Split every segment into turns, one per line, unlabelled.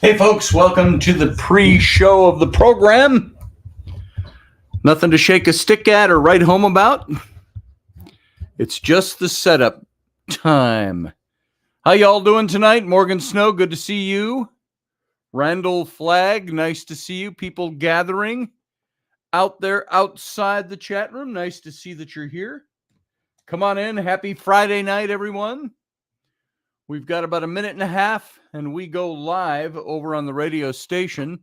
Hey, folks, welcome to the pre-show of the program. Nothing to shake a stick at or write home about. It's just the setup time. How y'all doing tonight? Morgan Snow, good to see you. Randall Flagg, nice to see you. People gathering out there outside the chat room, nice to see that you're here. Come on in. Happy Friday night, everyone. We've got about a minute and a half, and we go live over on the radio station.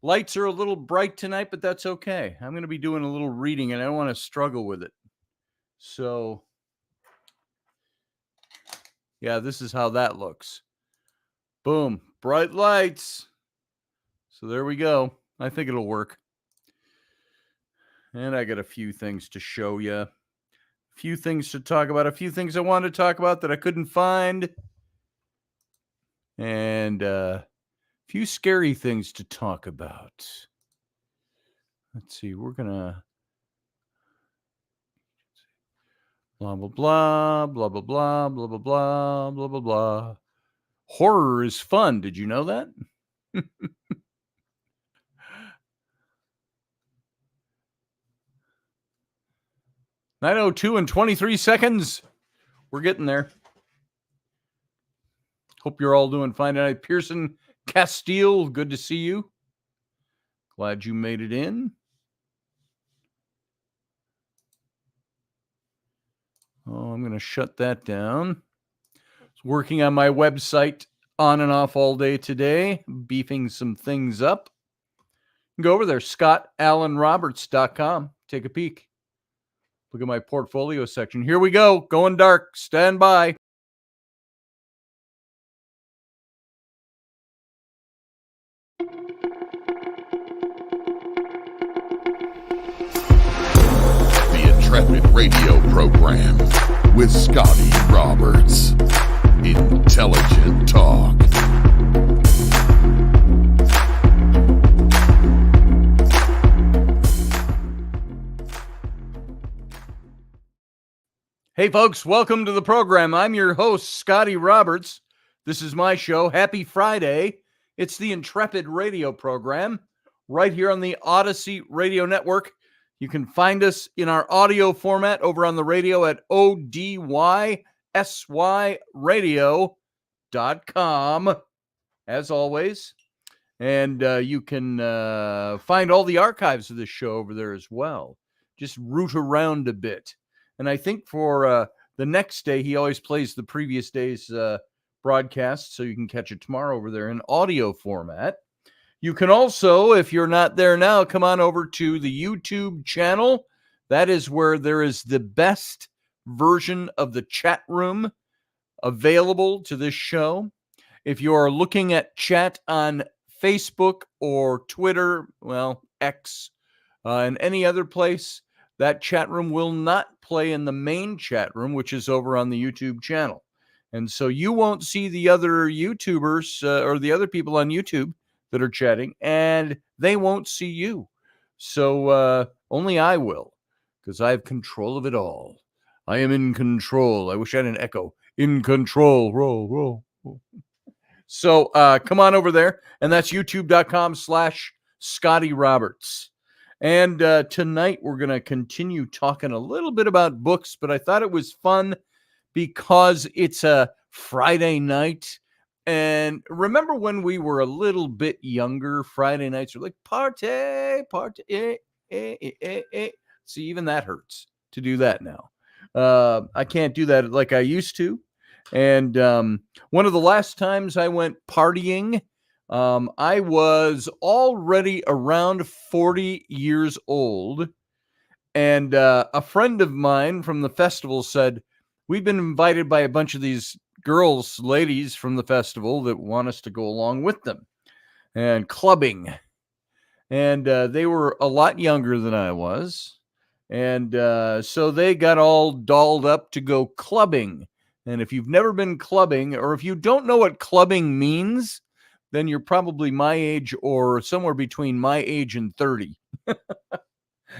Lights are a little bright tonight, but that's okay. I'm going to be doing a little reading, and I don't want to struggle with it. So, yeah, this is how that looks. Boom. Bright lights. So there we go. I think it'll work. And I got a few things to show you. A few things to talk about. A few things I wanted to talk about that I couldn't find. And a few scary things to talk about. Let's see. We're going to... blah, blah, blah, blah, blah, blah, blah, blah, blah, blah, blah, blah. Horror is fun. Did you know that? 9:02 and 23 seconds. We're getting there. Hope you're all doing fine tonight. Pearson Castile, good to see you. Glad you made it in. Oh, I'm going to shut that down. Working on my website on and off all day today, beefing some things up. Go over there, ScottAllenRoberts.com. Take a peek. Look at my portfolio section. Here we go. Going dark. Stand by.
The Intrepid radio program with Scotty Roberts. Intelligent talk.
Hey, folks, welcome to the program. I'm your host, Scotty Roberts. This is my show. Happy Friday. It's the Intrepid radio program right here on the Odyssey Radio Network. You can find us in our audio format over on the radio at odysyradio.com, as always. And you can find all the archives of this show over there as well. Just root around a bit. And I think for the next day, he always plays the previous day's broadcast, so you can catch it tomorrow over there in audio format. You can also, if you're not there now, come on over to the YouTube channel. That is where there is the best version of the chat room available to this show. If you are looking at chat on Facebook or Twitter, well, X, and any other place, that chat room will not play in the main chat room, which is over on the YouTube channel. And so you won't see the other YouTubers or the other people on YouTube that are chatting, and they won't see you. So only I will, because I have control of it all. I am in control. I wish I had an echo. In control. Roll. So come on over there, and that's youtube.com/Scotty Roberts. And tonight we're going to continue talking a little bit about books, but I thought it was fun because it's a Friday night. And remember when we were a little bit younger, Friday nights were like party. See, even that hurts to do that now. I can't do that like I used to. And one of the last times I went partying, I was already around 40 years old. And a friend of mine from the festival said, we've been invited by a bunch of these ladies from the festival that want us to go along with them and clubbing. And they were a lot younger than I was. And so they got all dolled up to go clubbing. And if you've never been clubbing, or if you don't know what clubbing means, then you're probably my age or somewhere between my age and 30.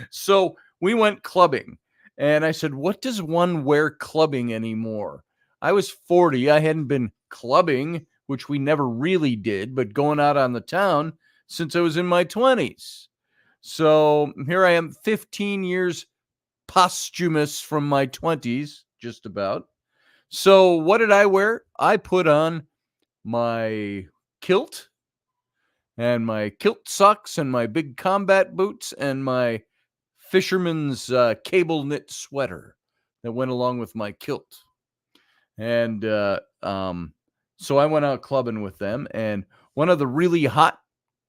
So we went clubbing. And I said, what does one wear clubbing anymore? I was 40. I hadn't been clubbing which we never really did, but going out on the town since I was in my 20s. So here I am, 15 years posthumous from my 20s, just about. So what did I wear? I put on my kilt and my kilt socks and my big combat boots and my fisherman's cable knit sweater that went along with my kilt. And so I went out clubbing with them. And one of the really hot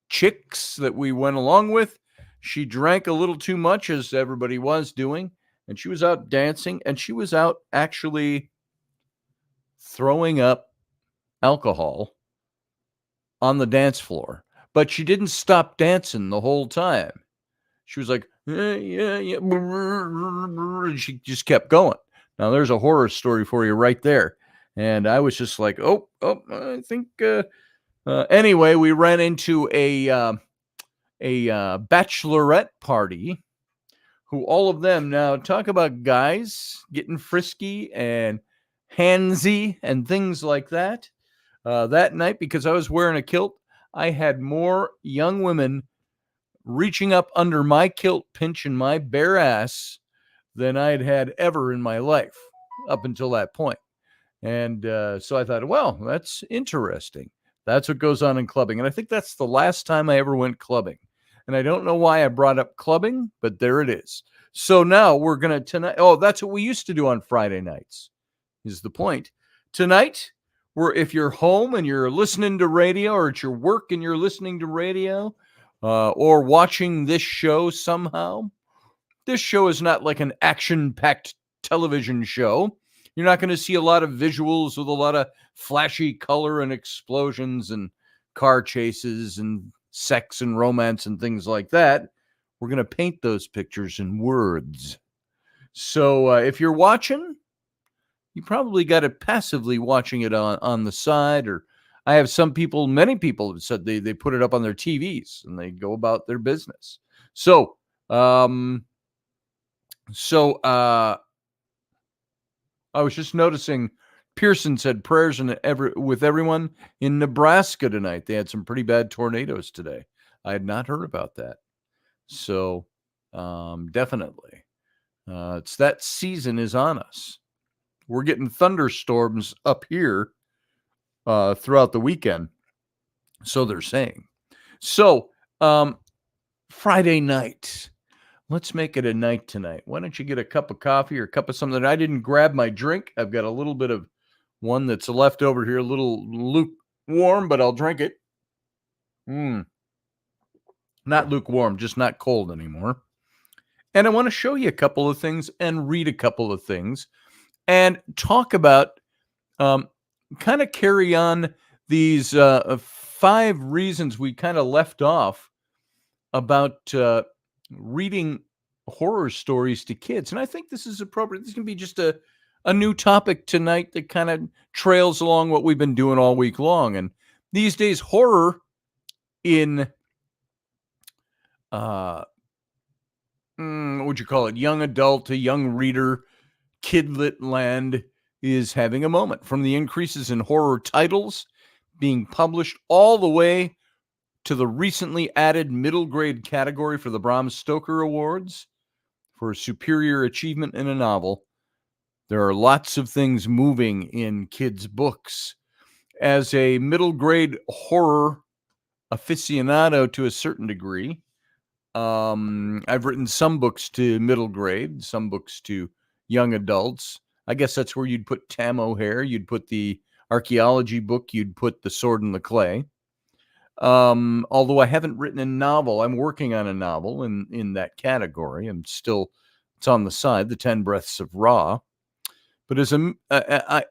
chicks that we went along with, she drank a little too much, as everybody was doing. And she was out dancing, and she was out actually throwing up alcohol on the dance floor. But she didn't stop dancing the whole time. She was like, yeah. And she just kept going. Now, there's a horror story for you right there. And I was just like, oh, I think. Anyway, we ran into a bachelorette party. Who all of them now talk about guys getting frisky and handsy and things like that. That night, because I was wearing a kilt, I had more young women reaching up under my kilt, pinching my bare ass than I'd had ever in my life up until that point. And so I thought, well, that's interesting. That's what goes on in clubbing. And I think that's the last time I ever went clubbing. And I don't know why I brought up clubbing, but there it is. So now we're going to tonight. Oh, that's what we used to do on Friday nights, is the point. Tonight, if you're home and you're listening to radio, or at your work and you're listening to radio, or watching this show somehow, this show is not like an action-packed television show. You're not going to see a lot of visuals with a lot of flashy color and explosions and car chases and sex and romance and things like that. We're going to paint those pictures in words. So if you're watching, you probably got it passively watching it on the side, or I have many people have said they put it up on their TVs and they go about their business. So, I was just noticing Pearson said prayers with everyone in Nebraska tonight. They had some pretty bad tornadoes today. I had not heard about that. So, definitely, it's that season is on us. We're getting thunderstorms up here throughout the weekend. So they're saying. So, Friday night. Let's make it a night tonight. Why don't you get a cup of coffee or a cup of something? I didn't grab my drink. I've got a little bit of one that's left over here, a little lukewarm, but I'll drink it. Not lukewarm, just not cold anymore. And I want to show you a couple of things and read a couple of things and talk about, kind of carry on these 5 reasons we kind of left off about reading horror stories to kids. And I think this is appropriate. This can be just a new topic tonight that kind of trails along what we've been doing all week long. And these days, horror in what would you call it? Young adult to young reader, kidlit land is having a moment, from the increases in horror titles being published all the way to the recently added middle grade category for the Bram Stoker Awards for superior achievement in a novel. There are lots of things moving in kids' books. As a middle grade horror aficionado to a certain degree, I've written some books to middle grade, some books to young adults. I guess that's where you'd put Tam O'Hare, you'd put the archaeology book, you'd put The Sword and the Clay. Although I haven't written a novel, I'm working on a novel in that category. It's on the side, The 10 Breaths of Ra. But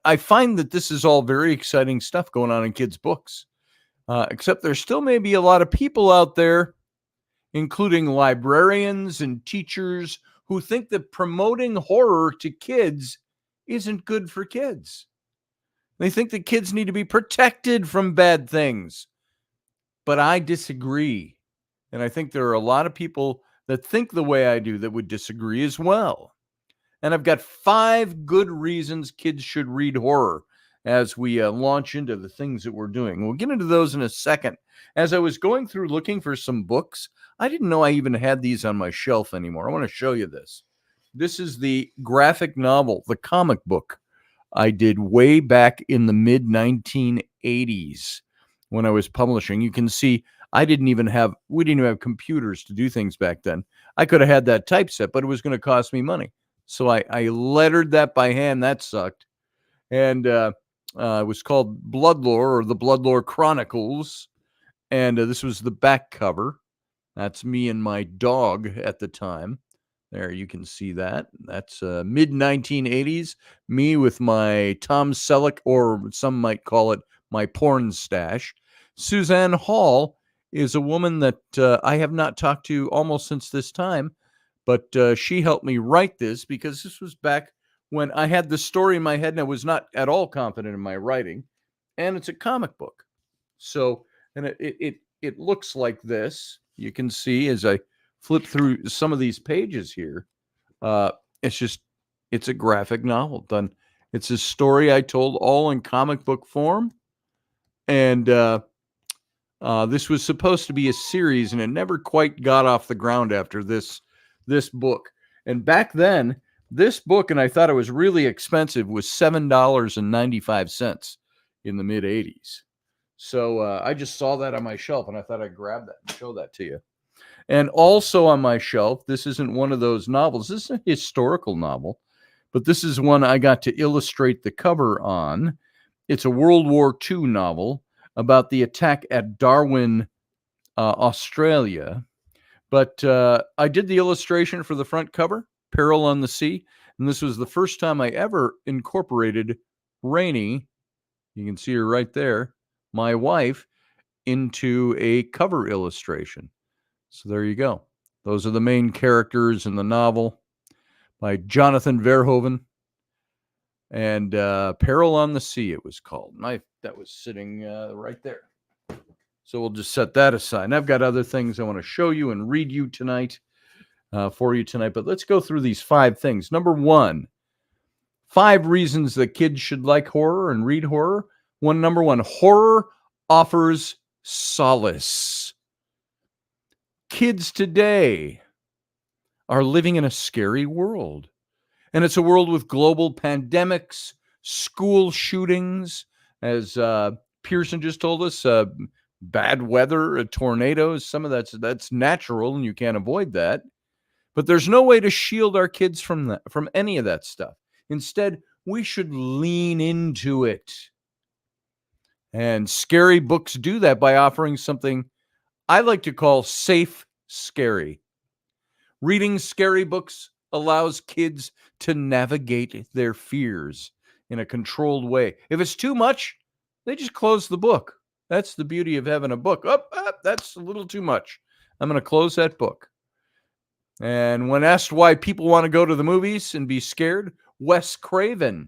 I find that this is all very exciting stuff going on in kids' books. Except there still may be a lot of people out there, including librarians and teachers, who think that promoting horror to kids isn't good for kids. They think that kids need to be protected from bad things. But I disagree. And I think there are a lot of people that think the way I do that would disagree as well. And I've got 5 good reasons kids should read horror. as we launch into the things that we're doing. We'll get into those in a second. As I was going through looking for some books, I didn't know I even had these on my shelf anymore. I want to show you this. This is the graphic novel, the comic book I did way back in the mid 1980s when I was publishing. You can see we didn't even have computers to do things back then. I could have had that typeset, but it was going to cost me money. So I lettered that by hand. That sucked. And it was called Bloodlore, or the Bloodlore Chronicles. And this was the back cover. That's me and my dog at the time. There, you can see that. That's mid 1980s. Me with my Tom Selleck, or some might call it my porn stash. Suzanne Hall is a woman that I have not talked to almost since this time, but she helped me write this because this was back when I had the story in my head and I was not at all confident in my writing. And it's a comic book. So, and it looks like this. You can see as I flip through some of these pages here, it's a graphic novel done. It's a story I told all in comic book form. And this was supposed to be a series, and it never quite got off the ground after this book. And back then, this book, and I thought it was really expensive, was $7.95 in the mid 80s. So I just saw that on my shelf, and I thought I'd grab that and show that to you. And also on my shelf, this isn't one of those novels. This is a historical novel, but this is one I got to illustrate the cover on. It's a World War II novel about the attack at Darwin, Australia. But I did the illustration for the front cover, Peril on the Sea. And this was the first time I ever incorporated Rainey, you can see her right there, my wife, into a cover illustration. So there you go. Those are the main characters in the novel by Jonathan Verhoeven. And Peril on the Sea, it was called. And that was sitting right there. So we'll just set that aside. And I've got other things I want to show you and read you tonight, for you tonight. But let's go through these 5 things. Number 1, 5 reasons that kids should like horror and read horror. Number 1, horror offers solace. Kids today are living in a scary world. And it's a world with global pandemics, school shootings, as Pearson just told us, bad weather, tornadoes. Some of that's natural, and you can't avoid that. But there's no way to shield our kids from any of that stuff. Instead, we should lean into it. And scary books do that by offering something I like to call safe scary. Reading scary books allows kids to navigate their fears in a controlled way. If it's too much, they just close the book. That's the beauty of having a book. That's a little too much. I'm going to close that book. And when asked why people want to go to the movies and be scared, Wes Craven,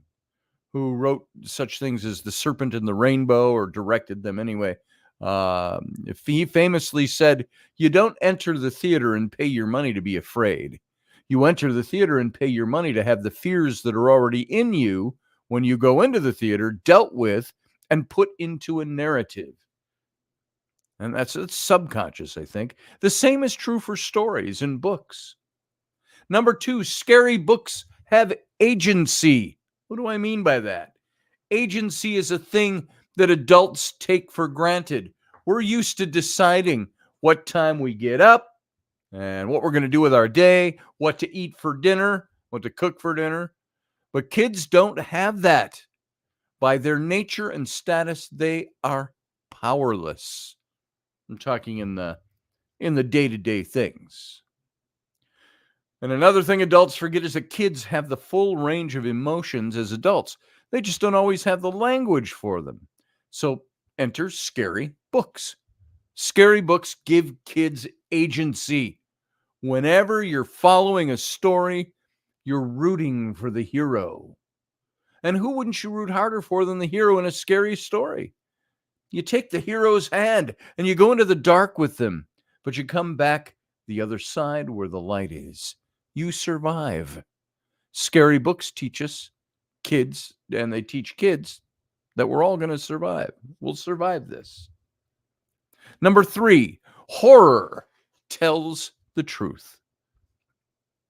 who wrote such things as The Serpent and the Rainbow, or directed them anyway, he famously said, "You don't enter the theater and pay your money to be afraid. You enter the theater and pay your money to have the fears that are already in you when you go into the theater dealt with and put into a narrative." And that's subconscious, I think. The same is true for stories and books. Number 2, scary books have agency. What do I mean by that? Agency is a thing that adults take for granted. We're used to deciding what time we get up and what we're going to do with our day, what to eat for dinner, what to cook for dinner. But kids don't have that. By their nature and status, they are powerless. I'm talking in the day-to-day things. And another thing adults forget is that kids have the full range of emotions as adults. They just don't always have the language for them. So enter scary books. Scary books give kids agency. Whenever you're following a story, you're rooting for the hero. And who wouldn't you root harder for than the hero in a scary story? You take the hero's hand and you go into the dark with them, but you come back the other side where the light is. You survive. Scary books teach us kids, and they teach kids that we're all going to survive. We'll survive this. Number 3, horror tells the truth.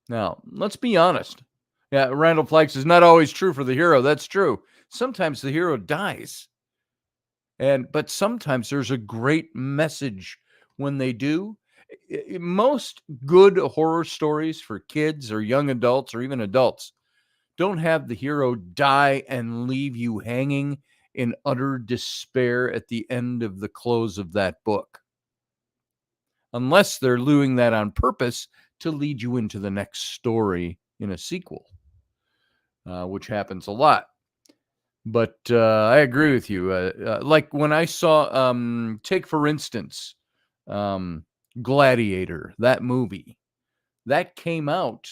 Now, let's be honest. Yeah, Randall Flagg says, not always true for the hero. That's true. Sometimes the hero dies. But sometimes there's a great message when they do. Most good horror stories for kids or young adults or even adults don't have the hero die and leave you hanging in utter despair at the end of the close of that book. Unless they're doing that on purpose to lead you into the next story in a sequel, which happens a lot. But I agree with you. Like when I saw, take for instance, Gladiator, that movie, that came out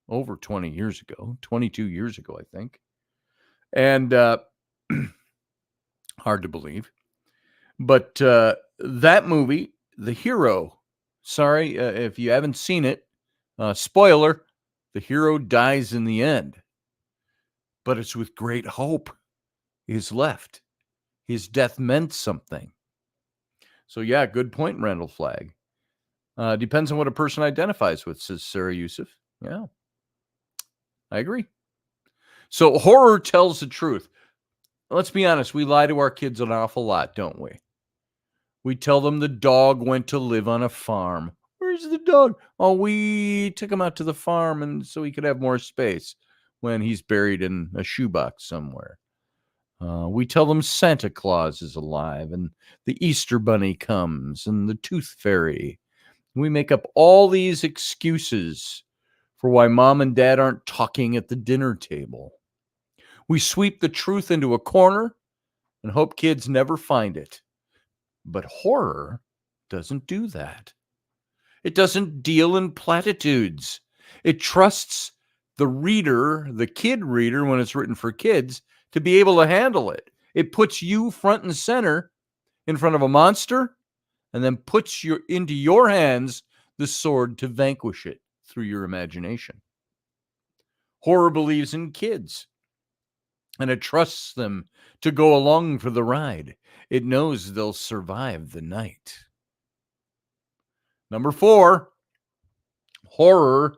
over 20 years ago, 22 years ago, I think. And hard to believe. But that movie, the hero, sorry if you haven't seen it, spoiler, the hero dies in the end. But it's with great hope is left. His death meant something. So yeah, good point, Randall Flagg. Depends on what a person identifies with, says Sarah Yusuf. Yeah, I agree. So horror tells the truth. Let's be honest, we lie to our kids an awful lot, don't we? We tell them the dog went to live on a farm. Where's the dog? Oh, we took him out to the farm and so he could have more space when he's buried in a shoebox somewhere. We tell them Santa Claus is alive and the Easter Bunny comes and the Tooth Fairy. We make up all these excuses for why mom and dad aren't talking at the dinner table. We sweep the truth into a corner and hope kids never find it. But horror doesn't do that. It doesn't deal in platitudes. It trusts the reader, the kid reader, when it's written for kids, to be able to handle it. It puts you front and center in front of a monster and then puts into your hands the sword to vanquish it through your imagination. Horror believes in kids and it trusts them to go along for the ride. It knows they'll survive the night. Number 4, horror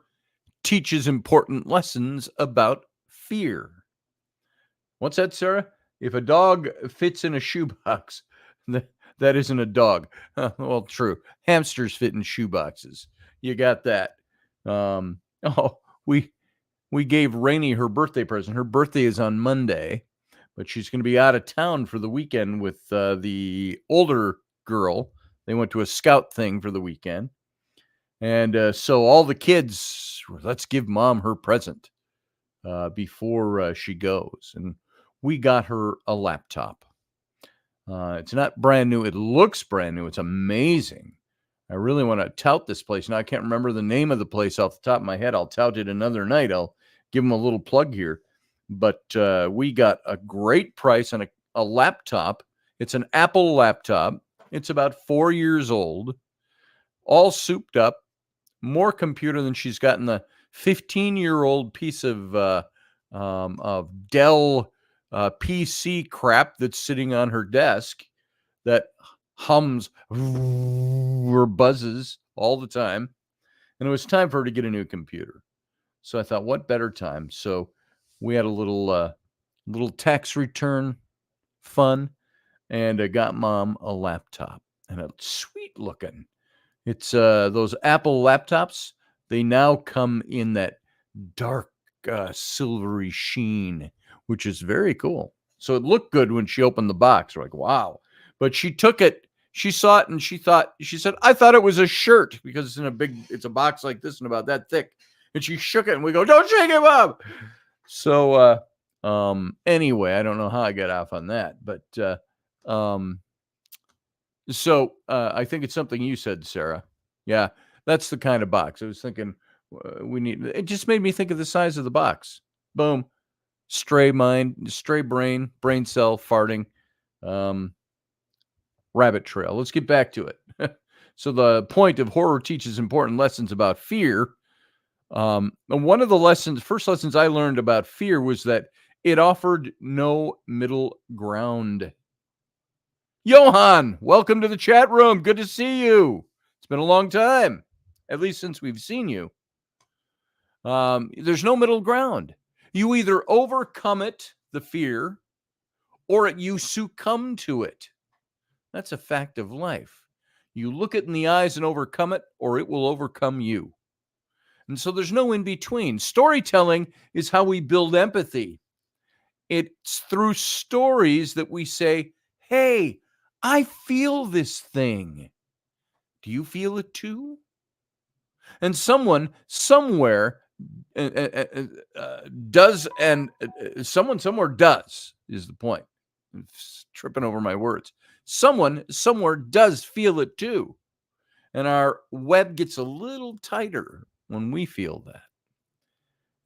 teaches important lessons about fear. What's that, Sarah? If a dog fits in a shoebox, that isn't a dog. Well, true. Hamsters fit in shoeboxes. You got that. We gave Rainey her birthday present. Her birthday is on Monday, but she's going to be out of town for the weekend with the older girl. They went to a scout thing for the weekend. And so all the kids, let's give mom her present before she goes. And we got her a laptop. It's not brand new. It looks brand new. It's amazing. I really want to tout this place. Now, I can't remember the name of the place off the top of my head. I'll tout it another night. I'll give them a little plug here. But we got a great price on a laptop. It's an Apple laptop. It's about 4 years old, all souped up, more computer than she's got in the 15-year-old piece of Dell PC crap that's sitting on her desk that hums or buzzes all the time. And it was time for her to get a new computer. So I thought, what better time? So we had a little tax return fun and I got mom a laptop and a sweet looking. It's those Apple laptops. They now come in that dark silvery sheen, which is very cool. So it looked good when she opened the box. We're like, wow. But she took it, she saw it, and she said, I thought it was a shirt because it's a box like this and about that thick. And she shook it and we go, don't shake it, Mom. So anyway, I don't know how I got off on that, but so I think it's something you said, Sarah. Yeah, that's the kind of box. I was thinking it just made me think of the size of the box. Boom. Stray brain cell farting, rabbit trail. Let's get back to it. So the point of horror teaches important lessons about fear. And one of the first lessons I learned about fear was that It offered no middle ground. Johan, welcome to the chat room. Good to see you. It's been a long time, at least since we've seen you. There's no middle ground. You either overcome it, the fear, or you succumb to it. That's a fact of life. You look it in the eyes and overcome it, or it will overcome you. And so there's no in between. Storytelling is how we build empathy. It's through stories that we say, hey, I feel this thing. Do you feel it too? And someone somewhere does, and someone somewhere does, is the point. I'm tripping over my words. Someone somewhere does feel it too. And our web gets a little tighter when we feel that.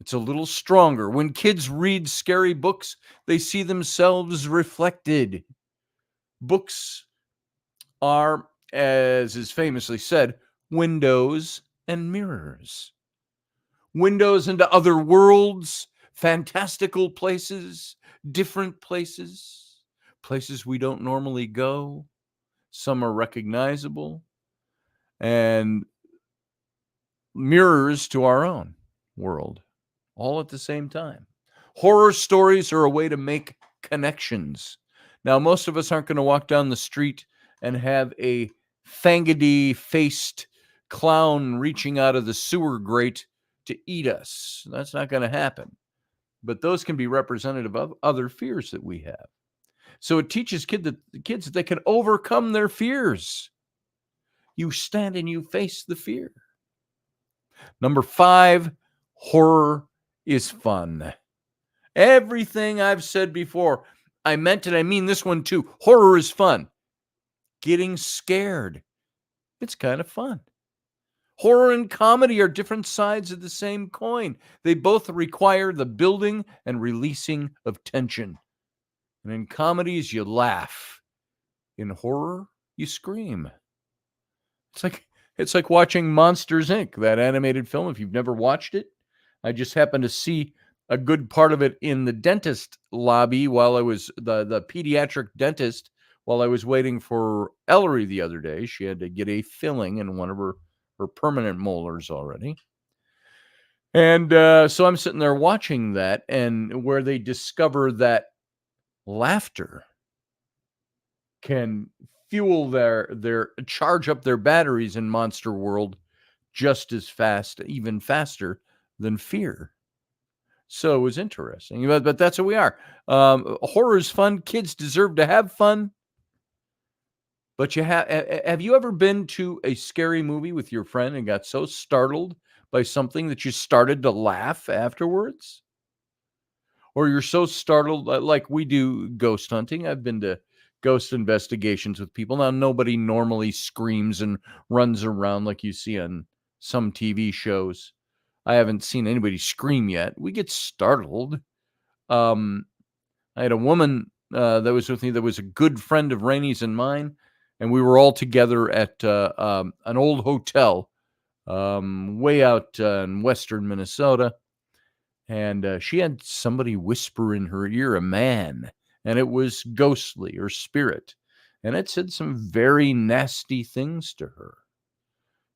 It's a little stronger. When kids read scary books, they see themselves reflected. Books are, as is famously said, windows and mirrors. Windows into other worlds, fantastical places, different places, places we don't normally go. Some are recognizable, and mirrors to our own world, all at the same time. Horror stories are a way to make connections. Now, most of us aren't going to walk down the street and have a fangady-faced clown reaching out of the sewer grate to eat us. That's not going to happen. But those can be representative of other fears that we have. So it teaches kids that they can overcome their fears. You stand and you face the fear. Number 5, horror is fun. Everything I've said before, I meant it. I mean this one too. Horror is fun. Getting scared, it's kind of fun. Horror and comedy are different sides of the same coin. They both require the building and releasing of tension. And in comedies, you laugh. In horror, you scream. It's like watching Monsters, Inc., that animated film. If you've never watched it, I just happened to see a good part of it in the dentist lobby while I was the pediatric dentist while I was waiting for Ellery the other day. She had to get a filling in one of her permanent molars already. And so I'm sitting there watching that, and where they discover that laughter can fuel their charge up their batteries in Monster World just as fast, even faster than fear. So it was interesting, but that's what we are. Horror is fun. Kids deserve to have fun. But have you ever been to a scary movie with your friend and got so startled by something that you started to laugh afterwards? Or you're so startled, like we do ghost hunting. I've been to ghost investigations with people. Now, nobody normally screams and runs around like you see on some TV shows. I haven't seen anybody scream yet. We get startled. I had a woman that was with me that was a good friend of Rainey's and mine, and we were all together at an old hotel way out in western Minnesota. And she had somebody whisper in her ear, a man, and it was ghostly or spirit. And it said some very nasty things to her.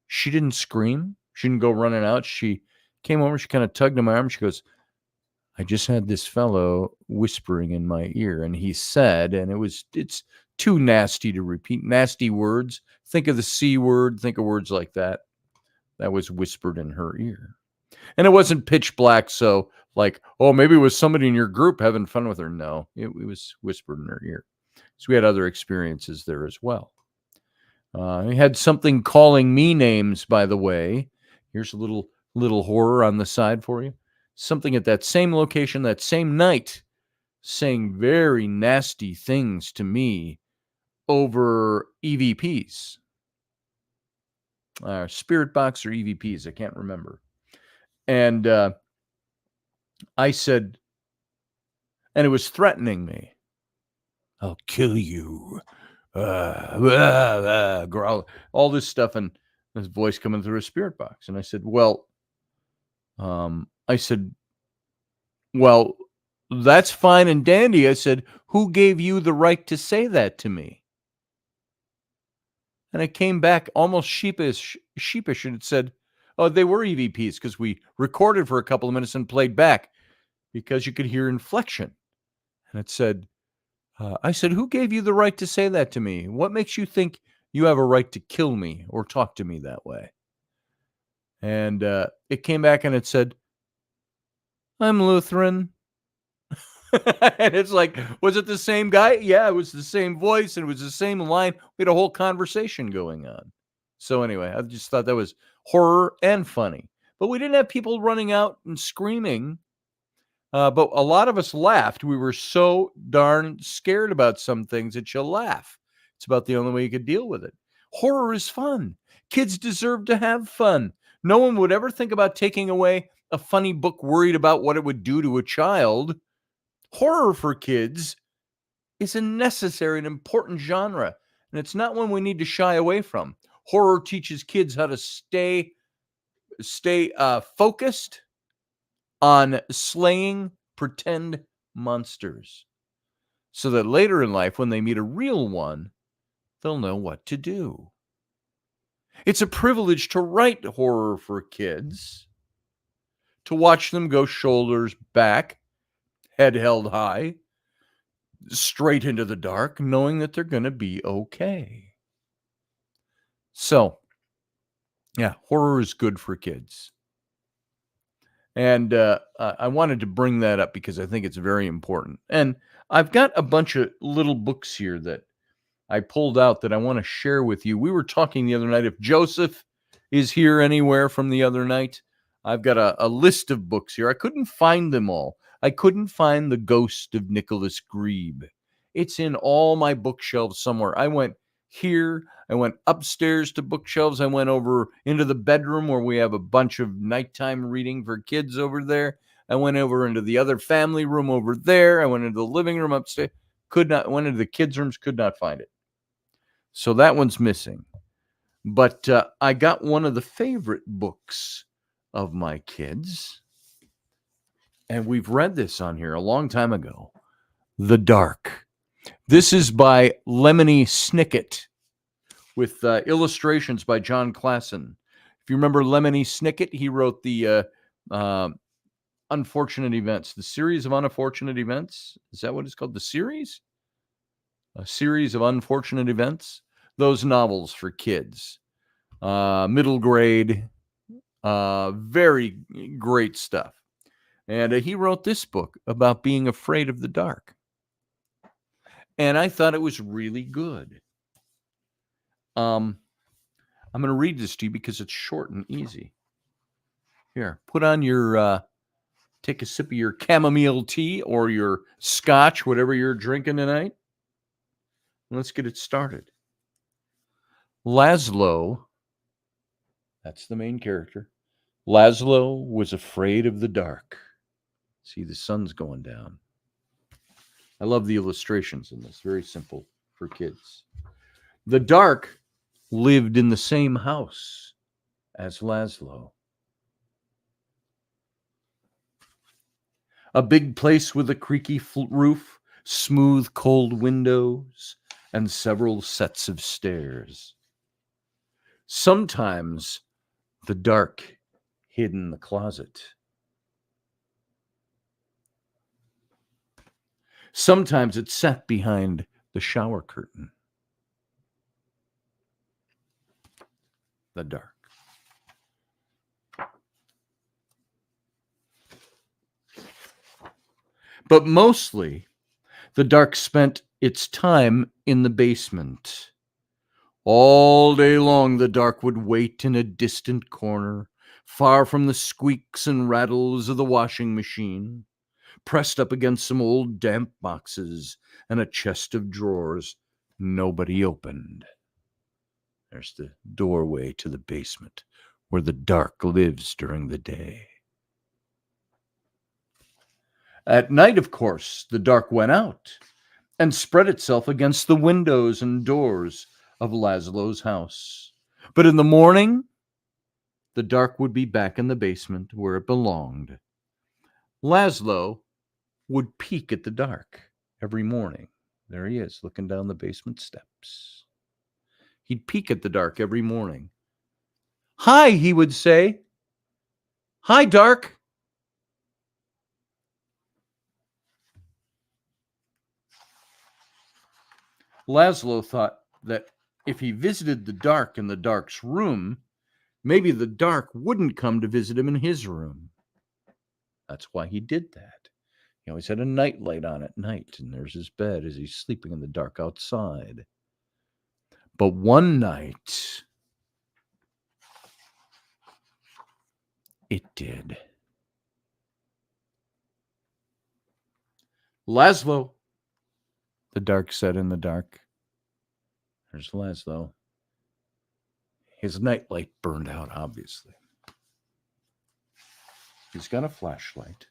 She didn't scream. She didn't go running out. She came over. She kind of tugged at my arm. She goes, I just had this fellow whispering in my ear. And he said, and it's too nasty to repeat, nasty words. Think of the C word. Think of words like that. That was whispered in her ear. And it wasn't pitch black, so like, oh, maybe it was somebody in your group having fun with her. No, it was whispered in her ear. So we had other experiences there as well. We had something calling me names, by the way. Here's a little horror on the side for you. Something at that same location, that same night, saying very nasty things to me over EVPs. Spirit box or EVPs, I can't remember. And I said, and it was threatening me. I'll kill you. Growl, all this stuff, and this voice coming through a spirit box. And I said, well, that's fine and dandy. I said, who gave you the right to say that to me? And it came back almost sheepish, and it said, oh, they were EVPs because we recorded for a couple of minutes and played back because you could hear inflection. And it said, I said, who gave you the right to say that to me? What makes you think you have a right to kill me or talk to me that way? And it came back and it said, I'm Lutheran. And it's like, was it the same guy? Yeah, it was the same voice and it was the same line. We had a whole conversation going on. So anyway, I just thought that was horror and funny. But we didn't have people running out and screaming. But a lot of us laughed. We were so darn scared about some things that you laugh. It's about the only way you could deal with it. Horror is fun. Kids deserve to have fun. No one would ever think about taking away a funny book worried about what it would do to a child. Horror for kids is a necessary and important genre, and it's not one we need to shy away from. Horror teaches kids how to stay focused on slaying pretend monsters, so that later in life, when they meet a real one, they'll know what to do. It's a privilege to write horror for kids, to watch them go shoulders back, head held high, straight into the dark, knowing that they're going to be okay. So, yeah, horror is good for kids. And I wanted to bring that up because I think it's very important. And I've got a bunch of little books here that I pulled out that I want to share with you. We were talking the other night. If Joseph is here anywhere from the other night, I've got a list of books here. I couldn't find them all. I couldn't find The Ghost of Nicholas Grebe. It's in all my bookshelves somewhere. I went here. I went upstairs to bookshelves. I went over into the bedroom where we have a bunch of nighttime reading for kids over there. I went over into the other family room over there. I went into the living room upstairs. Went into the kids' rooms, could not find it. So that one's missing. But I got one of the favorite books of my kids. And we've read this on here a long time ago. The Dark. This is by Lemony Snicket with illustrations by John Klassen. If you remember Lemony Snicket, he wrote the Unfortunate Events, the series of Unfortunate Events. Is that what it's called? The series? A series of Unfortunate Events. Those novels for kids. Middle grade. Very great stuff. And he wrote this book about being afraid of the dark. And I thought it was really good. I'm going to read this to you because it's short and easy. Here, put on your, take a sip of your chamomile tea or your scotch, whatever you're drinking tonight. Let's get it started. Laszlo, that's the main character. Laszlo was afraid of the dark. See, the sun's going down. I love the illustrations in this. Very simple for kids. The dark lived in the same house as Laszlo. A big place with a creaky roof, smooth, cold windows, and several sets of stairs. Sometimes the dark hid in the closet. Sometimes it sat behind the shower curtain. The dark. But mostly, the dark spent its time in the basement. All day long, the dark would wait in a distant corner, far from the squeaks and rattles of the washing machine, pressed up against some old damp boxes and a chest of drawers nobody opened. There's the doorway to the basement where the dark lives during the day. At night, of course, the dark went out and spread itself against the windows and doors of Laszlo's house. But in the morning, the dark would be back in the basement where it belonged. Laszlo would peek at the dark every morning. There he is, looking down the basement steps. He'd peek at the dark every morning. "Hi," he would say. "Hi, dark." Laszlo thought that if he visited the dark in the dark's room, maybe the dark wouldn't come to visit him in his room. That's why he did that. He always had a nightlight on at night, and there's his bed as he's sleeping in the dark outside. But one night, it did. "Laszlo," the dark said in the dark. There's Laszlo. His nightlight burned out, obviously. He's got a flashlight.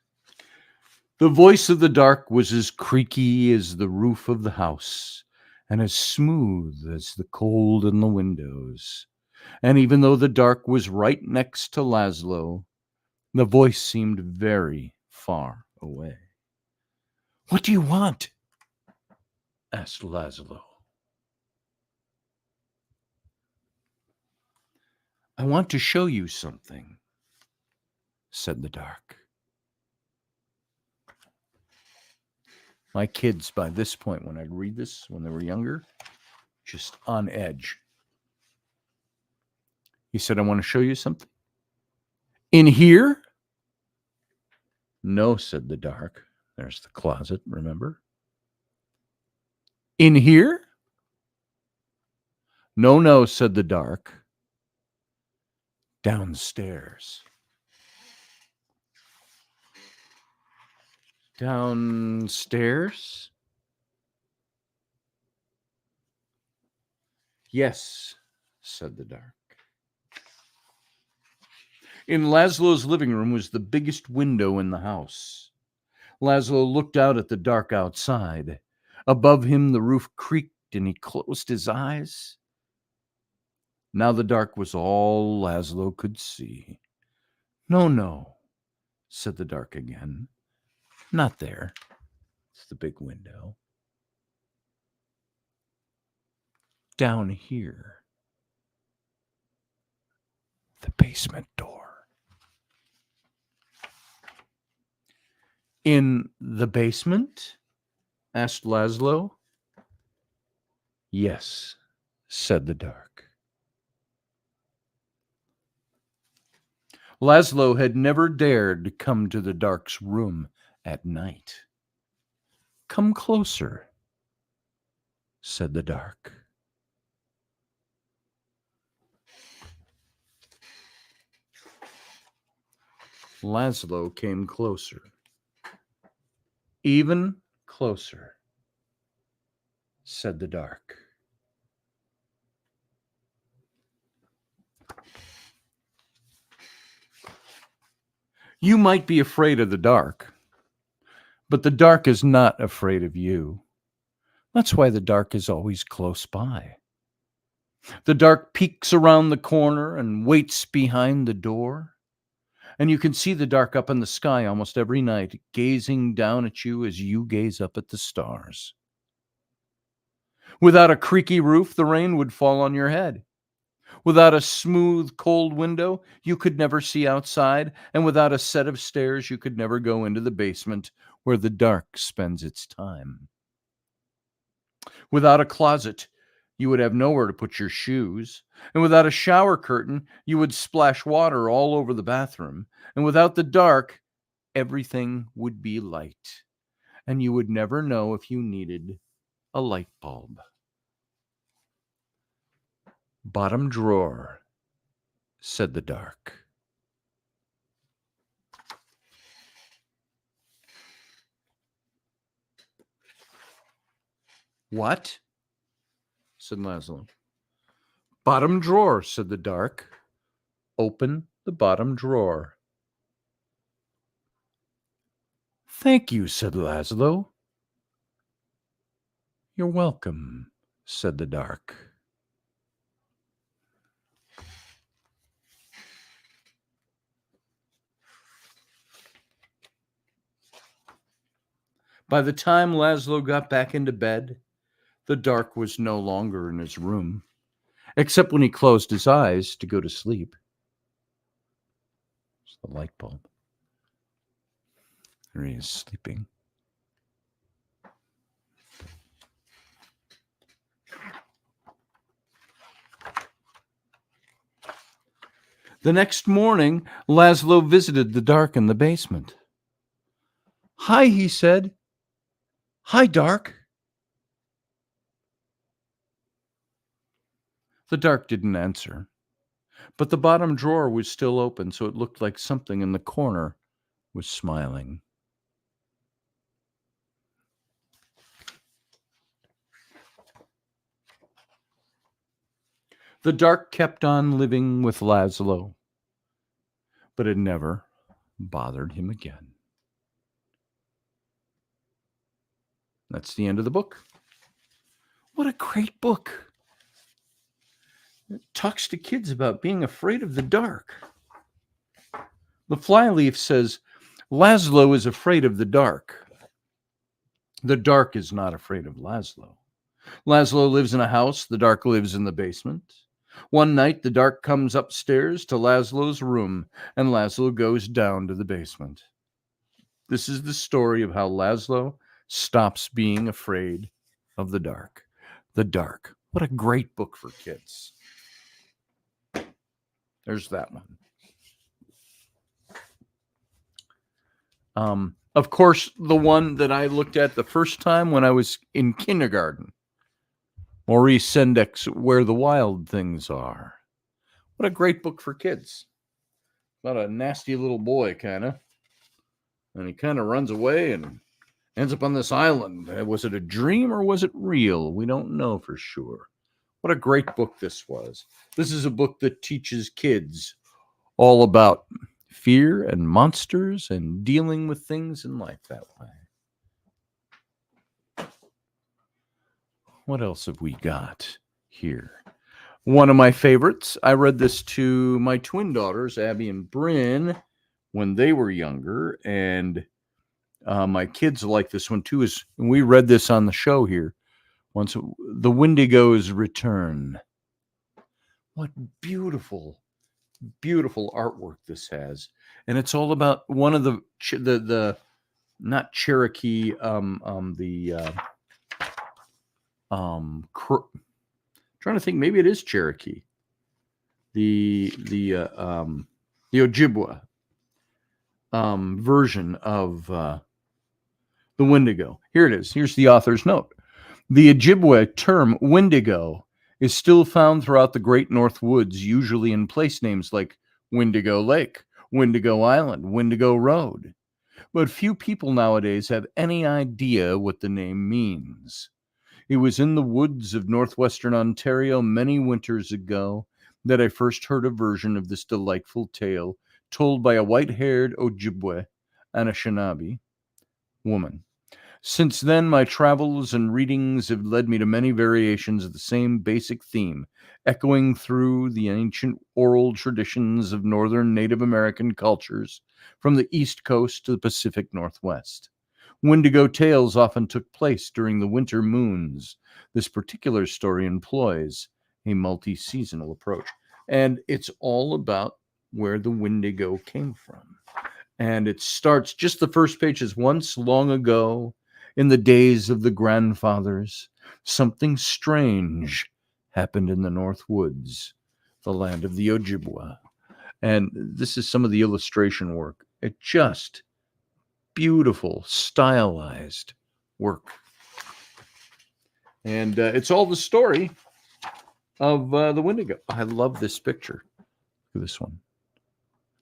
The voice of the dark was as creaky as the roof of the house, and as smooth as the cold in the windows. And even though the dark was right next to Laszlo, the voice seemed very far away. "What do you want?" asked Laszlo. "I want to show you something," said the dark. My kids, by this point, when I'd read this, when they were younger, just on edge. He said, "I want to show you something." "In here?" "No," said the dark. There's the closet, remember? "In here?" "No, no," said the dark. "Downstairs." "Downstairs?" "Yes," said the dark. In Laszlo's living room was the biggest window in the house. Laszlo looked out at the dark outside. Above him, the roof creaked, and he closed his eyes. Now the dark was all Laszlo could see. "No, no," said the dark again. "Not there. It's the big window. Down here. The basement door." "In the basement?" asked Laszlo. "Yes," said the dark. Laszlo had never dared to come to the dark's room at night. "Come closer," said the dark. Laszlo came closer. "Even closer," said the dark. You might be afraid of the dark, but the dark is not afraid of you. That's why the dark is always close by. The dark peeks around the corner and waits behind the door. And you can see the dark up in the sky almost every night, gazing down at you as you gaze up at the stars. Without a creaky roof, the rain would fall on your head. Without a smooth, cold window, you could never see outside. And without a set of stairs, you could never go into the basement where the dark spends its time. Without a closet, you would have nowhere to put your shoes. And without a shower curtain, you would splash water all over the bathroom. And without the dark, everything would be light. And you would never know if you needed a light bulb. "Bottom drawer," said the dark. "What?" said Laszlo. "Bottom drawer," said the dark. "Open the bottom drawer." "Thank you," said Laszlo. "You're welcome," said the dark. By the time Laszlo got back into bed, the dark was no longer in his room, except when he closed his eyes to go to sleep. It's the light bulb. There he is sleeping. The next morning, Laszlo visited the dark in the basement. "Hi," he said. "Hi, dark." The dark didn't answer, but the bottom drawer was still open, so it looked like something in the corner was smiling. The dark kept on living with Laszlo, but it never bothered him again. That's the end of the book. What a great book. It talks to kids about being afraid of the dark. The flyleaf says, Laszlo is afraid of the dark. The dark is not afraid of Laszlo. Laszlo lives in a house. The dark lives in the basement. One night, the dark comes upstairs to Laszlo's room, and Laszlo goes down to the basement. This is the story of how Laszlo stops being afraid of the dark. The dark. What a great book for kids. There's that one. Of course, the one that I looked at the first time when I was in kindergarten, Maurice Sendak, Where the Wild Things Are. What a great book for kids. About a nasty little boy, kind of. And he kind of runs away and ends up on this island. Was it a dream or was it real? We don't know for sure. What a great book this was. This is a book that teaches kids all about fear and monsters and dealing with things in life that way. What else have we got here? One of my favorites. I read this to my twin daughters, Abby and Bryn, when they were younger, and my kids like this one too. We read this on the show here once. The Wendigo's Return. What beautiful, beautiful artwork this has, and it's all about one of the not Cherokee, trying to think, maybe it is Cherokee. The Ojibwa version of the Wendigo. Here it is. Here's the author's note. The Ojibwa term Wendigo is still found throughout the Great North Woods, usually in place names like Wendigo Lake, Wendigo Island, Wendigo Road. But few people nowadays have any idea what the name means. It was in the woods of northwestern Ontario many winters ago that I first heard a version of this delightful tale told by a white-haired Ojibwe, Anishinaabe woman. Since then, my travels and readings have led me to many variations of the same basic theme, echoing through the ancient oral traditions of northern Native American cultures, from the East Coast to the Pacific Northwest. Wendigo tales often took place during the winter moons. This particular story employs a multi-seasonal approach, and it's all about where the Wendigo came from. And it starts, just the first page is, once long ago, in the days of the grandfathers, something strange happened in the North Woods, the land of the Ojibwa. And this is some of the illustration work. It just beautiful, stylized work. And it's all the story of the Wendigo. I love this picture. Look at this one.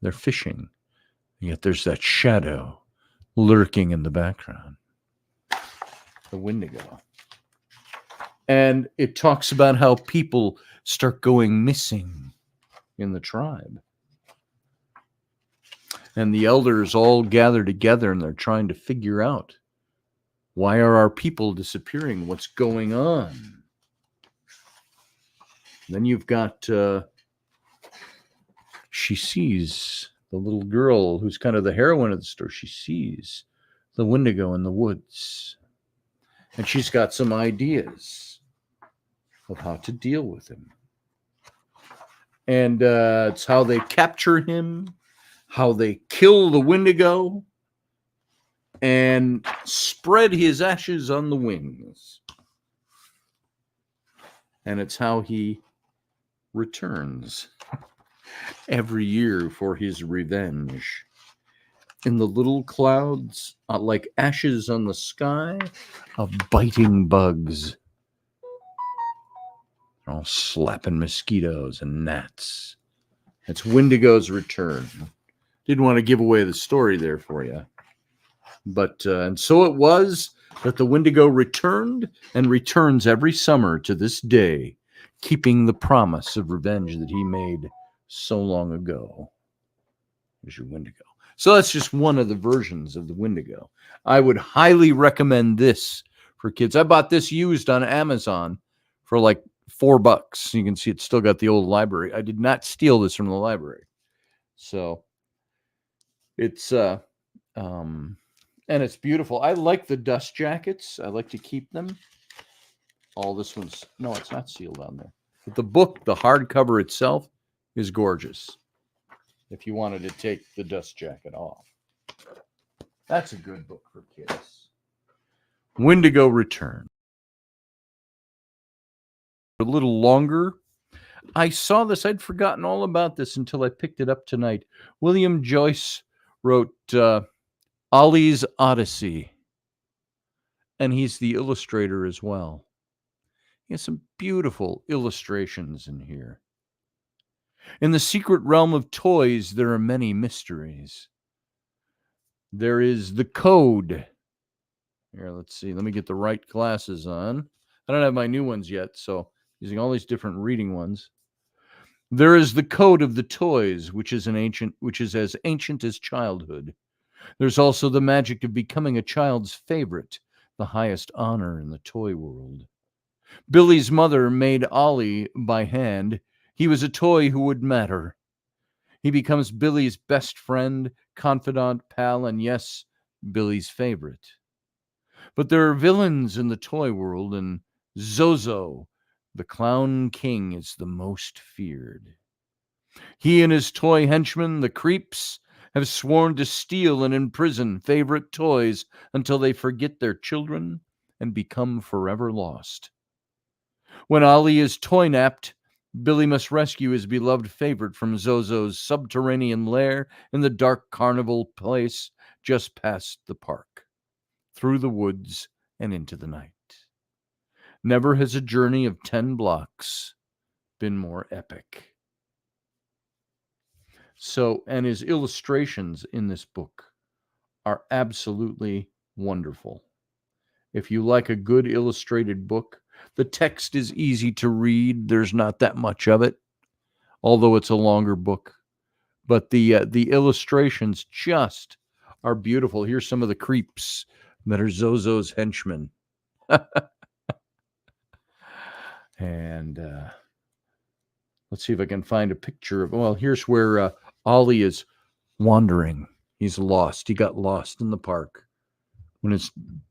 They're fishing, yet there's that shadow lurking in the background. The Wendigo. And it talks about how people start going missing in the tribe. And the elders all gather together and they're trying to figure out, why are our people disappearing? What's going on? Then you've got, she sees the little girl who's kind of the heroine of the story. She sees the Wendigo in the woods. And she's got some ideas of how to deal with him. And it's how they capture him, how they kill the Wendigo, and spread his ashes on the wings. And it's how he returns every year for his revenge. In the little clouds, like ashes on the sky, of biting bugs. They're all slapping mosquitoes and gnats. It's Wendigo's return. Didn't want to give away the story there for you. But, and so it was that the Wendigo returned and returns every summer to this day, keeping the promise of revenge that he made so long ago. Here's your Wendigo. So that's just one of the versions of the Wendigo. I would highly recommend this for kids. I bought this used on Amazon for like $4. You can see it's still got the old library. I did not steal this from the library. So it's and it's beautiful. I like the dust jackets. I like to keep them. All this one's, no, it's not sealed on there. But the book, the hardcover itself, is gorgeous. If you wanted to take the dust jacket off. That's a good book for kids. Wendigo Return. A little longer. I saw this. I'd forgotten all about this until I picked it up tonight. William Joyce wrote Ollie's Odyssey. And he's the illustrator as well. He has some beautiful illustrations in here. In the secret realm of toys, there are many mysteries. There is the code. Here, let's see. Let me get the right glasses on. I don't have my new ones yet, so using all these different reading ones. There is the code of the toys, which is as ancient as childhood. There's also the magic of becoming a child's favorite, the highest honor in the toy world. Billy's mother made Ollie by hand. He was a toy who would matter. He becomes Billy's best friend, confidant, pal, and yes, Billy's favorite. But there are villains in the toy world, and Zozo, the clown king, is the most feared. He and his toy henchmen, the Creeps, have sworn to steal and imprison favorite toys until they forget their children and become forever lost. When Ollie is toy-napped, Billy must rescue his beloved favorite from Zozo's subterranean lair in the dark carnival place just past the park, through the woods and into the night. Never has a journey of 10 blocks been more epic. So, and his illustrations in this book are absolutely wonderful. If you like a good illustrated book, the text is easy to read. There's not that much of it, although it's a longer book. But the illustrations just are beautiful. Here's some of the Creeps that are Zozo's henchmen. And let's see if I can find a picture of, well, here's where Ollie is wandering. He's lost. He got lost in the park when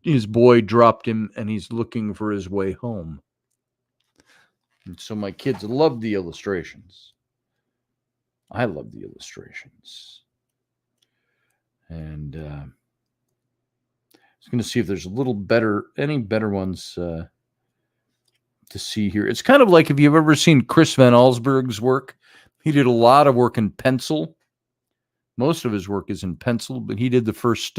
his boy dropped him and he's looking for his way home. And so my kids love the illustrations. I love the illustrations. And I was going to see if there's any better ones to see here. It's kind of like if you've ever seen Chris Van Allsburg's work. He did a lot of work in pencil. Most of his work is in pencil, but he did the first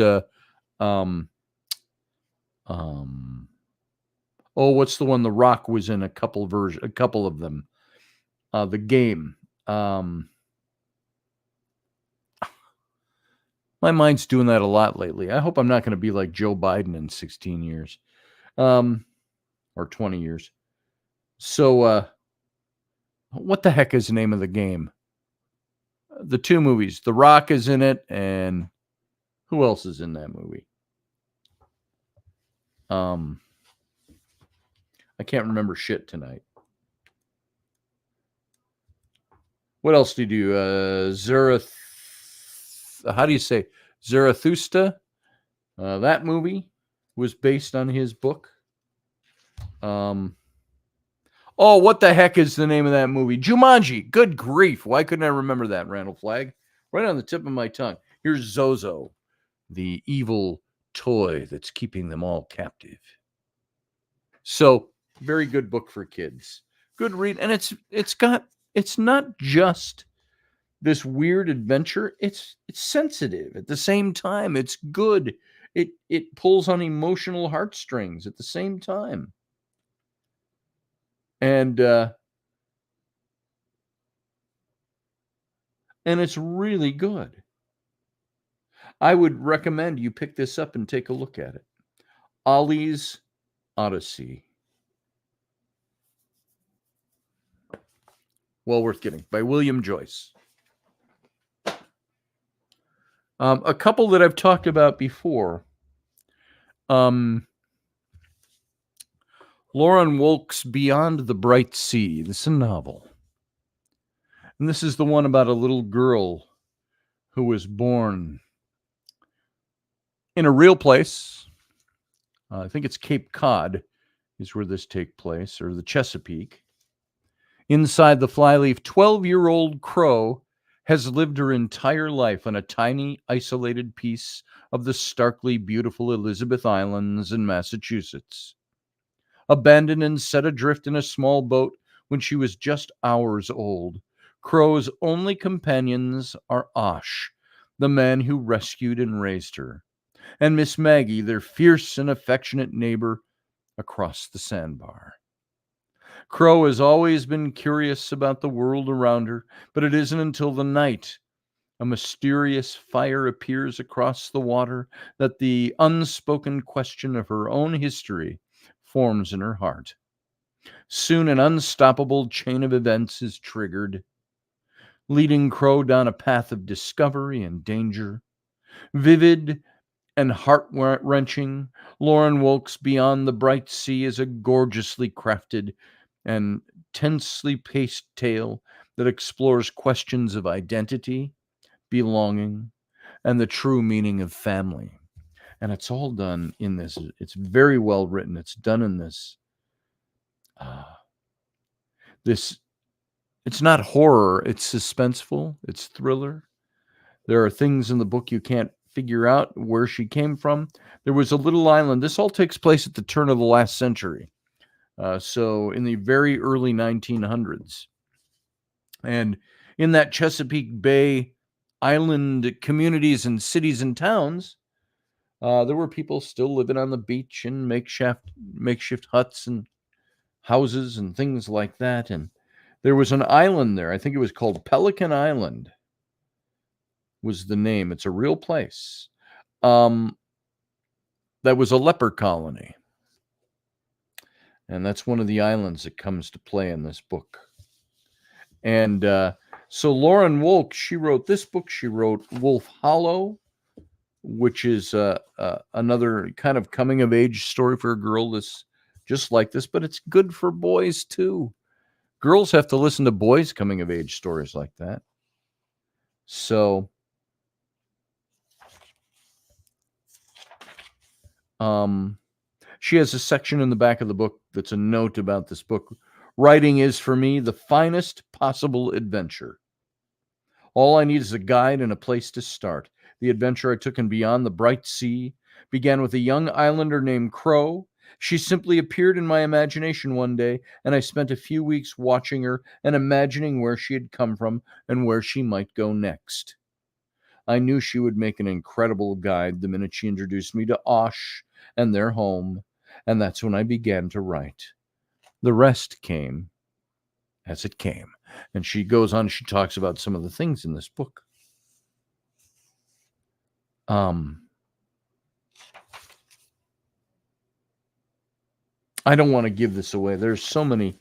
what's the one The Rock was in a couple of them. The Game. My mind's doing that a lot lately. I hope I'm not going to be like Joe Biden in 16 years. Or 20 years. So, what the heck is the name of the game? The two movies. The Rock is in it, and who else is in that movie? I can't remember shit tonight. What else do you do? How do you say Zarathustra? That movie was based on his book. Oh, what the heck is the name of that movie? Jumanji. Good grief. Why couldn't I remember that, Randall Flagg? Right on the tip of my tongue. Here's Zozo, the evil toy that's keeping them all captive. So, very good book for kids. Good read. And it's not just this weird adventure. It's sensitive at the same time. It's good. It pulls on emotional heartstrings at the same time. And it's really good. I would recommend you pick this up and take a look at it. Ollie's Odyssey. Well worth getting, by William Joyce. A couple that I've talked about before. Lauren Wolk's Beyond the Bright Sea. This is a novel. And this is the one about a little girl who was born in a real place. I think it's Cape Cod is where this takes place, or the Chesapeake. Inside the flyleaf, 12-year-old Crow has lived her entire life on a tiny, isolated piece of the starkly beautiful Elizabeth Islands in Massachusetts. Abandoned and set adrift in a small boat when she was just hours old, Crow's only companions are Osh, the man who rescued and raised her, and Miss Maggie, their fierce and affectionate neighbor across the sandbar. Crow has always been curious about the world around her, but it isn't until the night a mysterious fire appears across the water that the unspoken question of her own history forms in her heart. Soon an unstoppable chain of events is triggered, leading Crow down a path of discovery and danger. Vivid and heart-wrenching, Lauren Wolk's Beyond the Bright Sea is a gorgeously crafted and tensely paced tale that explores questions of identity, belonging, and the true meaning of family. And it's all done in this. It's very well written. It's done in this. It's not horror. It's suspenseful. It's thriller. There are things in the book you can't figure out where she came from. There was a little island. This all takes place at the turn of the last century. So in the very early 1900s. And in that Chesapeake Bay island communities and cities and towns, there were people still living on the beach in makeshift huts and houses and things like that. And there was an island there. I think it was called Pelican Island was the name. It's a real place. That was a leper colony. And that's one of the islands that comes to play in this book. And so Lauren Wolk, she wrote this book. She wrote Wolf Hollow, which is another kind of coming-of-age story for a girl that's just like this, but it's good for boys, too. Girls have to listen to boys' coming-of-age stories like that. So, she has a section in the back of the book that's a note about this book. Writing is, for me, the finest possible adventure. All I need is a guide and a place to start. The adventure I took in Beyond the Bright Sea began with a young islander named Crow. She simply appeared in my imagination one day, and I spent a few weeks watching her and imagining where she had come from and where she might go next. I knew she would make an incredible guide the minute she introduced me to Osh and their home, and that's when I began to write. The rest came as it came. And she goes on, she talks about some of the things in this book. I don't want to give this away. There's so many.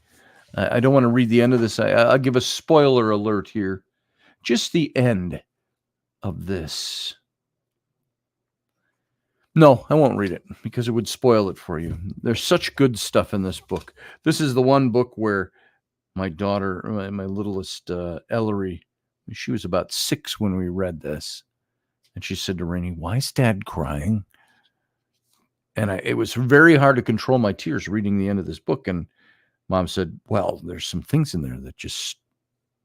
I don't want to read the end of this. I'll give a spoiler alert here. Just the end of this. No, I won't read it because it would spoil it for you. There's such good stuff in this book. This is the one book where my daughter, my littlest Ellery, she was about 6 when we read this. And she said to Rainey, "Why is Dad crying?" And it was very hard to control my tears reading the end of this book. And Mom said, well, there's some things in there that just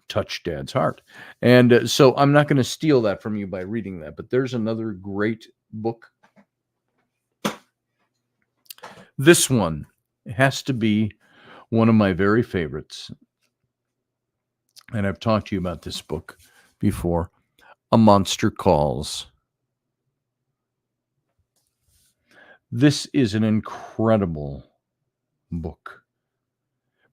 touch Dad's heart. And so I'm not going to steal that from you by reading that, but there's another great book. This one has to be one of my very favorites. And I've talked to you about this book before. A Monster Calls. This is an incredible book.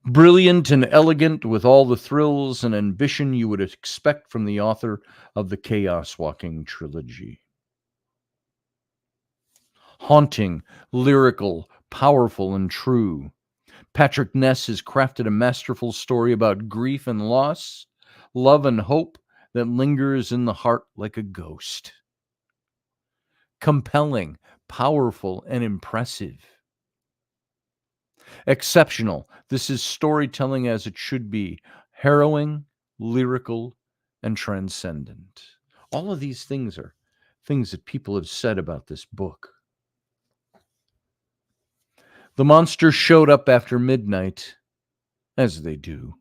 Brilliant and elegant, with all the thrills and ambition you would expect from the author of the Chaos Walking trilogy. Haunting, lyrical, powerful, and true. Patrick Ness has crafted a masterful story about grief and loss, love and hope that lingers in the heart like a ghost. Compelling, powerful, and impressive. Exceptional. This is storytelling as it should be. Harrowing, lyrical, and transcendent. All of these things are things that people have said about this book. The monster showed up after midnight, as they do.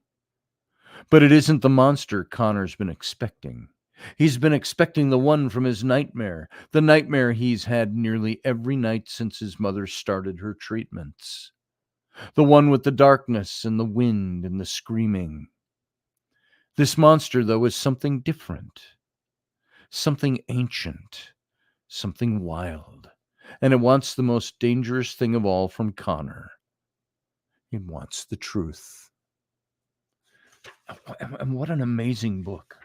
But it isn't the monster Connor's been expecting. He's been expecting the one from his nightmare, the nightmare he's had nearly every night since his mother started her treatments. The one with the darkness and the wind and the screaming. This monster, though, is something different, something ancient, something wild, and it wants the most dangerous thing of all from Connor. It wants the truth. And what an amazing book.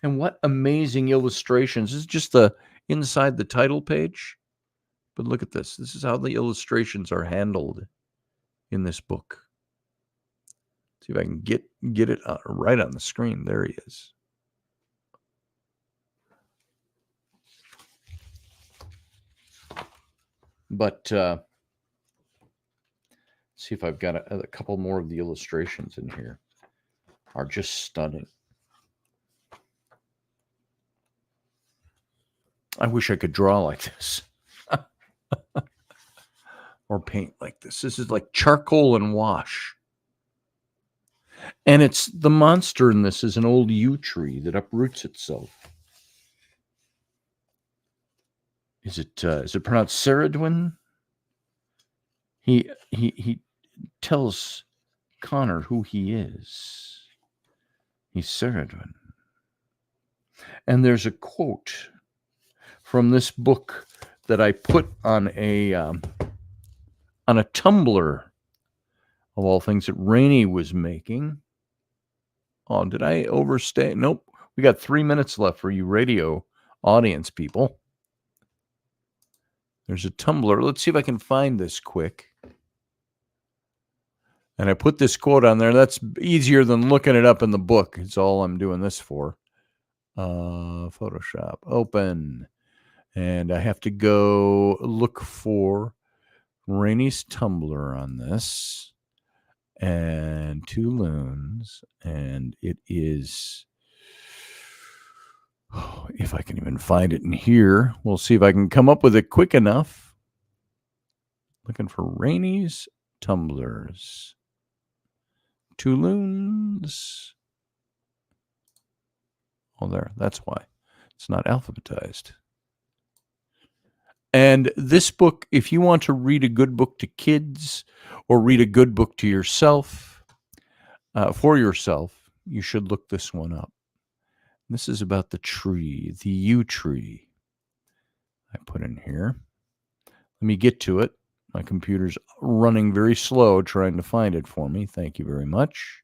And what amazing illustrations. This is just the inside the title page. But look at this. This is how the illustrations are handled in this book. See if I can get it right on the screen. There he is. But see if I've got a couple more of the illustrations in here. Are just stunning. I wish I could draw like this. Or paint like this. This is like charcoal and wash. And it's the monster in this is an old yew tree that uproots itself. Is it pronounced Ceridwen? He tells Connor who he is. He's Ceridwen. And there's a quote from this book that I put on a tumbler of all things that Rainey was making. Oh, did I overstay? Nope. We got 3 minutes left for you radio audience people. There's a tumbler. Let's see if I can find this quick. And I put this quote on there. That's easier than looking it up in the book. It's all I'm doing this for. Photoshop. Open. And I have to go look for Rainey's tumbler on this. And 2 loons. And it is... Oh, if I can even find it in here. We'll see if I can come up with it quick enough. Looking for Rainey's tumblers. 2 loons. Oh, there. That's why. It's not alphabetized. And this book, if you want to read a good book to kids or read a good book to yourself, for yourself, you should look this one up. This is about the tree, the yew tree. I put in here. Let me get to it. My computer's running very slow trying to find it for me. Thank you very much.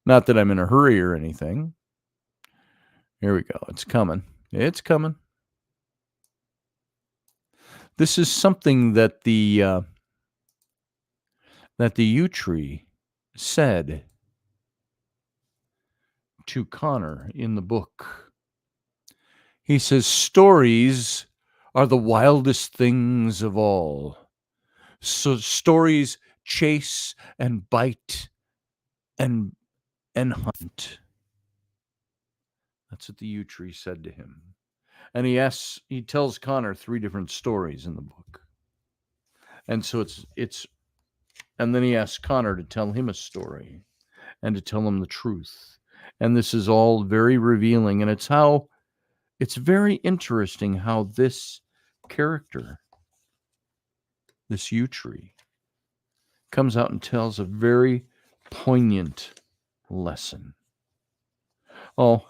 Not that I'm in a hurry or anything. Here we go. It's coming. It's coming. This is something that the yew tree said to Connor in the book. He says, stories are the wildest things of all. So stories chase and bite and hunt. That's what the yew tree said to him. And he tells Connor 3 different stories in the book. And so it's and then he asks Connor to tell him a story and to tell him the truth. And this is all very revealing, and it's very interesting how this character, this yew tree, comes out and tells a very poignant lesson. Oh,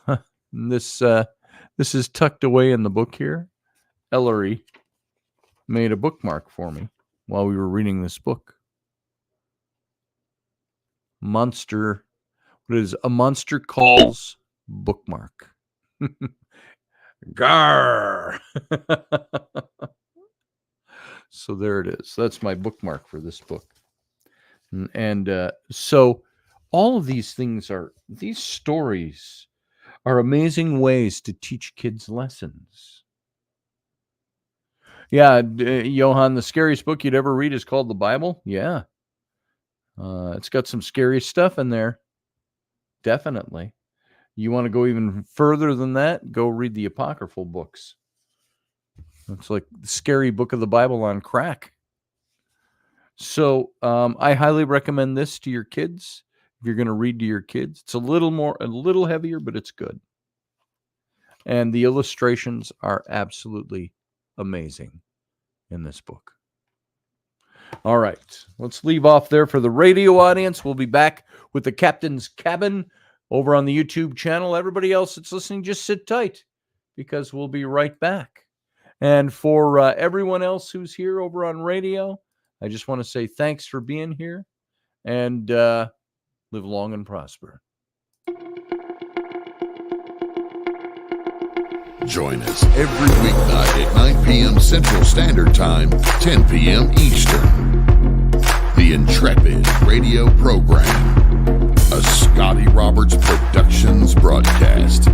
this is tucked away in the book here. Ellery made a bookmark for me while we were reading this book. Monster, what is a monster calls bookmark. Gar. So there it is. That's my bookmark for this book. And so all of these stories are amazing ways to teach kids lessons. Yeah, Johann, the scariest book you'd ever read is called the Bible. Yeah. It's got some scary stuff in there. Definitely. You want to go even further than that? Go read the apocryphal books. It's like the scary book of the Bible on crack. So I highly recommend this to your kids. If you're going to read to your kids, it's a little heavier, but it's good. And the illustrations are absolutely amazing in this book. All right, let's leave off there for the radio audience. We'll be back with the Captain's Cabin over on the YouTube channel. Everybody else that's listening, just sit tight because we'll be right back. And for everyone else who's here over on radio, I just want to say thanks for being here and live long and prosper.
Join us every weeknight at 9 p.m. Central Standard Time, 10 p.m. Eastern. The Intrepid Radio Program, a Scotty Roberts Productions broadcast.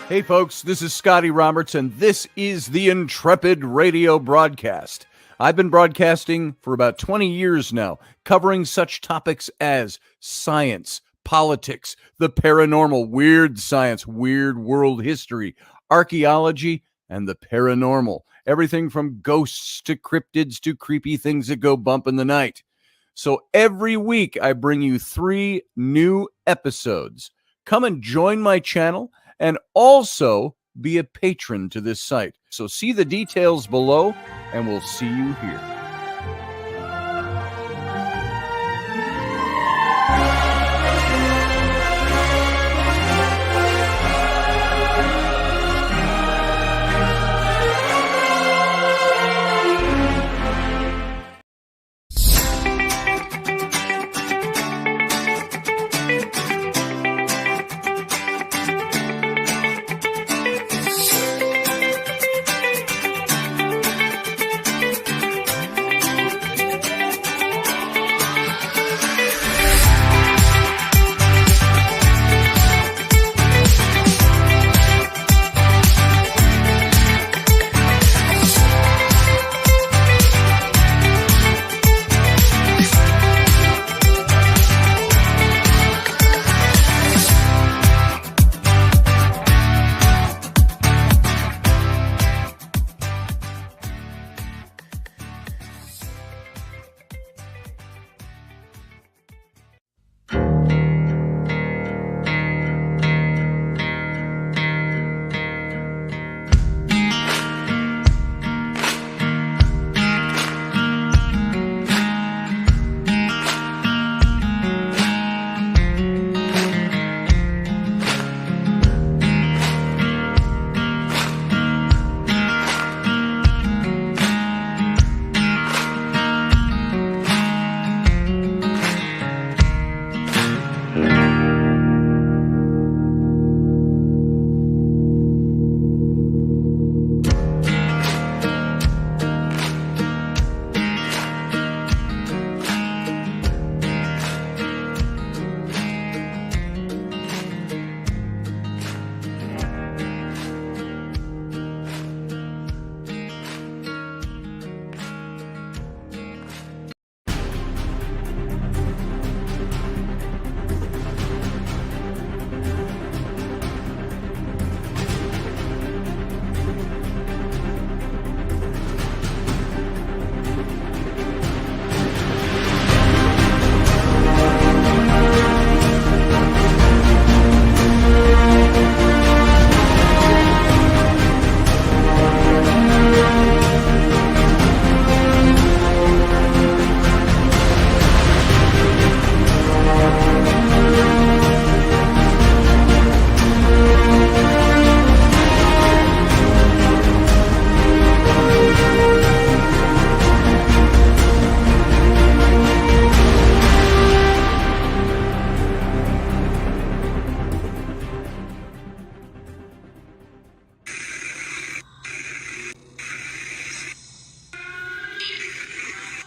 Hey folks, this is Scotty Roberts, and this is the Intrepid Radio broadcast. I've been broadcasting for about 20 years now, covering such topics as science, politics, the paranormal, weird science, weird world history, archaeology, and the paranormal. Everything from ghosts to cryptids to creepy things that go bump in the night. So every week I bring you 3 new episodes. Come and join my channel and also be a patron to this site. So see the details below, and we'll see you here.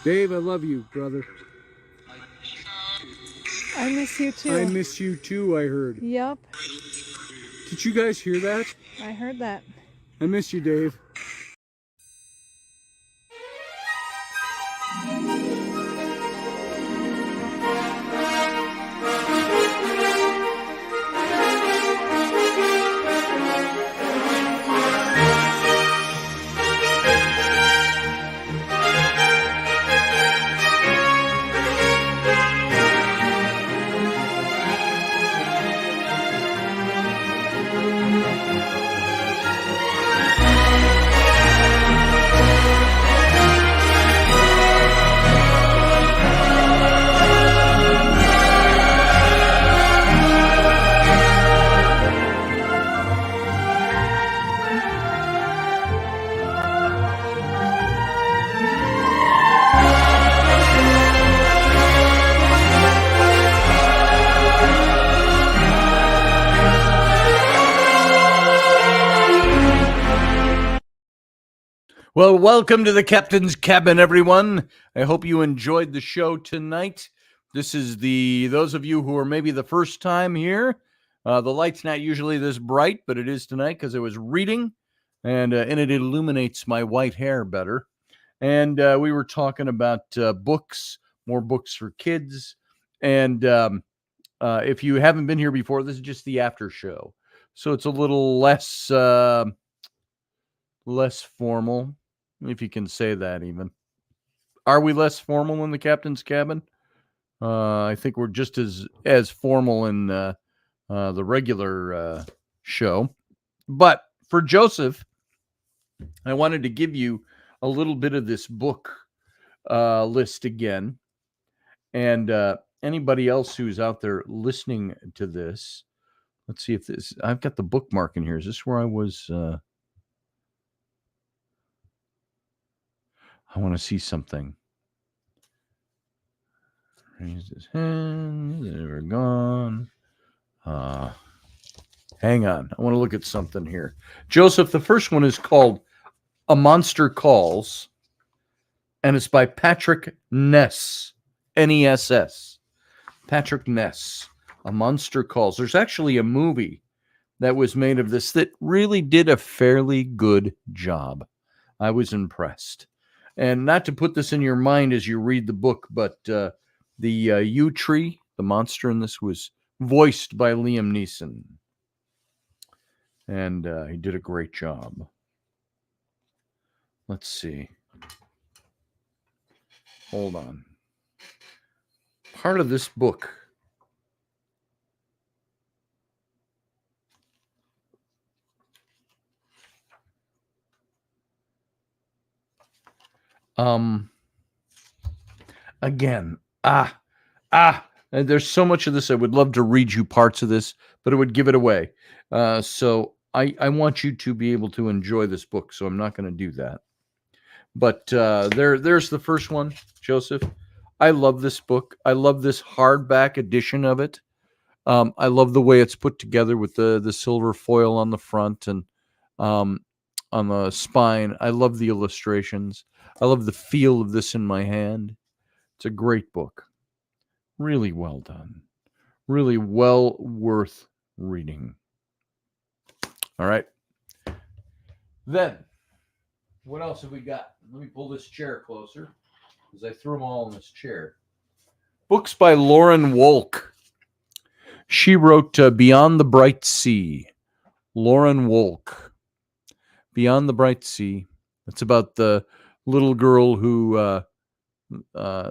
Dave, I love you, brother.
I miss you too.
I miss you too, I heard.
Yep,
Did you guys hear that?
I heard that.
I miss you, Dave. Well, welcome to the Captain's Cabin, everyone. I hope you enjoyed the show tonight. This is those of you who are maybe the first time here. The light's not usually this bright, but it is tonight because I was reading, and it illuminates my white hair better. And we were talking about books, more books for kids. And if you haven't been here before, this is just the after show, so it's a little less formal, if you can say that. Even, are we less formal in the Captain's Cabin? I think we're just as formal in the regular show. But for Joseph, I wanted to give you a little bit of this book list again, and anybody else who's out there listening to this. Let's see if this. I've got the bookmark in here. Is this where I was? I want to see something. Raised his hand. They're gone. Hang on. I want to look at something here. Joseph, the first one is called A Monster Calls, and it's by Patrick Ness. Ness. Patrick Ness. A Monster Calls. There's actually a movie that was made of this that really did a fairly good job. I was impressed. And not to put this in your mind as you read the book, but the yew tree, the monster in this, was voiced by Liam Neeson. And he did a great job. Let's see. Hold on. Part of this book. Again, there's so much of this. I would love to read you parts of this, but it would give it away. So I want you to be able to enjoy this book, so I'm not going to do that. But there's the first one, Joseph. I love this book. I love this hardback edition of it. I love the way it's put together with the silver foil on the front and on the spine. I love the illustrations. I love the feel of this in my hand. It's a great book. Really well done. Really well worth reading. All right. Then, what else have we got? Let me pull this chair closer, because I threw them all in this chair. Books by Lauren Wolk. She wrote Beyond the Bright Sea. Lauren Wolk. Beyond the Bright Sea. It's about the little girl who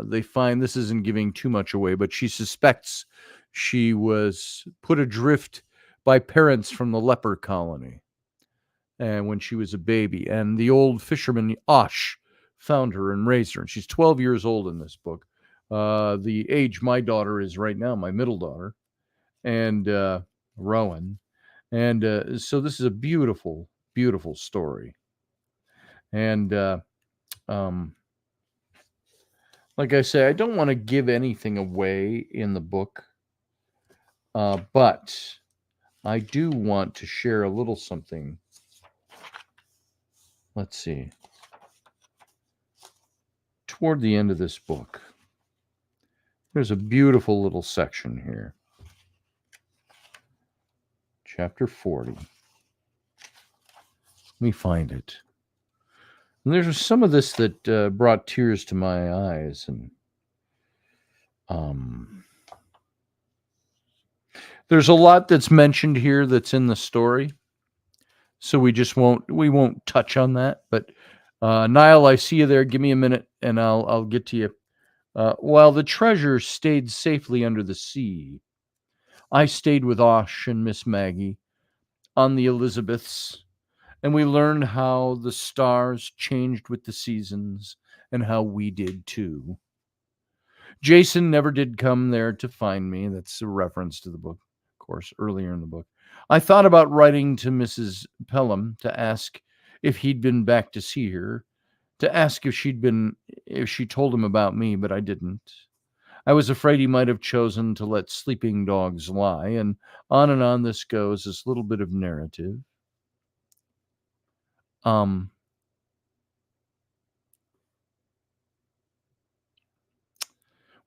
they find, this isn't giving too much away, but she suspects she was put adrift by parents from the leper colony, and when she was a baby, and the old fisherman Osh found her and raised her, and she's 12 years old in this book, the age my daughter is right now, my middle daughter, and Rowan. And so this is a beautiful, beautiful story. And like I say, I don't want to give anything away in the book, but I do want to share a little something. Let's see. toward the end of this book, there's a beautiful little section here. Chapter 40. Let me find it. And there's some of this that brought tears to my eyes. And there's a lot that's mentioned here that's in the story. So we won't touch on that. But Niall, I see you there. Give me a minute and I'll get to you. While the treasure stayed safely under the sea, I stayed with Osh and Miss Maggie on the Elizabeths, and we learned how the stars changed with the seasons and how we did too. Jason never did come there to find me. That's a reference to the book, of course, earlier in the book. I thought about writing to Mrs. Pelham to ask if he'd been back to see her, to ask if she told him about me, but I didn't. I was afraid he might have chosen to let sleeping dogs lie, and on this goes, this little bit of narrative.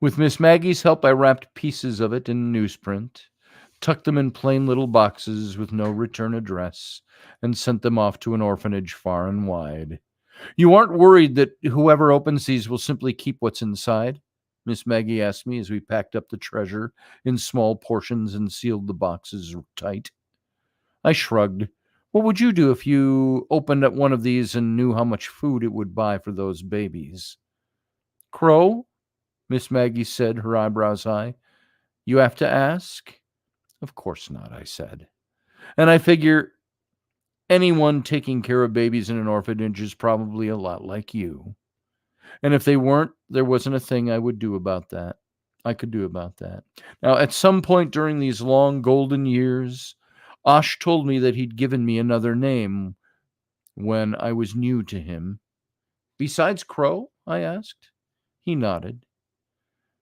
With Miss Maggie's help, I wrapped pieces of it in newsprint, tucked them in plain little boxes with no return address, and sent them off to an orphanage far and wide. You aren't worried that whoever opens these will simply keep what's inside? Miss Maggie asked me as we packed up the treasure in small portions and sealed the boxes tight. I shrugged. What would you do if you opened up one of these and knew how much food it would buy for those babies? Crow? Miss Maggie said, her eyebrows high. You have to ask? Of course not, I said. And I figure anyone taking care of babies in an orphanage is probably a lot like you. And if they weren't, there wasn't a thing I could do about that. Now, at some point during these long golden years, Osh told me that he'd given me another name when I was new to him. Besides Crow? I asked. He nodded.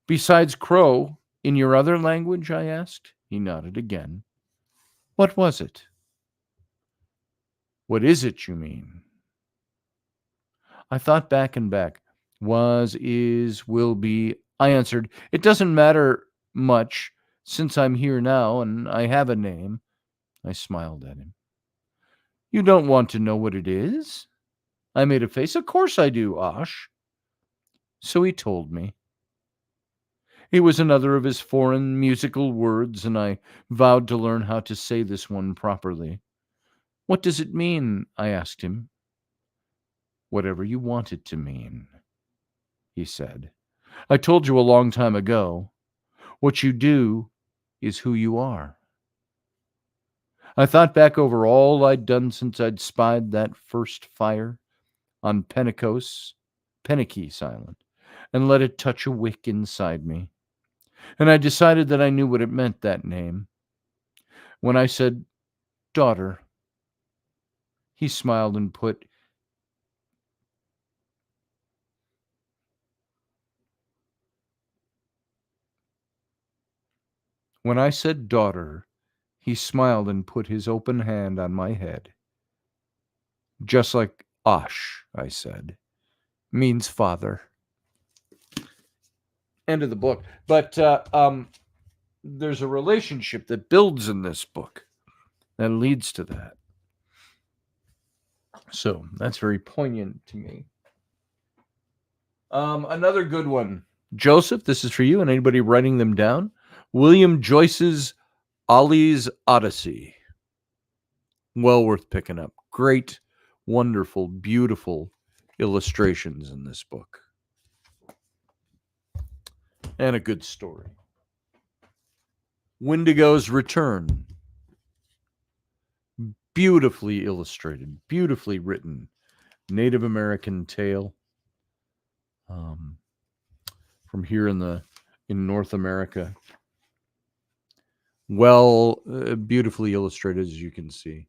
Besides Crow, in your other language? I asked. He nodded again. What was it? What is it, you mean? I thought back and back. Was, is, will be. I answered, it doesn't matter much since I'm here now and I have a name. I smiled at him. You don't want to know what it is? I made a face. Of course I do, Osh. So he told me. It was another of his foreign musical words, and I vowed to learn how to say this one properly. What does it mean? I asked him. Whatever you want it to mean, he said. I told you a long time ago. What you do is who you are. I thought back over all I'd done since I'd spied that first fire on Pentecost Island, and let it touch a wick inside me. And I decided that I knew what it meant, that name. When I said, daughter, he smiled and put When I said daughter, he smiled and put his open hand on my head. Just like Osh, I said, means father. End of the book. But there's a relationship that builds in this book that leads to that. So that's very poignant to me. Another good one. Joseph, this is for you and anybody writing them down. William Joyce's Ollie's Odyssey. Well worth picking up. Great, wonderful, beautiful illustrations in this book. And a good story. Wendigo's Return. Beautifully illustrated, beautifully written. Native American tale. From here in North America. Well, beautifully illustrated, as you can see.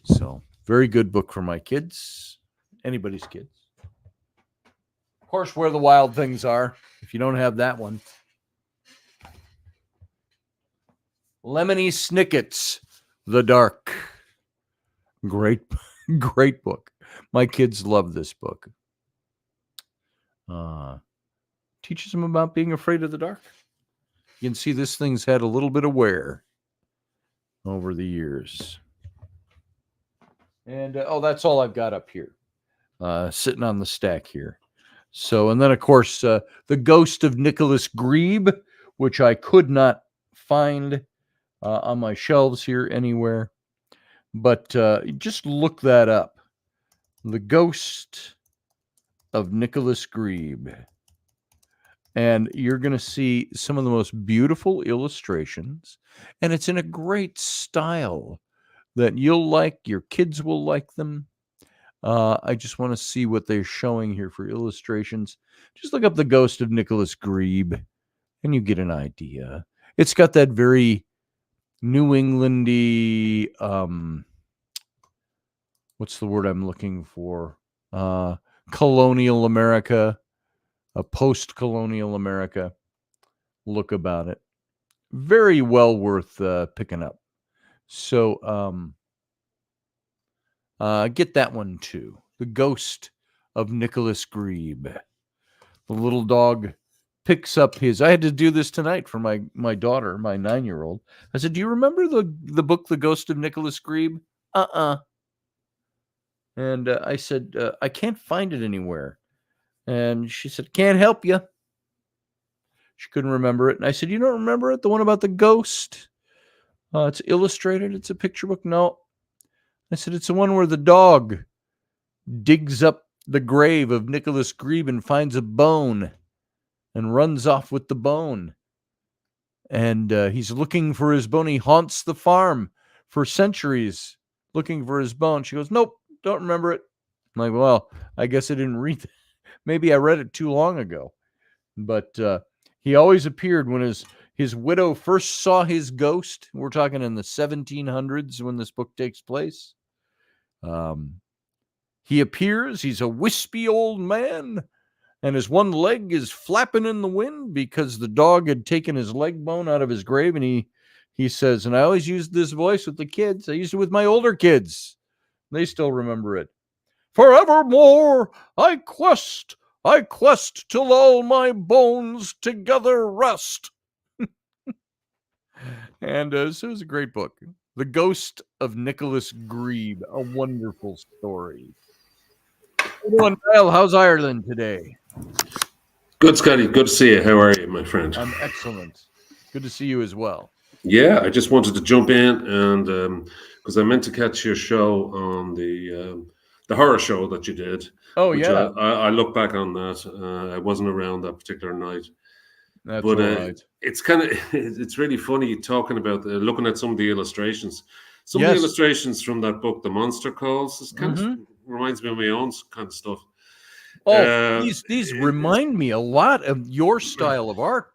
So, very good book for my kids. Anybody's kids. Of course, Where the Wild Things Are. If you don't have that one. Lemony Snicket's The Dark. Great book. My kids love this book. Teaches them about being afraid of the dark. You can see this thing's had a little bit of wear over the years. And that's all I've got up here, sitting on the stack here. So, and then of course, The Ghost of Nicholas Grebe, which I could not find on my shelves here anywhere. But just look that up. The Ghost of Nicholas Grebe. And you're going to see some of the most beautiful illustrations. And it's in a great style that you'll like. Your kids will like them. I just want to see what they're showing here for illustrations. Just look up The Ghost of Nicholas Grebe, and you get an idea. It's got that very New Englandy, what's the word I'm looking for? Colonial America, a post-colonial America look about it. Very well worth picking up. So get that one too. The Ghost of Nicholas Grebe. The little dog picks up his. I had to do this tonight for my daughter, my 9-year-old. I said, "Do you remember the book, The Ghost of Nicholas Grebe?" And I said, "I can't find it anywhere." And she said, "Can't help you." She couldn't remember it. And I said, "You don't remember it? The one about the ghost? It's illustrated. It's a picture book." "No." I said, "It's the one where the dog digs up the grave of Nicholas Grebe and finds a bone and runs off with the bone. And he's looking for his bone. He haunts the farm for centuries looking for his bone." She goes, "Nope, don't remember it." I'm like, "Well, I guess I didn't read it. Maybe I read it too long ago." But he always appeared when his widow first saw his ghost. We're talking in the 1700s when this book takes place. He appears. He's a wispy old man, and his one leg is flapping in the wind because the dog had taken his leg bone out of his grave. And he says, and I always used this voice with the kids. I used it with my older kids. They still remember it. "Forevermore I quest till all my bones together rest." And so it was a great book. The Ghost of Nicholas Grebe, a wonderful story. Well, how's Ireland today?
Good, Scotty. Good to see you. How are you, my friend?
I'm excellent. Good to see you as well.
Yeah, I just wanted to jump in and because I meant to catch your show on the horror show that you did.
Oh, yeah.
I look back on that. I wasn't around that particular night.
That's
but
all right.
It's kind of it's really funny talking about looking at some of the illustrations. Some of
Yes.
the illustrations from that book, The Monster Calls, is kind
Mhm.
of reminds me of my own kind of stuff.
Oh, these remind me a lot of your style of art.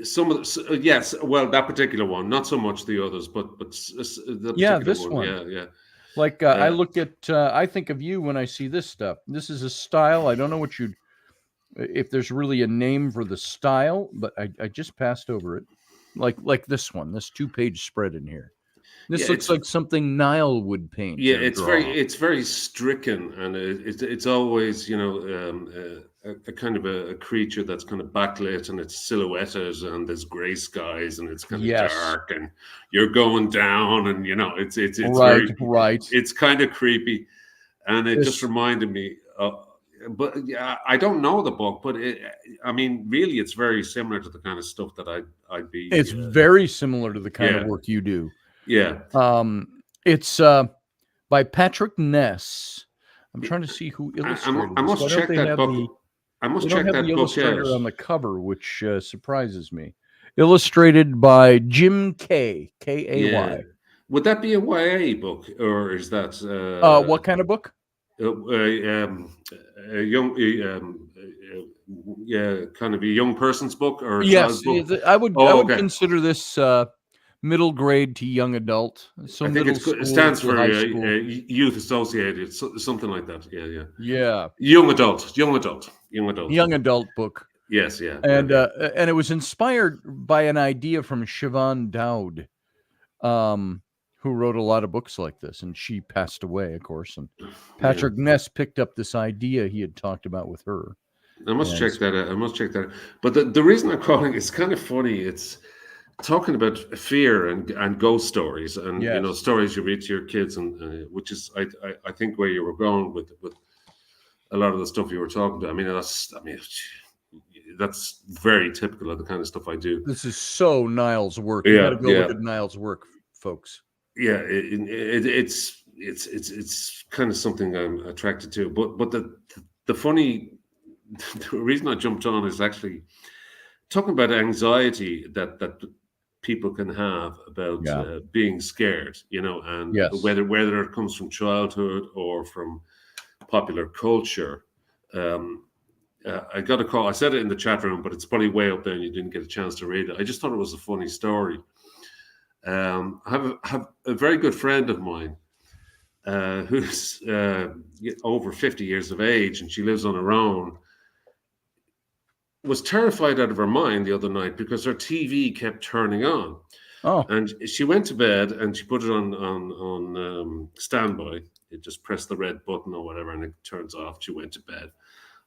Some of the, yes, well, that particular one, not so much the others, but the
Yeah,
particular
this
one,
one.
yeah.
Like I look at, I think of you when I see this stuff. This is a style. I don't know if there's really a name for the style, but I just passed over it. Like this one, this 2-page spread in here. This
Yeah,
looks like something Nile would paint.
Yeah,
or
it's
draw.
it's very stricken, and it's always a kind of a creature that's kind of backlit and it's silhouetted and there's gray skies and it's kind of
Yes.
dark and you're going down and it's
right,
very
right.
It's kind of creepy, and it
This-
just reminded me. But yeah, I don't know the book, but I mean, really, it's very similar to the kind of stuff that I'd be.
It's very similar to the kind of
yeah.
work you do.
Yeah.
It's by Patrick Ness. I'm trying to see who illustrated
I must
this.
check that book. I must check that
the
book
illustrator
out.
on the cover, which surprises me. Illustrated by Jim Kay, K-A-Y.
Yeah. Would that be a YA book, or is that
what kind of book?
A young, kind of a young person's book or a
Yes,
child's book?
I would
okay.
consider this middle grade to young adult. So
I think it stands for youth associated, something like that.
Yeah.
Young adult.
Young adult book.
Yes, yeah.
And and it was inspired by an idea from Siobhan Dowd, who wrote a lot of books like this, and she passed away, of course. And Patrick Ness picked up this idea he had talked about with her.
I must check
Yes.
that out. I must check that out. But the reason I'm calling it's kind of funny. It's talking about fear and ghost stories, and
Yes.
stories you read to your kids, and which is I think where you were going with a lot of the stuff you were talking about. That's very typical of the kind of stuff I do.
This is so Niall's work. You got
Yeah,
to go
yeah,
look at Niall's work, folks.
yeah. It's kind of something I'm attracted to. But the funny the reason I jumped on is actually talking about anxiety that people can have about
Yeah.
being scared, and
Yes.
whether it comes from childhood or from popular culture. I got a call. I said it in the chat room, but it's probably way up there, and you didn't get a chance to read it. I just thought it was a funny story. I have a very good friend of mine who's over 50 years of age, and she lives on her own. Was terrified out of her mind the other night because her TV kept turning on.
Oh.
And she went to bed and she put it on standby. It just pressed the red button or whatever, and it turns off. She went to bed,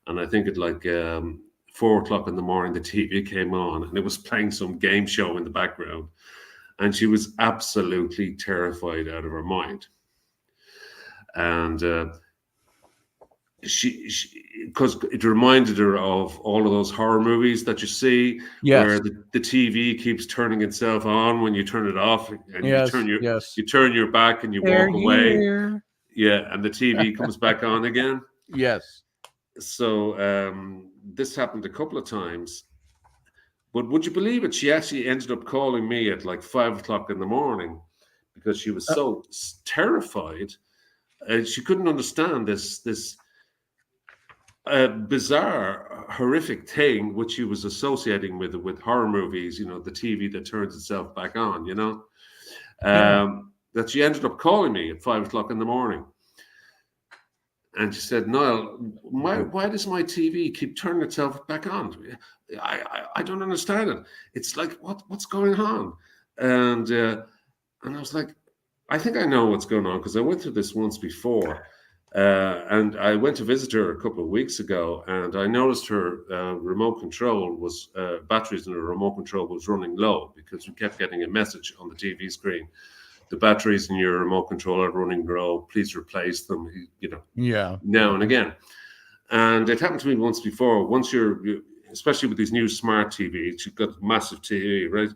and I think at like 4 o'clock in the morning, the TV came on, and it was playing some game show in the background, and she was absolutely terrified out of her mind. And she because it reminded her of all of those horror movies that you see,
Yes.
where the TV keeps turning itself on when you turn it off, and
Yes.
you turn your back and you walk away.
Here.
Yeah, and the TV comes back on again.
Yes.
So this happened a couple of times. But would you believe it? She actually ended up calling me at like 5 o'clock in the morning because she was so terrified. She couldn't understand this bizarre, horrific thing which she was associating with horror movies. The TV that turns itself back on. That she ended up calling me at 5 o'clock in the morning. And she said, "Niall, why does my TV keep turning itself back on? I don't understand it. It's like, what's going on?" And I was like, "I think I know what's going on because I went through this once before." And I went to visit her a couple of weeks ago, and I noticed her remote control was batteries in her remote control was running low because we kept getting a message on the TV screen. The batteries in your remote control are running low. Please replace them.
Yeah.
Now and again. And it happened to me once before. Once especially with these new smart TVs, you've got massive TV, right?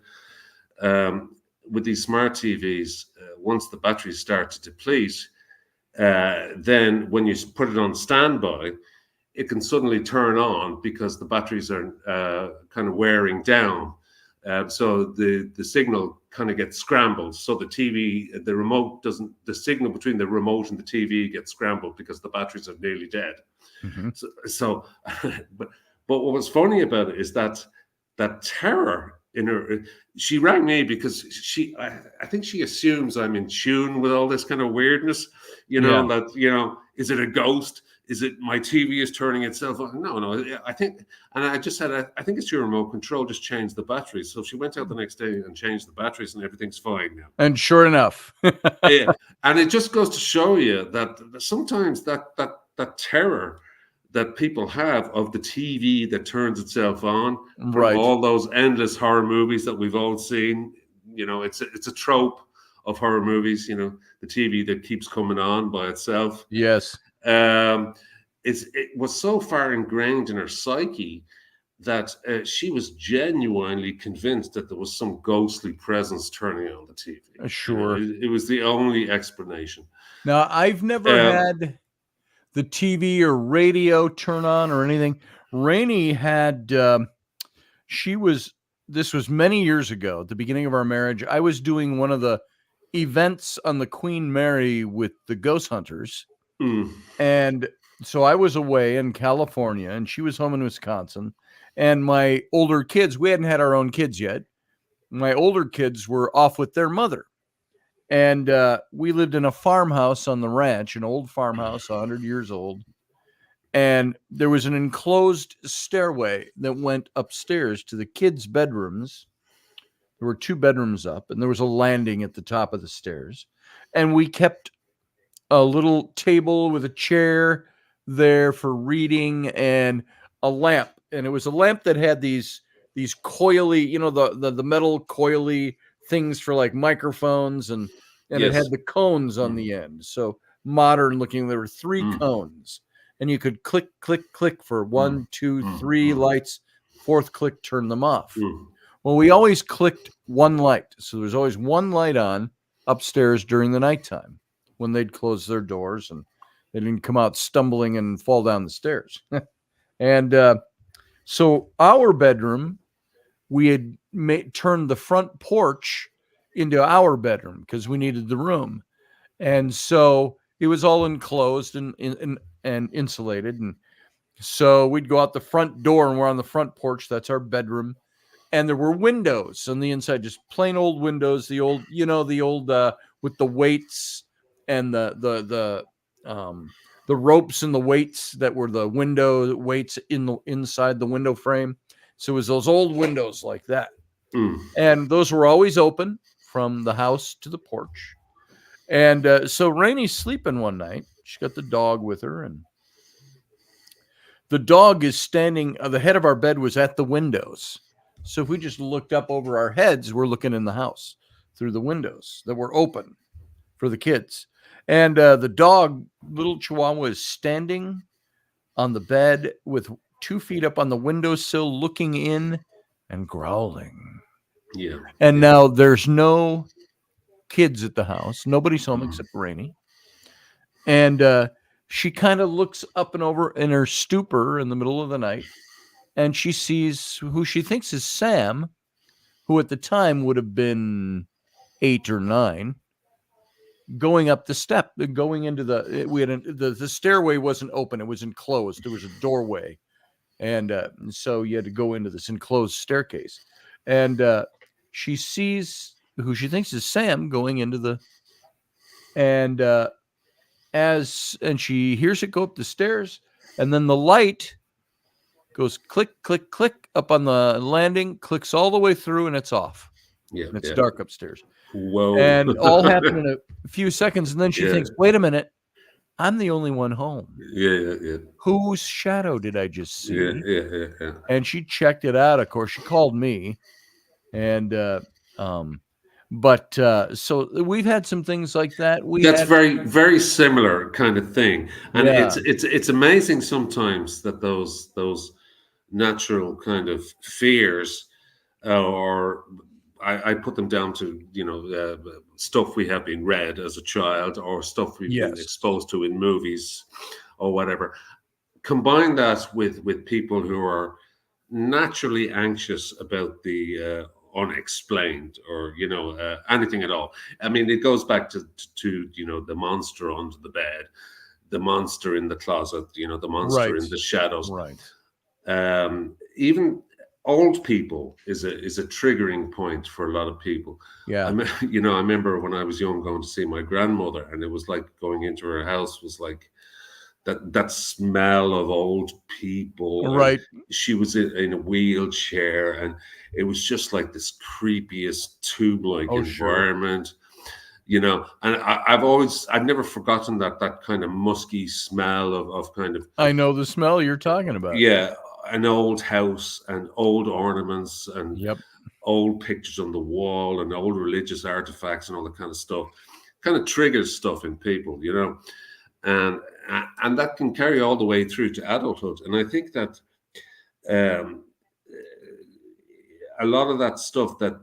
With these smart TVs, once the batteries start to deplete, then when you put it on standby, it can suddenly turn on because the batteries are kind of wearing down. So the signal kind of gets scrambled. So the signal between the remote and the TV gets scrambled because the batteries are nearly dead.
Mm-hmm.
So but what was funny about it is that terror in her. She rang me because I think she assumes I'm in tune with all this kind of weirdness. That is it a ghost? Is it my TV is turning itself on? No. I think, and I just said, I think it's your remote control. Just change the batteries. So she went out the next day and changed the batteries, and everything's fine now.
And sure enough,
yeah. And it just goes to show you that sometimes that terror that people have of the TV that turns itself on, from
right?
All those endless horror movies that we've all seen. It's a trope of horror movies. The TV that keeps coming on by itself.
Yes.
It was so far ingrained in her psyche that she was genuinely convinced that there was some ghostly presence turning on the TV.
Sure.
It was the only explanation.
Now, I've never had the TV or radio turn on or anything. Rainey had, this was many years ago, at the beginning of our marriage. I was doing one of the events on the Queen Mary with the Ghost Hunters. And so I was away in California and she was home in Wisconsin. And my older kids, we hadn't had our own kids yet. My older kids were off with their mother. And we lived in a farmhouse on the ranch, an old farmhouse, 100 years old. And there was an enclosed stairway that went upstairs to the kids' bedrooms. There were 2 bedrooms up, and there was a landing at the top of the stairs. And we kept a little table with a chair there for reading. And a lamp, and it was a lamp that had these coily, the metal coily things for like microphones, and it
Yes.
had the cones on the end. So modern looking. There were 3 cones, and you could click, click, click for 1, 2, 3 lights. 4th click, turn them off. Well, we always clicked one light, so there's always one light on upstairs during the nighttime when they'd close their doors and they didn't come out stumbling and fall down the stairs. And so our bedroom, we had turned the front porch into our bedroom because we needed the room. And so it was all enclosed and insulated. And so we'd go out the front door and we're on the front porch. That's our bedroom. And there were windows on the inside, just plain old windows, the old with the weights and the ropes and the weights that were the window weights inside the window frame. So it was those old windows like that. And those were always open from the house to the porch. And so Rainy's sleeping one night. She got the dog with her, and the dog is standing, the head of our bed was at the windows. So if we just looked up over our heads, we're looking in the house through the windows that were open for the kids. And the dog, little Chihuahua, is standing on the bed with 2 feet up on the windowsill, looking in and growling.
Yeah.
And now there's no kids at the house. Nobody's home except Rainy. And she kind of looks up and over in her stupor in the middle of the night, and she sees who she thinks is Sam, who at the time would have been 8 or 9, going up the step, going into the stairway wasn't open. It was enclosed. There was a doorway. And so you had to go into this enclosed staircase. And she sees who she thinks is Sam going into and she hears it go up the stairs, and then the light goes click, click, click up on the landing, clicks all the way through, and it's off.
Yeah.
And it's dark upstairs.
Whoa.
And all happened in a few seconds. And then she thinks, wait a minute, I'm the only one home.
Yeah.
Whose shadow did I just see?
Yeah.
And she checked it out. Of course, she called me. And so we've had some things like that.
That's very, very similar kind of thing. And it's amazing sometimes that those natural kind of fears, or I put them down to stuff we have been read as a child, or stuff we've been exposed to in movies or whatever. Combine that with people who are naturally anxious about the unexplained, or anything at all. I mean, it goes back to the monster under the bed, the monster in the closet, the monster in the shadows.
Right.
Even old people is a triggering point for a lot of people.
Yeah.
I remember when I was young going to see my grandmother, and it was like going into her house was like that smell of old people.
Right.
She was in a wheelchair, and it was just like this creepiest tube-like environment. And I've never forgotten that kind of musky smell of kind of.
I know the smell you're talking about.
Yeah, an old house and old ornaments and old pictures on the wall and old religious artifacts and all that kind of stuff. Kind of triggers stuff in people, and that can carry all the way through to adulthood. And I think that a lot of that stuff that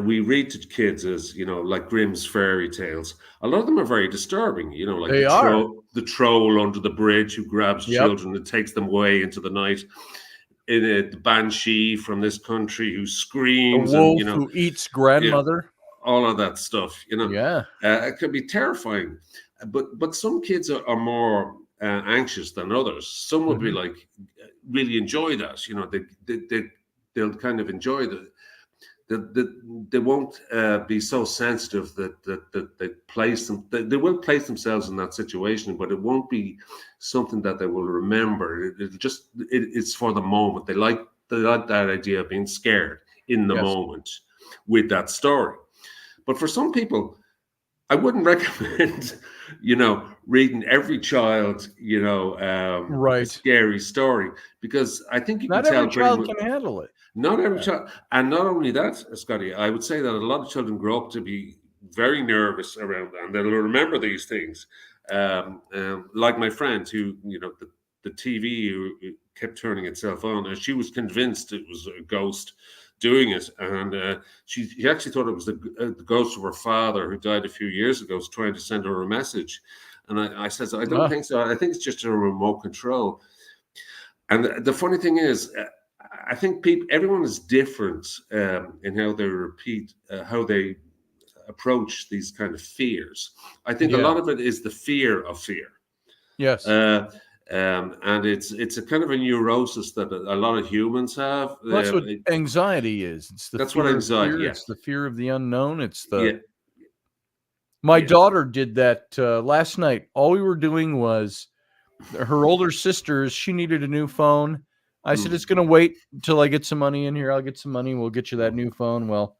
we read to kids as like Grimm's fairy tales, a lot of them are very disturbing. Like the troll under the bridge who grabs children and takes them away into the night. The banshee from this country who screams,
a wolf who eats grandmother.
All of that stuff, it could be terrifying. But some kids are more anxious than others. Some would be like really enjoy that. They'll kind of enjoy they won't be so sensitive that they place them. They will place themselves in that situation, but it won't be something that they will remember. It's for the moment. They like that idea of being scared in the moment with that story. But for some people, I wouldn't recommend, reading every child, a
Right.
scary story, because I think you can
Not
tell
every
pretty
child
much.
can handle it.
Not every
Yeah.
child, and not only that, Scotty. I would say that a lot of children grow up to be very nervous around that, and they'll remember these things. Like my friend, who the TV kept turning itself on, and she was convinced it was a ghost doing it, and she actually thought it was the ghost of her father, who died a few years ago, was trying to send her a message. And I said, I don't think so. I think it's just a remote control. And the funny thing is, I think everyone is different in how they approach these kind of fears. I think a
Yeah.
lot of it is the fear of fear.
Yes.
And it's a kind of a neurosis that a lot of humans have.
That's what anxiety is. It's the
That's
fear
what
of
anxiety.
fear.
Yeah,
It's the fear of the unknown. It's
yeah.
My
Yeah.
daughter did that last night. All we were doing was her older sisters. She needed a new phone. I said, it's going to wait until I get some money in here. I'll get some money. We'll get you that new phone. Well,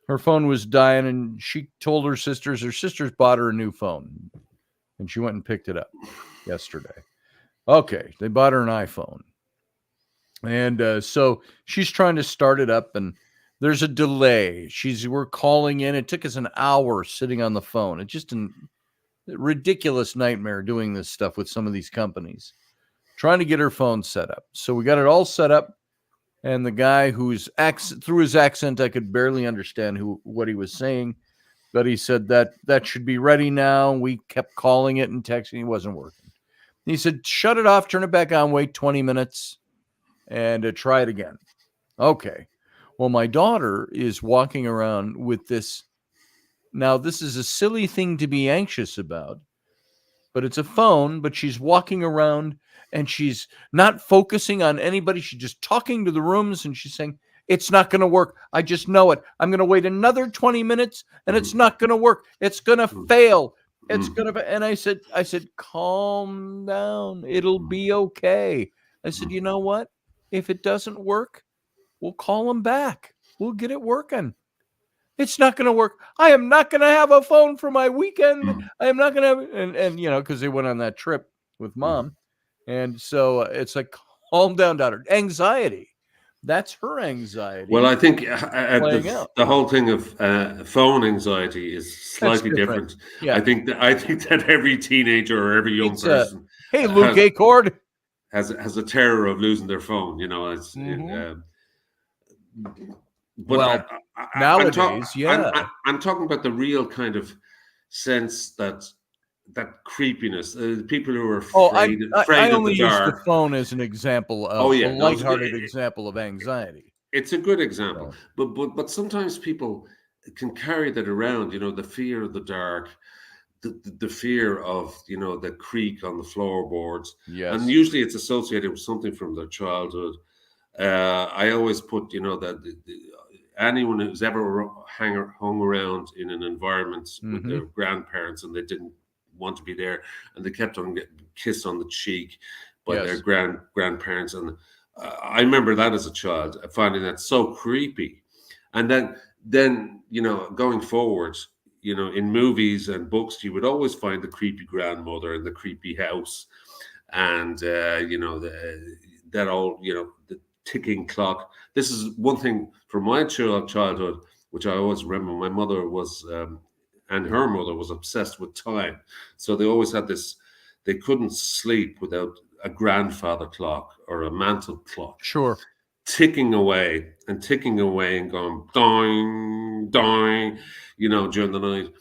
her phone was dying, and she told her sisters. Her sisters bought her a new phone, and she went and picked it up yesterday. Okay, they bought her an iPhone. And so she's trying to start it up, and there's a delay. We're calling in. It took us an hour sitting on the phone. It's just a ridiculous nightmare doing this stuff with some of these companies, trying to get her phone set up. So we got it all set up, and the guy through his accent, I could barely understand what he was saying, but he said that should be ready now. We kept calling it and texting. It wasn't working. He said, shut it off, turn it back on, wait 20 minutes, and try it again. Okay. Well, my daughter is walking around with this. Now, this is a silly thing to be anxious about, but it's a phone, but she's walking around and she's not focusing on anybody. She's just talking to the rooms, and she's saying, it's not going to work. I just know it. I'm going to wait another 20 minutes and it's not going to work. It's going to fail. It's going to, and I said, calm down. It'll be okay. I said, you know what? If it doesn't work, we'll call them back. We'll get it working. It's not going to work. I am not going to have a phone for my weekend. I am not going to have, and because they went on that trip with mom. And so it's like, calm down, daughter. Anxiety. That's her anxiety.
Well, I think the whole thing of phone anxiety is slightly different.
Yeah.
I think that every teenager or every young person,
hey, Luke Acord,
has a terror of losing their phone. But
nowadays,
I'm talking about the real kind of sense that creepiness. People who are afraid
I
of
only
the dark.
use the phone as an example of a lighthearted example of anxiety.
It's a good example, but sometimes people can carry that around. The fear of the dark, the fear of the creak on the floorboards, and usually it's associated with something from their childhood. I always put that anyone who's ever hung around in an environment with their grandparents and they didn't want to be there, and they kept on getting kissed on the cheek by their grandparents, and I remember that as a child, finding that so creepy. And then going forward, in movies and books, you would always find the creepy grandmother in the creepy house, and that old the ticking clock. This is one thing from my childhood, which I always remember. My mother was and her mother was obsessed with time, so they always had this. They couldn't sleep without a grandfather clock or a mantle clock, ticking away and going doing, doing, during the night.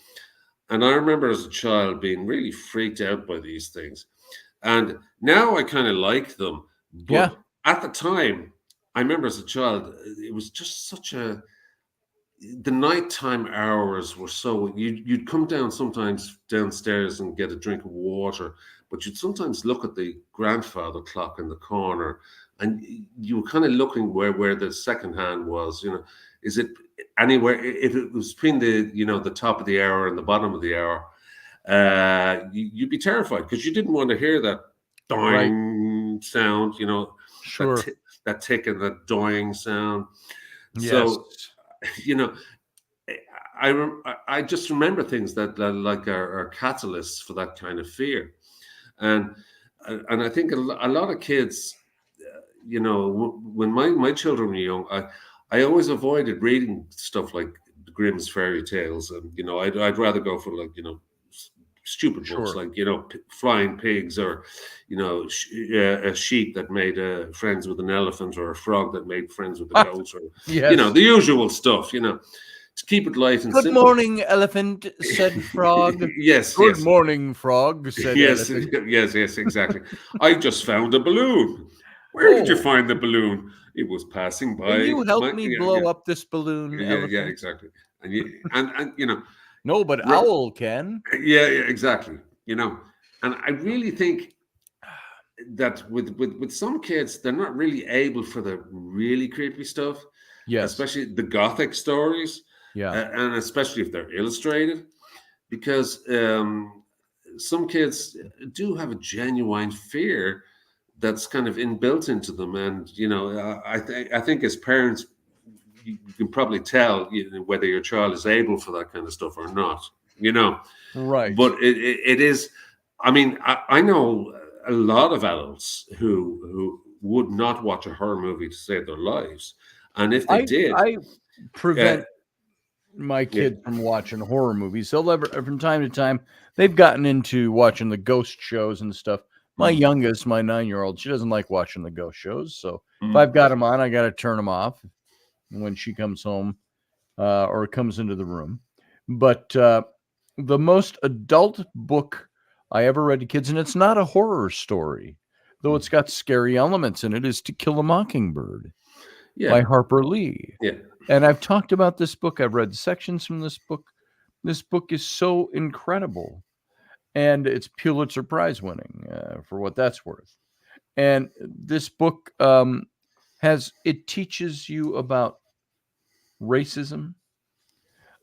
And I remember as a child being really freaked out by these things, and now I kind of like them. But at the time, I remember as a child, it was just the nighttime hours were so. You'd come downstairs and get a drink of water, but you'd sometimes look at the grandfather clock in the corner, and you were kind of looking where the second hand was. Is it anywhere? If it was between the top of the hour and the bottom of the hour, you'd be terrified because you didn't want to hear that doing sound. That tick and that doing sound. So, I just remember things that like are catalysts for that kind of fear, and I think a lot of kids, when my children were young, I always avoided reading stuff like Grimm's fairy tales, and I'd rather go for stupid books
Sure.
like Flying Pigs, or a sheep that made friends with an elephant, or a frog that made friends with a goat, or
Yes.
the usual stuff, to keep it light and
Good
simple.
morning, elephant, said frog.
Yes,
Good
yes.
morning, frog, said
Yes,
elephant.
yes, exactly. I just found a balloon. Where did you find the balloon? It was passing by.
Will you help me
Yeah,
blow up this balloon,
yeah,
elephant?
exactly. And
No, but
Ro-
owl can.
yeah, exactly. And I really think that with some kids, they're not really able for the really creepy stuff,
Yes.
especially the gothic stories,
Yeah.
and especially if they're illustrated, because some kids do have a genuine fear that's kind of inbuilt into them, and I think as parents, you can probably tell whether your child is able for that kind of stuff or not.
Right.
But it is. I mean, I know a lot of adults who would not watch a horror movie to save their lives, and if they did,
I prevent my
yeah.
kids from watching horror movies. From time to time, they've gotten into watching the ghost shows and stuff. My youngest, my 9-year-old, she doesn't like watching the ghost shows. So if I've got them on, I got to turn them off when she comes home or comes into the room. But the most adult book I ever read to kids, and it's not a horror story, though it's got scary elements in it, is To Kill a Mockingbird by Harper Lee.
Yeah.
And I've talked about this book. I've read sections from this book. This book is so incredible. And it's Pulitzer Prize winning for what that's worth. And this book it teaches you about racism.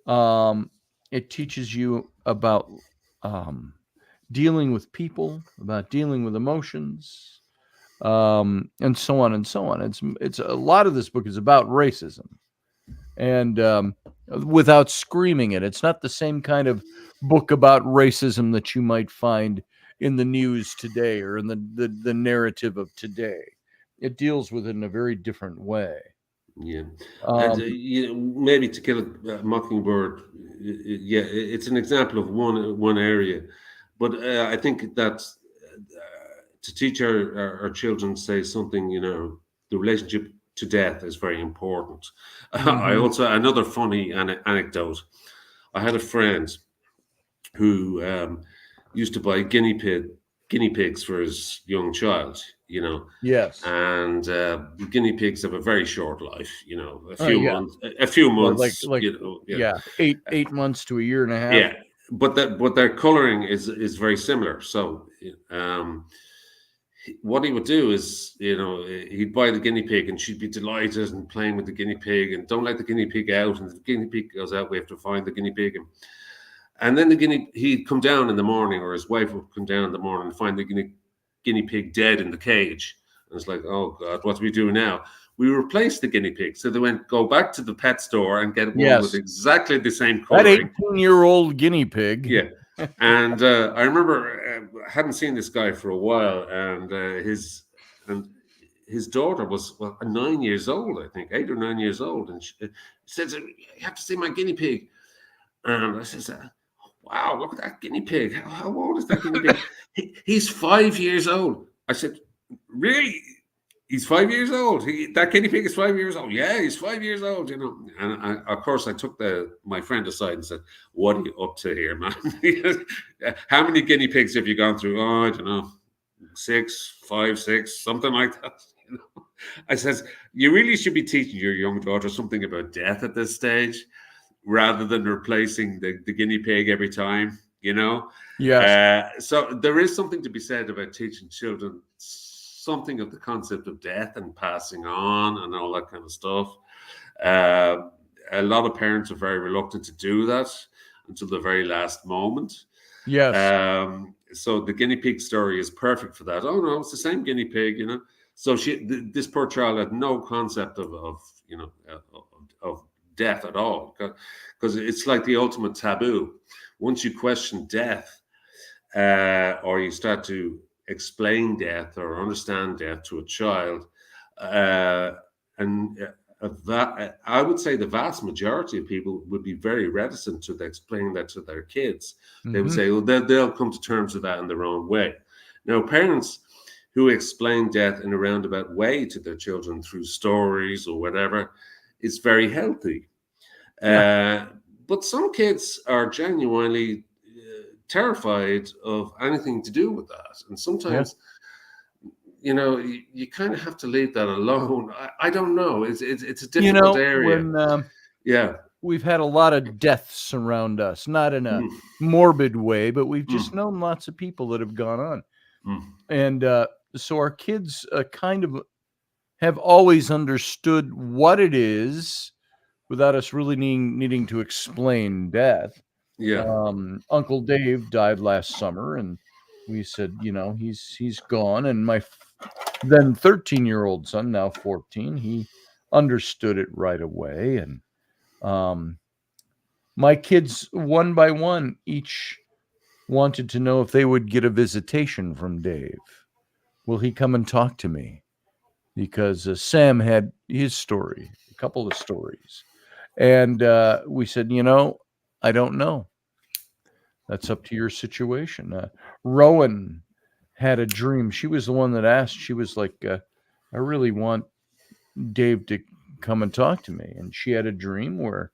It teaches you about dealing with people, about dealing with emotions, and so on and so on. It's a lot of this book is about racism, and without screaming it. It's not the same kind of book about racism that you might find in the news today or in the narrative of today. It deals with it in a very different way.
Yeah, and maybe To Kill a Mockingbird. It's an example of one area, but I think that to teach our children, say something, the relationship to death is very important. I also, another funny anecdote. I had a friend who used to buy guinea pigs for his young child.
Yes.
And guinea pigs have a very short life. A few
Well,
months.
like 8 months to a year and a half.
Yeah, but their coloring is very similar. So what he would do is, he'd buy the guinea pig, and she'd be delighted and playing with the guinea pig, and don't let the guinea pig out. And if the guinea pig goes out, we have to find the guinea pig. And then he'd come down in the morning, or his wife would come down in the morning and find the guinea pig dead in the cage. And it's like, oh God, what do we do now? We replace the guinea pig. So they go back to the pet store and get one with exactly the same coloring.
That 18-year-old guinea pig.
Yeah. And I remember I hadn't seen this guy for a while, and his daughter was 9 years old, I think, 8 or 9 years old, and she says, "You have to see my guinea pig." And I says, "Wow, look at that guinea pig! How old is that guinea pig?" He's 5 years old. I said, "Really? He's 5 years old? That guinea pig is 5 years old?" "Yeah, he's 5 years old, And of course, I took my friend aside and said, "What are you up to here, man? How many guinea pigs have you gone through?" "Oh, I don't know, 5, 6, something like that." I says, "You really should be teaching your young daughter something about death at this stage, rather than replacing the guinea pig every time,
Yes.
So there is something to be said about teaching children something of the concept of death and passing on and all that kind of stuff. A lot of parents are very reluctant to do that until the very last moment.
Yes.
So the guinea pig story is perfect for that. Oh no, it's the same guinea pig, So this poor child had no concept of death at all, because it's like the ultimate taboo. Once you question death, or you start to explain death or understand death to a child, and I would say the vast majority of people would be very reticent to explain that to their kids. They would
Mhm.
say, well, they'll come to terms with that in their own way. Now, parents who explain death in a roundabout way to their children through stories or whatever is very healthy.
Yeah.
But some kids are genuinely terrified of anything to do with that. And
Yeah.
sometimes, you kind of have to leave that alone. I don't know. It's a difficult area.
When
Yeah.
we've had a lot of deaths around us, not in a
Mm,
morbid way, but we've just
mm,
known lots of people that have gone on.
mm.
And so our kids kind of have always understood what it is without us really needing to explain death.
Yeah.
Uncle Dave died last summer, and we said, he's gone. And my then 13-year-old son, now 14, he understood it right away. And my kids, one by one, each wanted to know if they would get a visitation from Dave. Will he come and talk to me? Because Sam had his story, a couple of stories. And we said, I don't know. That's up to your situation. Rowan had a dream. She was the one that asked. She was like, I really want Dave to come and talk to me. And she had a dream where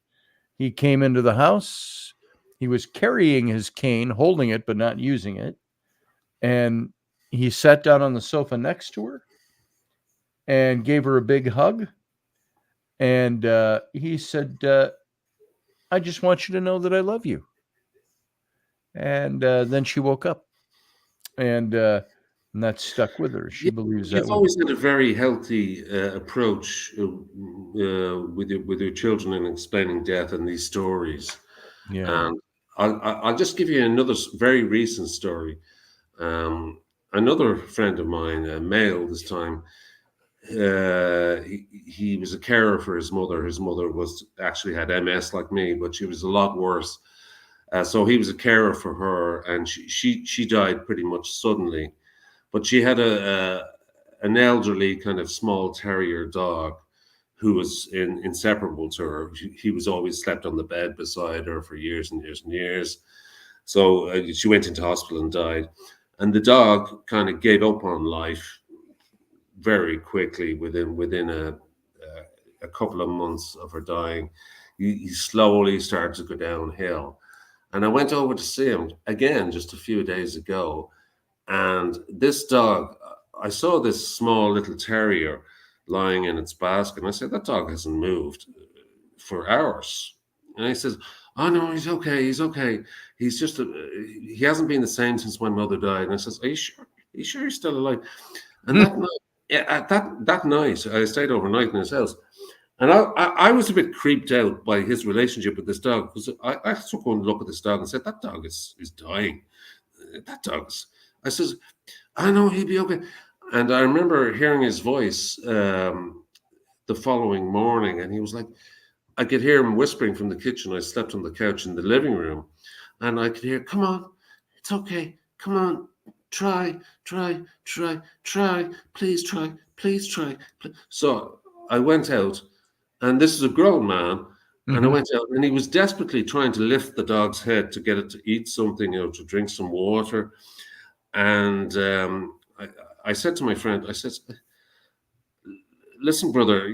he came into the house. He was carrying his cane, holding it, but not using it. And he sat down on the sofa next to her and gave her a big hug. And he said, I just want you to know that I love you. And then she woke up, and that stuck with her. She
Yeah,
believes that
you've
was,
always had a very healthy approach with your children in explaining death and these stories.
yeah.
And I'll just give you another very recent story. Another friend of mine, a male this time, he was a carer for his mother. His mother was actually had MS like me, but she was a lot worse. So he was a carer for her, and she died pretty much suddenly. But she had an elderly kind of small terrier dog who was inseparable to her. He was always slept on the bed beside her for years and years and years. So she went into hospital and died. And the dog kind of gave up on life very quickly within a couple of months of her dying. He slowly started to go downhill. And I went over to see him again just a few days ago. And this dog, I saw this small little terrier lying in its basket. And I said, that dog hasn't moved for hours. And he says, oh, no, he's okay. He's okay. He's just, he hasn't been the same since my mother died. And I says, are you sure? Are you sure he's still alive? And that night, that night, I stayed overnight in his house. And I was a bit creeped out by his relationship with this dog, because I took one look at this dog and said, that dog is dying. That dog's. I says, I know he'll be okay. And I remember hearing his voice the following morning, and he was like, I could hear him whispering from the kitchen. I slept on the couch in the living room, and I could hear, come on, it's okay. Come on, try, please try, please try. So I went out, and this is a grown man, and I went out, and he was desperately trying to lift the dog's head to get it to eat something, to drink some water. And I said to my friend, I said, listen, brother,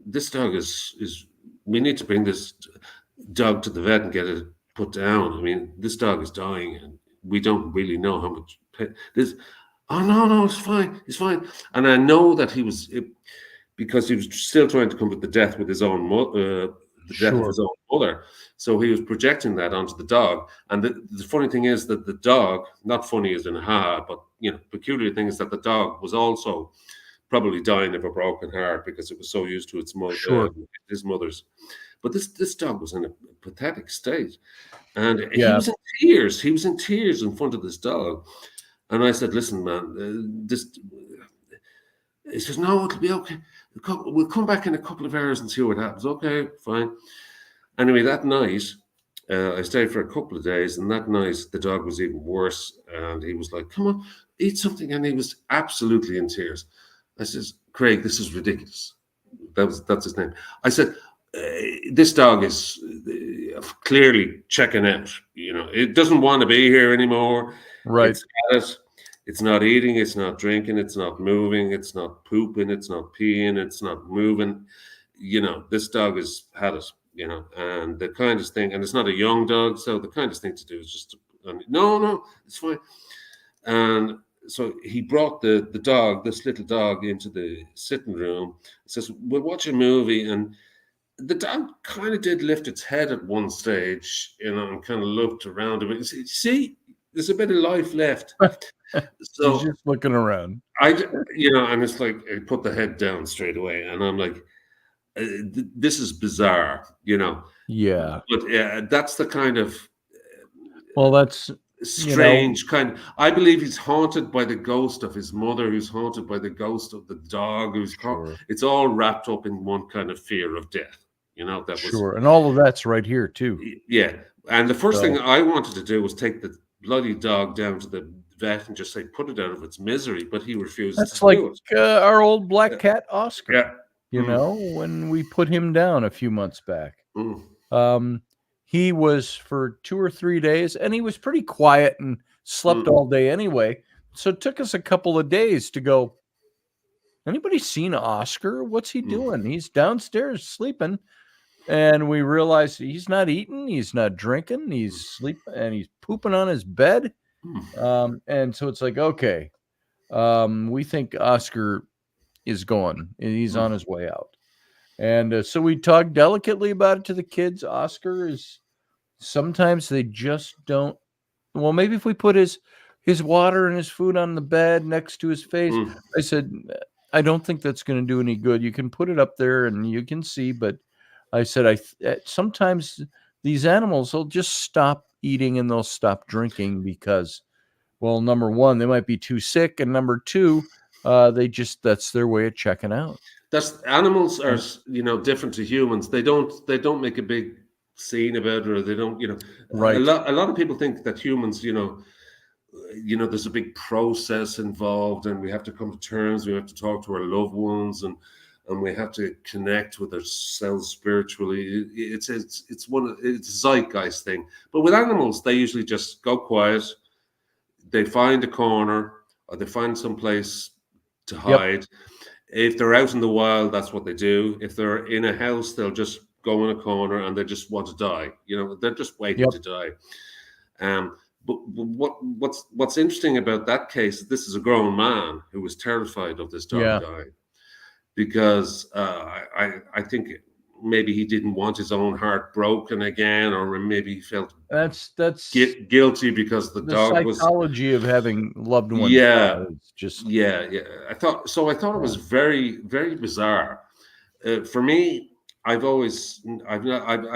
this dog is, we need to bring this dog to the vet and get it put down. I mean, this dog is dying, and we don't really know how much this. Oh, no, it's fine. And I know that he was, because he was still trying to come with the death with his own death of his own mother. So he was projecting that onto the dog. And the funny thing is that the dog, not funny as in but peculiar thing is that the dog was also probably dying of a broken heart, because it was so used to its mother, his mother's. But this dog was in a pathetic state, and he was in tears. He was in tears in front of this dog. And I said, listen, man, he says, no, it'll be okay. We'll come back in a couple of hours and see what happens. Okay, fine. Anyway, that night, I stayed for a couple of days, and that night the dog was even worse, and he was like, "Come on, eat something," and he was absolutely in tears. I says, "Craig, this is ridiculous." That's his name. I said, "This dog is clearly checking out. You know, it doesn't want to be here anymore.
Right.
It's at it. It's not eating. It's not drinking. It's not moving. It's not pooping. It's not peeing. It's not moving. You know, this dog has had it. You know, and the kindest thing, and it's not a young dog, so the kindest thing to do is just no, it's fine." And so he brought the dog, this little dog, into the sitting room. Says, "We'll watch a movie," and the dog kind of did lift its head at one stage, you know, and kind of looked around a bit. See, there's a bit of life left. So
he's just looking around.
and it's like I put the head down straight away, and I'm like, this is bizarre, you know.
Yeah.
But that's the kind of
Well, that's
strange kind. I believe he's haunted by the ghost of his mother, who's haunted by the ghost of the dog,
Sure.
It's all wrapped up in one kind of fear of death. You know, that was
sure, and all of that's right here too.
Yeah. And the first thing I wanted to do was take the bloody dog down to the vet and just say, put it out of its misery, but he refuses
That's
to
like
do it.
our old black cat Oscar.
Yeah.
You know, when we put him down a few months back.
Mm.
He was for 2 or 3 days, and he was pretty quiet and slept all day anyway. So it took us a couple of days to go, anybody seen Oscar? What's he doing? He's downstairs sleeping. And we realized he's not eating, he's not drinking, he's sleeping, and he's pooping on his bed. And so it's like, okay, we think Oscar is going, and he's on his way out. And so we talked delicately about it to the kids. Oscar is, sometimes they just don't. Well, maybe if we put his water and his food on the bed next to his face, I said, I don't think that's going to do any good. You can put it up there and you can see, but I said, sometimes these animals will just stop eating and they'll stop drinking because, well, number one, they might be too sick, and number two, that's their way of checking out.
Animals are, you know, different to humans. They don't make a big scene about it, or they don't, you know.
Right.
A lot of people think that humans, you know, there's a big process involved, and we have to come to terms. We have to talk to our loved ones, and we have to connect with ourselves spiritually. It's a zeitgeist thing. But with animals, they usually just go quiet. They find a corner, or they find some place to hide. If they're out in the wild, that's what they do. If they're in a house, they'll just go in a corner and they just want to die. You know, they're just waiting to die. But what's interesting about that case, this is a grown man who was terrified of this dog dying, because I think maybe he didn't want his own heart broken again, or maybe he felt
that's
guilty because the dog was
psychology of having loved ones. I thought
it was very, very bizarre. For me, I've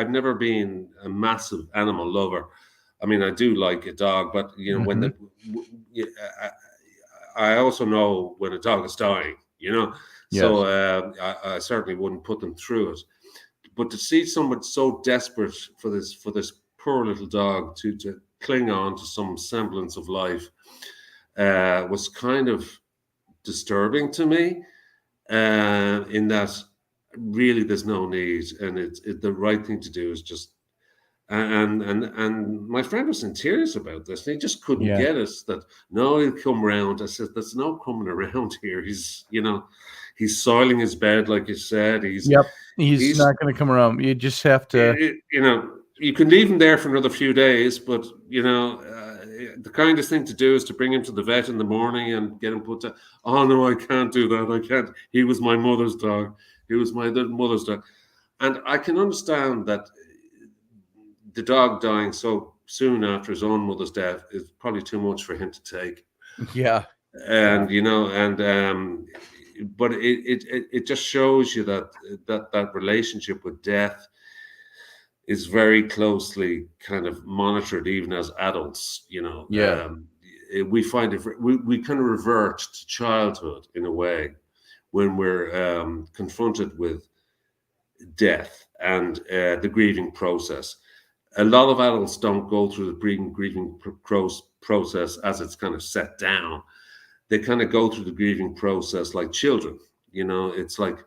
never been a massive animal lover. I mean, I do like a dog, but you know, I also know when a dog is dying, you know. So I certainly wouldn't put them through it. But to see someone so desperate for this poor little dog to cling on to some semblance of life was kind of disturbing to me. In that, really, there's no need, and the right thing to do is just. And my friend was in tears about this. And he just couldn't get us that. No, he'll come round. I said, "There's no coming around here. He's, you know, he's soiling his bed, like you said. He's not
going to come around. You just have to,
you know, you can leave him there for another few days, but you know, the kindest thing to do is to bring him to the vet in the morning and get him put down. Oh no, I can't do that. I can't. He was my mother's dog. He was my mother's dog, and I can understand that." The dog dying so soon after his own mother's death is probably too much for him to take. And you know, and but it just shows you that relationship with death is very closely kind of monitored, even as adults. You know, we find we kind of revert to childhood in a way, when we're confronted with death and the grieving process. A lot of adults don't go through the grieving process as it's kind of set down. They kind of go through the grieving process like children. It's like,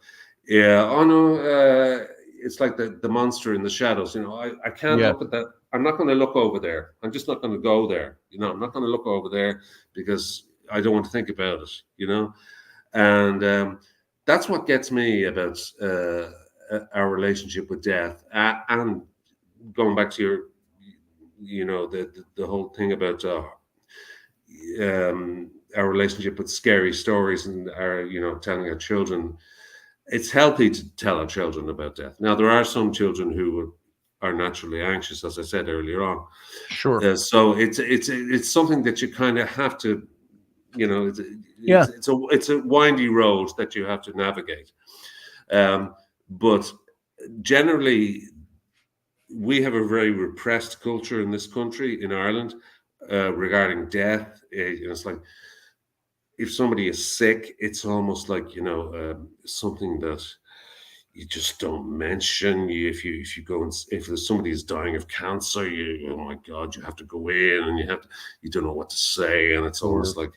it's like the monster in the shadows. I can't look at that. I'm not going to look over there. I'm just not going to go there. I'm not going to look over there because I don't want to think about it. And that's what gets me about our relationship with death. And going back to the whole thing about our relationship with scary stories and our telling our children, it's healthy to tell our children about death. Now there are some children who are naturally anxious, as I said earlier on.
Sure.
So it's something that you kind of have to, it's a windy road that you have to navigate. But generally, we have a very repressed culture in this country, in Ireland, regarding death. It's like, if somebody is sick, it's almost like something that you just don't mention. If you go and if somebody is dying of cancer, oh my God, you have to go in and you don't know what to say, and it's almost like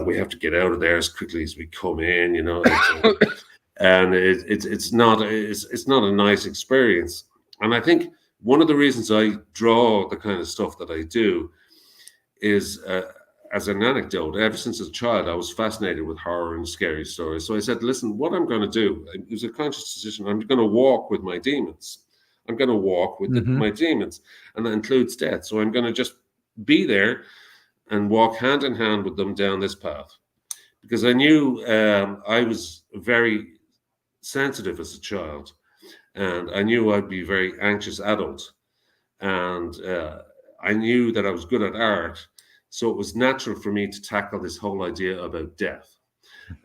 we have to get out of there as quickly as we come in, and it's not a nice experience. And I think one of the reasons I draw the kind of stuff that I do is, as an anecdote, ever since a child, I was fascinated with horror and scary stories. So I said, listen, what I'm going to do, it was a conscious decision, I'm going to walk with my demons. I'm going to walk with my demons. And that includes death. So I'm going to just be there and walk hand in hand with them down this path. Because I knew I was very sensitive as a child. And I knew I'd be a very anxious adult. And I knew that I was good at art. So it was natural for me to tackle this whole idea about death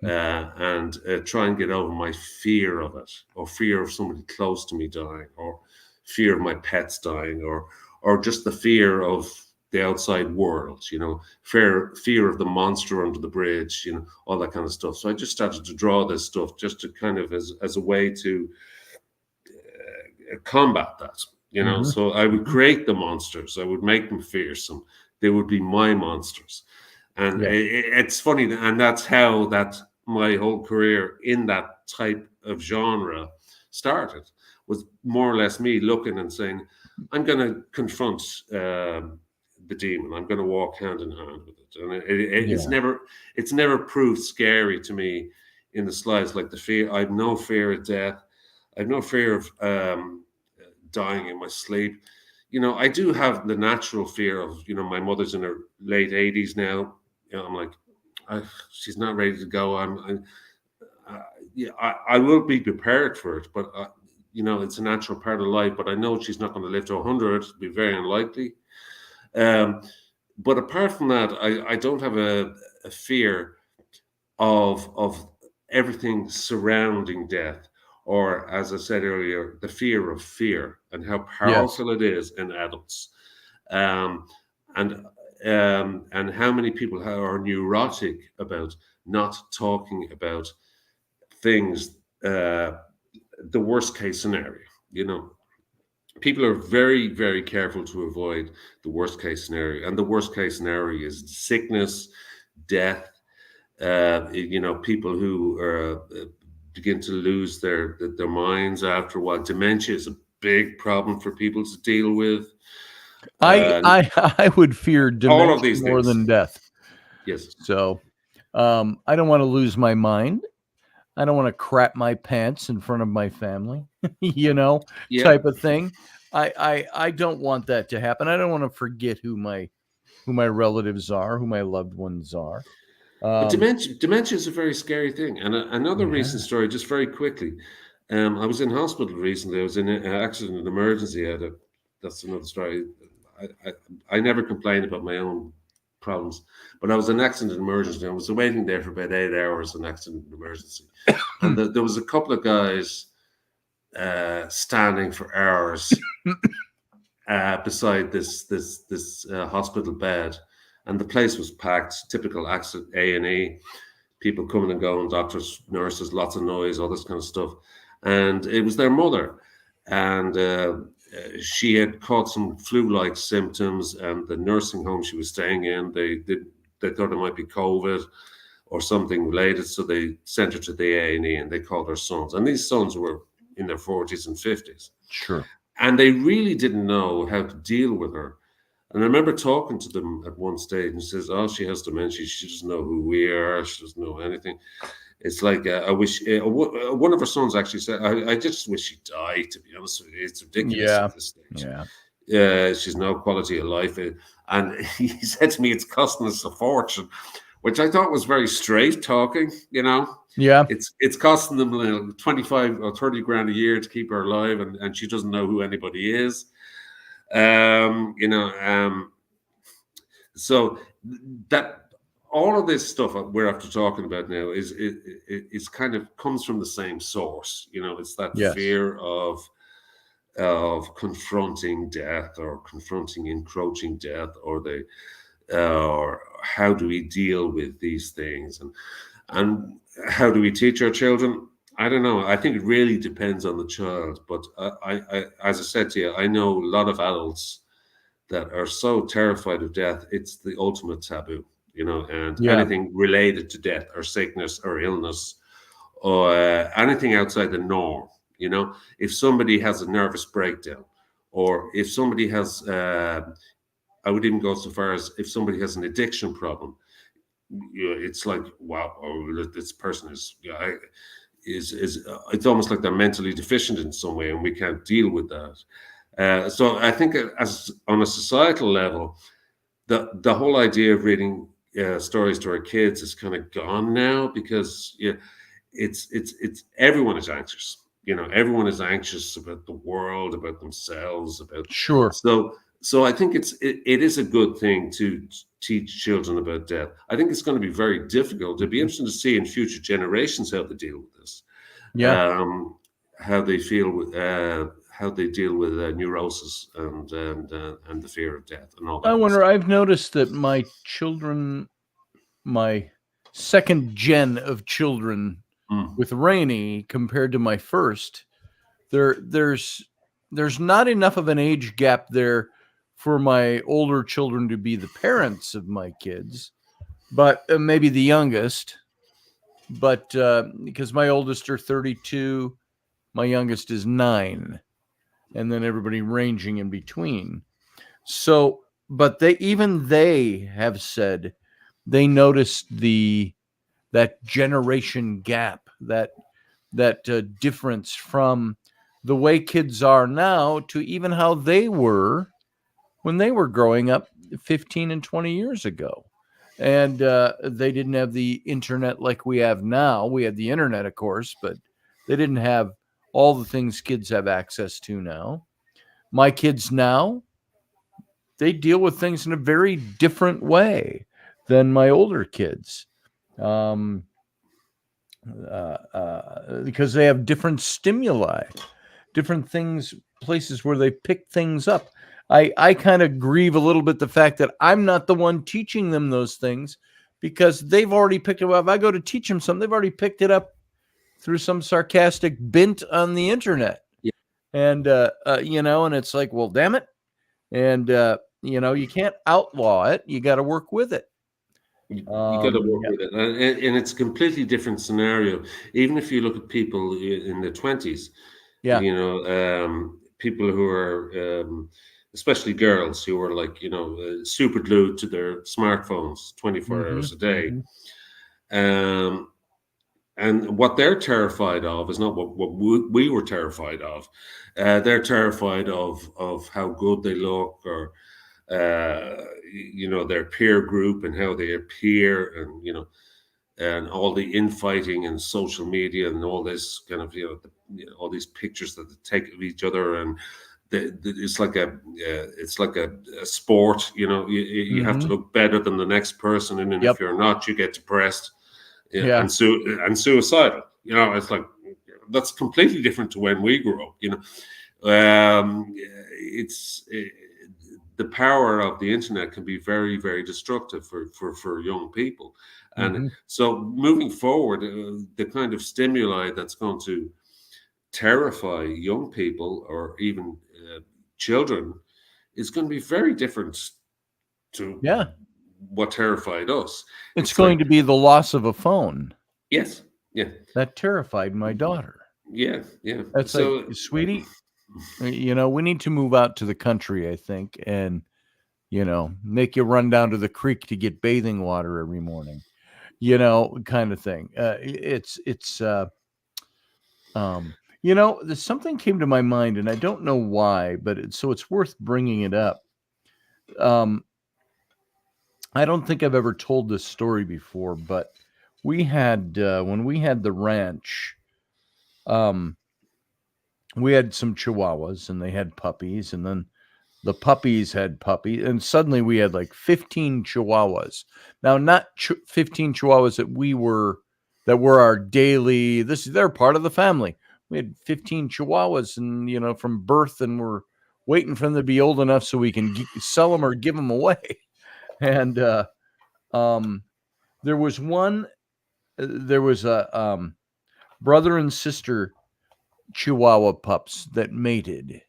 and try and get over my fear of it, or fear of somebody close to me dying, or fear of my pets dying, or just the fear of the outside world, fear of the monster under the bridge, all that kind of stuff. So I just started to draw this stuff just to kind of as a way to combat that, So I would create the monsters. I would make them fearsome. They would be my monsters. And it's funny. And that's how my whole career in that type of genre started, was more or less me looking and saying, I'm going to confront the demon. I'm going to walk hand in hand with it. And it's never proved scary to me in the slides. Like the fear, I have no fear of death. I have no fear of dying in my sleep. I do have the natural fear of, my mother's in her late 80s now. I'm like, she's not ready to go. I will be prepared for it, but it's a natural part of life. But I know she's not going to live to 100. It'd be very unlikely. But apart from that, I don't have a fear of everything surrounding death. Or, as I said earlier, the fear of fear and how powerful it is in adults, and how many people are neurotic about not talking about things, the worst case scenario. People are very, very careful to avoid the worst case scenario, and the worst case scenario is sickness, death. People who are begin to lose their minds after a while. Dementia is a big problem for people to deal with.
I would fear dementia
all of these
more
things.
than death.
Yes.
So I don't want to lose my mind. I don't want to crap my pants in front of my family, type of thing. I don't want that to happen. I don't want to forget who my relatives are, who my loved ones are.
But dementia is a very scary thing. And another recent story, just very quickly. I was in hospital recently. I was in an accident and emergency. That's another story. I never complain about my own problems, but I was in accident and emergency. I was waiting there for about 8 hours in accident and emergency. And there was a couple of guys standing for hours beside this hospital bed. And the place was packed, typical accident A&E. people coming and going, doctors, nurses, lots of noise, all this kind of stuff. And it was their mother. And she had caught some flu-like symptoms, and the nursing home she was staying in, they thought it might be COVID or something related, so they sent her to the A&E, and they called her sons. And these sons were in their 40s and 50s.
Sure.
And they really didn't know how to deal with her. And I remember talking to them at one stage, and she says, "Oh, she has dementia. She doesn't know who we are. She doesn't know anything." It's like, I wish, one of her sons actually said, I just wish she died, to be honest with you. It's ridiculous at this stage.
Yeah.
She's no quality of life. And he said to me, it's costing us a fortune, which I thought was very straight talking, you know.
Yeah.
It's costing them 25 or 30 grand a year to keep her alive, and she doesn't know who anybody is. So that all of this stuff we're after talking about now is kind of comes from the same source. You know, it's that fear of confronting death, or confronting encroaching death, or how do we deal with these things, and how do we teach our children? I don't know. I think it really depends on the child. But I as I said to you, I know a lot of adults that are so terrified of death, it's the ultimate taboo, you know, and anything related to death or sickness or illness or anything outside the norm, you know. If somebody has a nervous breakdown, or if somebody has, I would even go so far as if somebody has an addiction problem, you know, it's like, wow, this person is it's almost like they're mentally deficient in some way, and we can't deal with that. So I think, as on a societal level, the whole idea of reading stories to our kids is kind of gone now, because it's everyone is anxious. You know, everyone is anxious about the world, about themselves, about So I think it is a good thing to teach children about death. I think it's going to be very difficult. It'd be interesting to see in future generations how they deal with this. How they feel with how they deal with neurosis and the fear of death and all that.
I wonder. I've noticed that my children, my second gen of children with Rainey compared to my first, there's not enough of an age gap there for my older children to be the parents of my kids, but maybe the youngest. But because my oldest are 32, my youngest is 9, and then everybody ranging in between. So, but they have said they noticed that generation gap, that difference from the way kids are now to even how they were when they were growing up 15 and 20 years ago. And they didn't have the internet like we have now. We had the internet, of course, but they didn't have all the things kids have access to now. My kids now, they deal with things in a very different way than my older kids, because they have different stimuli, different things, places where they pick things up. I kind of grieve a little bit the fact that I'm not the one teaching them those things, because they've already picked it up. If I go to teach them something, they've already picked it up through some sarcastic bint on the internet. And, and it's like, well, damn it. And, you can't outlaw it. You got to work with it.
You got to work with it. And it's a completely different scenario. Even if you look at people in their 20s, people who are, especially girls who are like, super glued to their smartphones 24 hours a day. And what they're terrified of is not what we were terrified of. They're terrified of how good they look, or their peer group and how they appear, and and all the infighting and social media and all this kind of all these pictures that they take of each other, and it's like a sport. You have to look better than the next person, and if you're not, you get depressed. And suicidal. It's like, that's completely different to when we grew up. the power of the internet can be very, very destructive for young people. And
Mhm.
so moving forward, the kind of stimuli that's going to terrify young people or even children is going to be very different to
Yeah.
what terrified us.
It's
It's like,
going to be the loss of a phone.
yes, yeah,
That terrified my daughter.
yeah, yeah.
That's like,
So,
sweetie, we need to move out to the country, I think, and, make you run down to the creek to get bathing water every morning, kind of thing. There's something came to my mind, and I don't know why, but it's worth bringing it up. Um, I don't think I've ever told this story before, but we had when we had the ranch, um, we had some Chihuahuas, and they had puppies, and then the puppies had puppies, and suddenly we had like 15 Chihuahuas. Now, not 15 Chihuahuas that were our daily. They're part of the family. We had 15 Chihuahuas, and from birth, and we're waiting for them to be old enough so we can sell them or give them away. And there was a brother and sister Chihuahua pups that mated,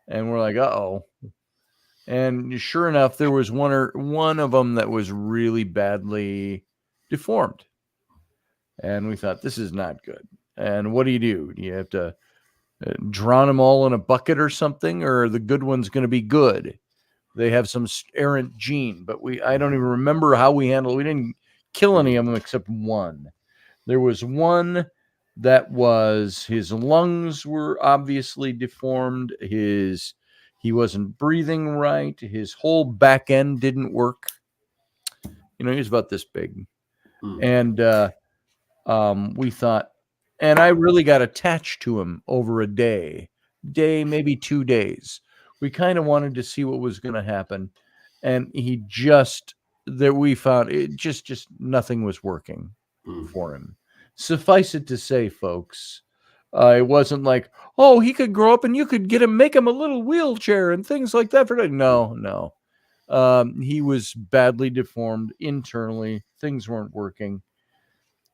and we're like, uh-oh. And sure enough, there was one of them that was really badly deformed, and we thought, this is not good. And what do? Do you have to drown them all in a bucket or something, or are the good one's going to be good? They have some errant gene, but I don't even remember how we handled it. We didn't kill any of them except one. There was one that his lungs were obviously deformed. He wasn't breathing right. His whole back end didn't work. He was about this big. And we thought, and I really got attached to him over a day, maybe 2 days. We kind of wanted to see what was going to happen. And we found it just nothing was working for him. Suffice it to say, folks, it wasn't like, oh, he could grow up and you could make him a little wheelchair and things like that. No. He was badly deformed internally. Things weren't working.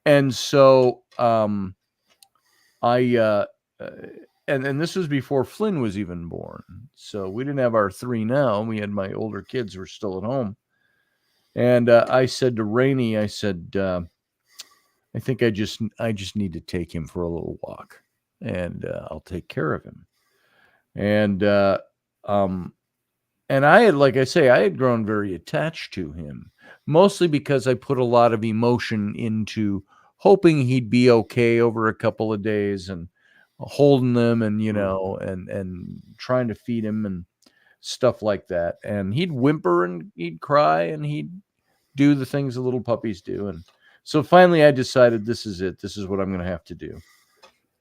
And so and this was before Flynn was even born. So we didn't have our 3 now. We had my older kids who were still at home. And I said to Rainey, I said, I think I just need to take him for a little walk, and I'll take care of him. And I had, like I say, I had grown very attached to him, mostly because I put a lot of emotion into hoping he'd be okay over a couple of days, and holding them, and and trying to feed him and stuff like that. And he'd whimper and he'd cry and he'd do the things the little puppies do. And so finally I decided, this is it. This is what I'm going to have to do.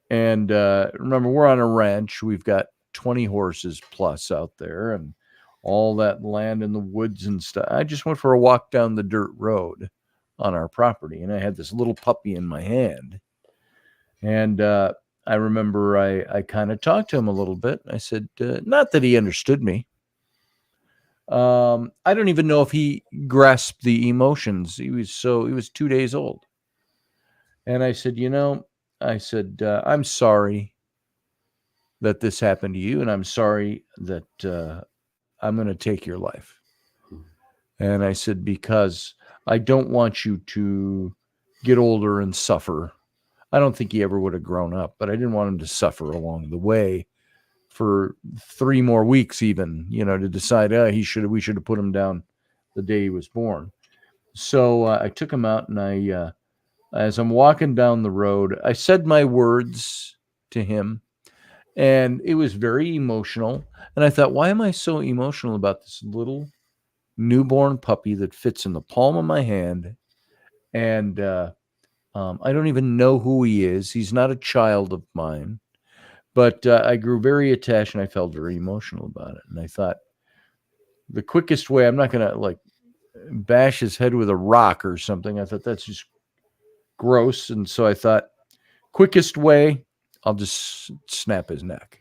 And remember, we're on a ranch. We've got 20 horses plus out there and all that land in the woods and stuff. I just went for a walk down the dirt road on our property, and I had this little puppy in my hand. And I remember I kind of talked to him a little bit. I said, not that he understood me. I don't even know if he grasped the emotions. He was 2 days old. And I said, I'm sorry that this happened to you, and I'm sorry that I'm going to take your life. And I said, because I don't want you to get older and suffer. I don't think he ever would have grown up, but I didn't want him to suffer along the way for 3 more weeks, even, to decide we should have put him down the day he was born. So I took him out, and as I'm walking down the road, I said my words to him, and it was very emotional. And I thought, why am I so emotional about this little newborn puppy that fits in the palm of my hand? And I don't even know who he is. He's not a child of mine. But I grew very attached, and I felt very emotional about it. And I thought, the quickest way, I'm not going to bash his head with a rock or something. I thought that's just gross. And so I thought, quickest way, I'll just snap his neck.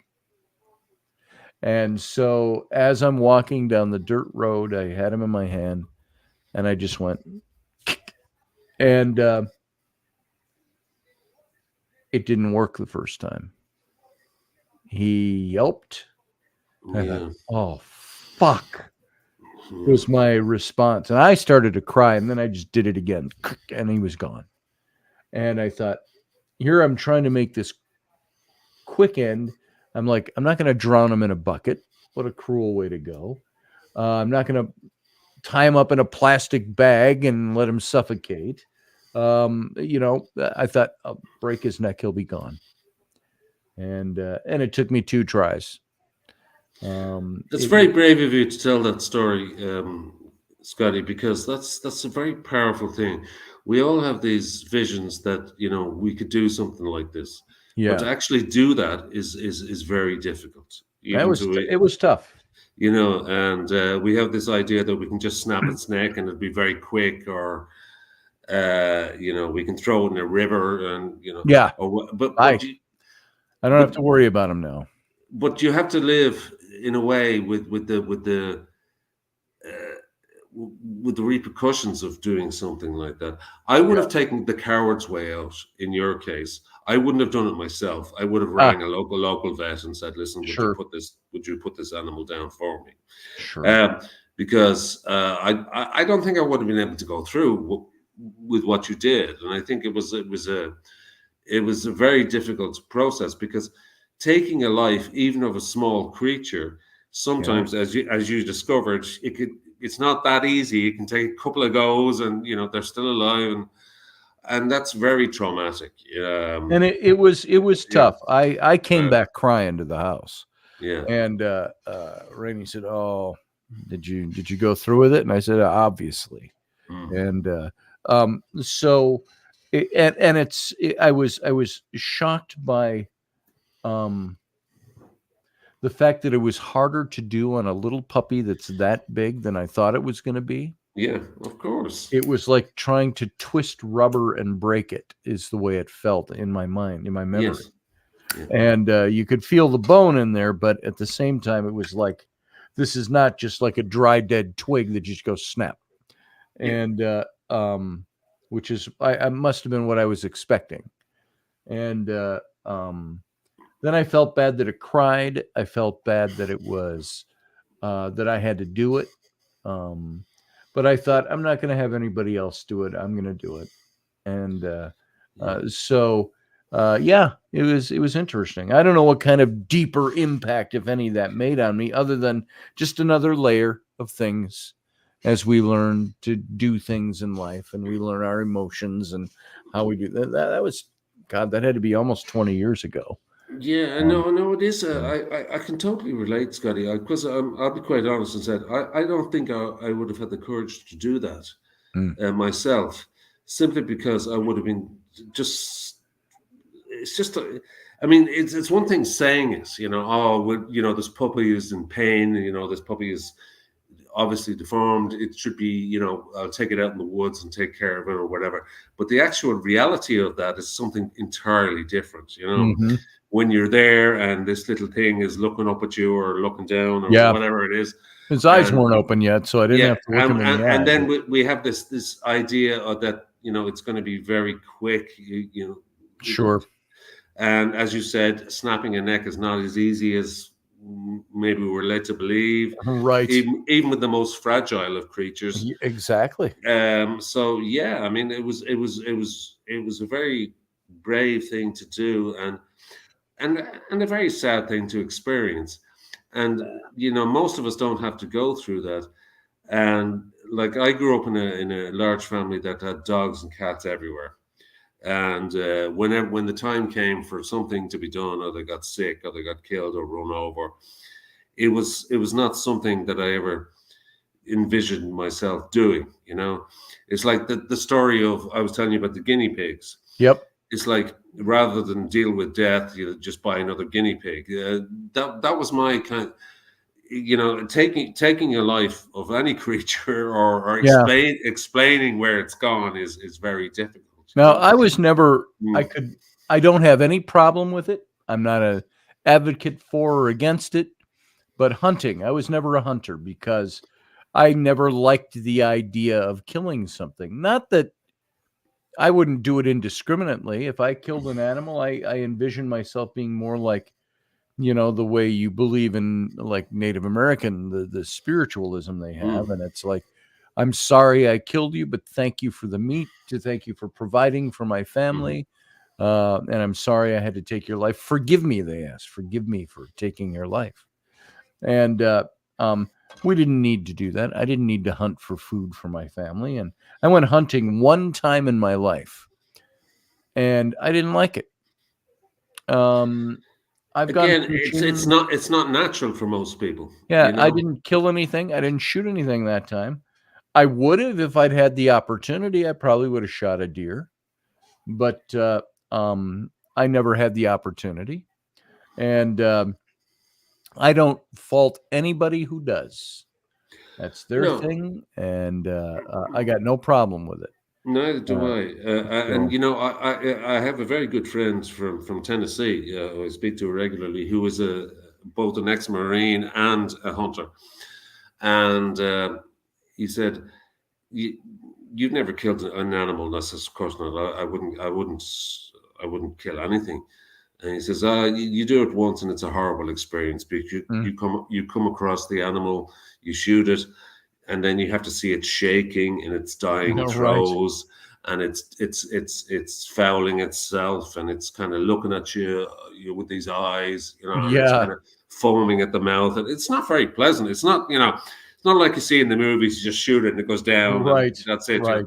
And so as I'm walking down the dirt road, I had him in my hand, and I just went, and it didn't work the first time. He yelped. I
Yeah.
thought, oh, fuck, was my response. And I started to cry, and then I just did it again, and he was gone. And I thought, here I'm trying to make this quick end. I'm like, I'm not going to drown him in a bucket. What a cruel way to go. I'm not going to tie him up in a plastic bag and let him suffocate. I thought, I'll break his neck, he'll be gone. And it took me 2 tries.
It's very brave of you to tell that story, Scotty, because that's a very powerful thing. We all have these visions that we could do something like this, but to
Yeah,
actually do that is very difficult.
it
Even to
was tough.
and we have this idea that we can just snap its neck and it'd be very quick, or we can throw it in a river, and
Yeah,
but
I don't have
but
to worry about him now.
but you have to live in a way with the repercussions of doing something like that. I would have taken the coward's way out in your case. I wouldn't have done it myself. I would have rang a local vet and said, "Listen,
Sure.
would you put this animal down for me?"
Sure.
Because I don't think I would have been able to go through with what you did, and I think it was a very difficult process, because taking a life, even of a small creature, sometimes, as you discovered, it's not that easy. It can take a couple of goes, and they're still alive, and that's very traumatic.
And it was tough. I came back crying to the house.
Yeah.
And Rainey said, "Oh, did you go through with it?" And I said, "Obviously." And I was shocked by the fact that it was harder to do on a little puppy that's that big than I thought it was going to be.
Yeah, of course.
It was like trying to twist rubber and break it, is the way it felt in my mind, in my memory.
Yes. Yeah.
And you could feel the bone in there, but at the same time, it was like, this is not just like a dry, dead twig that just goes snap. And which is, I must have been what I was expecting. And then I felt bad that it cried. I felt bad that it was that I had to do it. But I thought, I'm not going to have anybody else do it. I'm going to do it. And it was interesting. I don't know what kind of deeper impact, if any, that made on me, other than just another layer of things as we learn to do things in life, and we learn our emotions and how we do that. That was, God, that had to be almost 20 years ago.
Yeah, no, it is. I can totally relate, Scotty, because I'll be quite honest and said I don't think I would have had the courage to do that myself, simply because I would have been just. It's just. I mean, it's one thing saying it, this puppy is in pain, this puppy is obviously deformed. It should be, I'll take it out in the woods and take care of it or whatever. But the actual reality of that is something entirely different, when you're there and this little thing is looking up at you or looking down or whatever it is.
His eyes weren't open yet, so I didn't have to look him in the eye.
And then we have this idea of that, it's going to be very quick,
Sure.
And as you said, snapping a neck is not as easy as maybe we're led to believe.
Right.
Even with the most fragile of creatures.
Exactly.
So yeah, I mean, it was a very brave thing to do, and a very sad thing to experience. And most of us don't have to go through that. And like, I grew up in a large family that had dogs and cats everywhere. And when the time came for something to be done, or they got sick, or they got killed or run over, it was not something that I ever envisioned myself doing. It's like the story of, I was telling you about the guinea pigs.
Yep.
It's like, rather than deal with death, you just buy another guinea pig. That was my kind of, taking a life of any creature or explaining where it's gone is very difficult.
Now, I was never, I don't have any problem with it. I'm not an advocate for or against it, But hunting, I was never a hunter because I never liked the idea of killing something. Not that I wouldn't do it indiscriminately. If I killed an animal, I envision myself being more like, the way you believe in like Native American, the spiritualism they have. And it's like, I'm sorry I killed you, but thank you for the meat, to thank you for providing for my family. And I'm sorry I had to take your life. Forgive me, they asked. Forgive me for taking your life. And we didn't need to do that. I didn't need to hunt for food for my family. And I went hunting one time in my life, and I didn't like it. I've gone
Again,
fishing.
it's not natural for most people.
Yeah, I didn't kill anything. I didn't shoot anything that time. I would have if I'd had the opportunity. I probably would have shot a deer, but I never had the opportunity. And I don't fault anybody who does. That's their
No.
thing, and I got no problem with it.
Neither do I. And
so-
I have a very good friend from Tennessee who I speak to regularly, who is both an ex-Marine and a hunter. And he said, "You've never killed an animal." That's of course not. I wouldn't kill anything. And he says, you do it once, and it's a horrible experience because you come across the animal, you shoot it, and then you have to see it shaking in its dying throes, and it's fouling itself, and it's kind of looking at you with these eyes, and it's kind of foaming at the mouth, and it's not very pleasant. It's not, it's not like you see in the movies. You just shoot it and it goes down.
Right.
And that's it.
Right.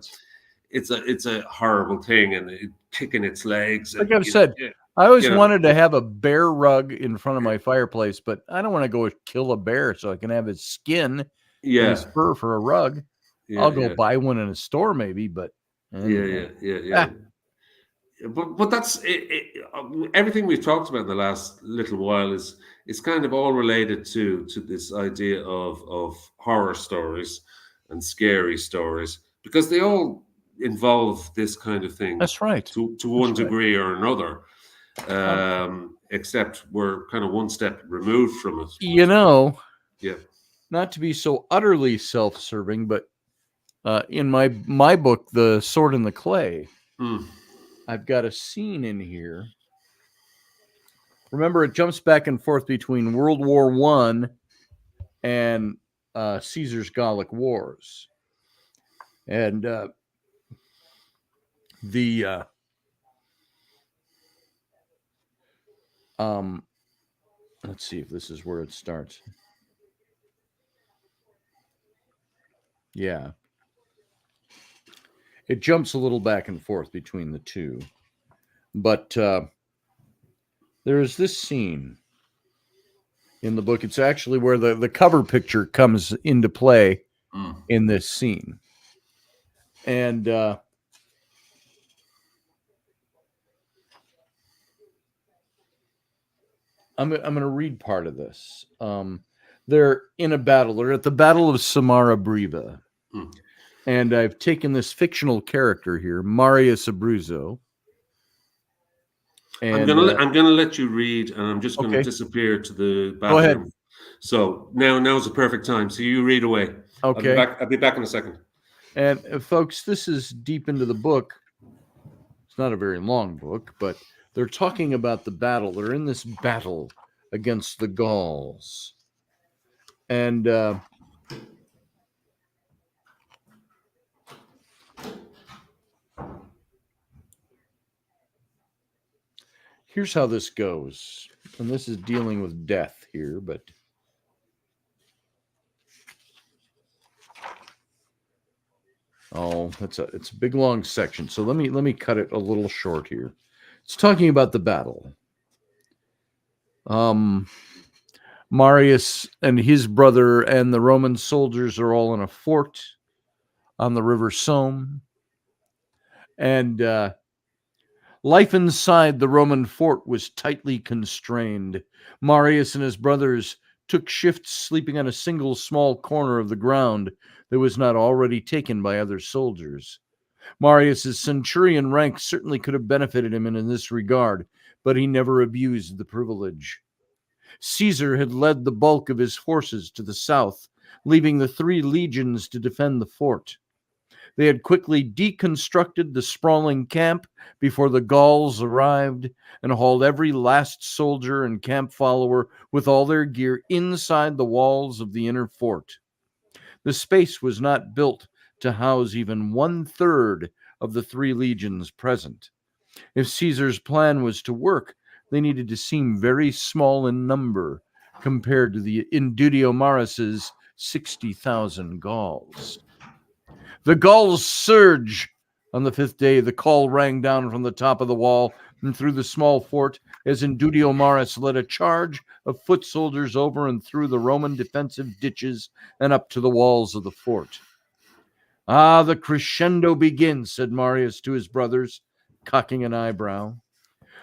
It's a horrible thing, and kicking its legs.
Like I've said, I always wanted to have a bear rug in front of my fireplace, but I don't want to go kill a bear so I can have his skin and his fur for a rug. I'll go buy one in a store maybe, but
yeah. But that's it. Everything we've talked about in the last little while is kind of all related to this idea of horror stories and scary stories, because they all involve this kind of thing.
That's right.
To one degree or another. Except we're kind of one step removed from it.
Not to be so utterly self-serving, but in my book, The Sword in the Clay, I've got a scene in here. Remember, it jumps back and forth between World War I and Caesar's Gallic Wars. And let's see if this is where it starts. Yeah. It jumps a little back and forth between the two. But there's this scene in the book. It's actually where the cover picture comes into play in this scene. And I'm going to read part of this. They're in a battle. They're at the Battle of Samara Briva. And I've taken this fictional character here, Marius Abruzzo. And,
I'm gonna let you read, and I'm just gonna disappear to the bathroom.
Go ahead.
So now's the perfect time. So you read away.
Okay.
I'll be back in a second.
And folks, this is deep into the book. It's not a very long book, but they're talking about the battle. They're in this battle against the Gauls. And here's how this goes. And this is dealing with death here, but it's a big long section. So let me cut it a little short here. It's talking about the battle. Marius and his brother and the Roman soldiers are all in a fort on the River Somme. And life inside the Roman fort was tightly constrained. Marius and his brothers took shifts sleeping on a single small corner of the ground that was not already taken by other soldiers. Marius's centurion rank certainly could have benefited him in this regard, but he never abused the privilege. Caesar had led the bulk of his forces to the south, leaving the 3 legions to defend the fort. They had quickly deconstructed the sprawling camp before the Gauls arrived and hauled every last soldier and camp follower with all their gear inside the walls of the inner fort. The space was not built to house even 1/3 of the 3 legions present. If Caesar's plan was to work, they needed to seem very small in number compared to the Indutiomarus's 60,000 Gauls. The Gauls surge! On the 5th day, the call rang down from the top of the wall and through the small fort as Indutiomarus led a charge of foot soldiers over and through the Roman defensive ditches and up to the walls of the fort. "Ah, the crescendo begins," said Marius to his brothers, cocking an eyebrow.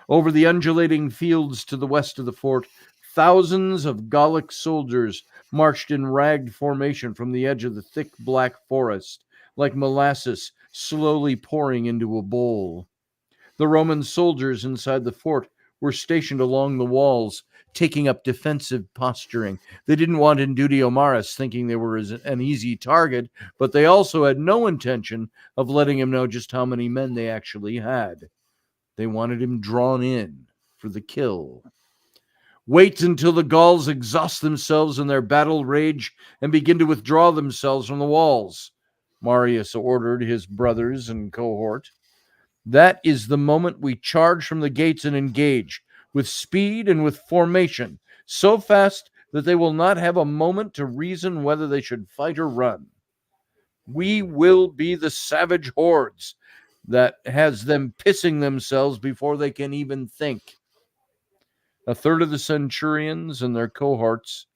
Over the undulating fields to the west of the fort, thousands of Gallic soldiers marched in ragged formation from the edge of the thick black forest, like molasses slowly pouring into a bowl. The Roman soldiers inside the fort were stationed along the walls, taking up defensive posturing. They didn't want Indutiomarus thinking they were an easy target, but they also had no intention of letting him know just how many men they actually had. They wanted him drawn in for the kill. "Wait until the Gauls exhaust themselves in their battle rage and begin to withdraw themselves from the walls," Marius ordered his brothers and cohort. "That is the moment we charge from the gates and engage, with speed and with formation, so fast that they will not have a moment to reason whether they should fight or run. We will be the savage hordes that has them pissing themselves before they can even think." 1/3 of the centurions and their cohorts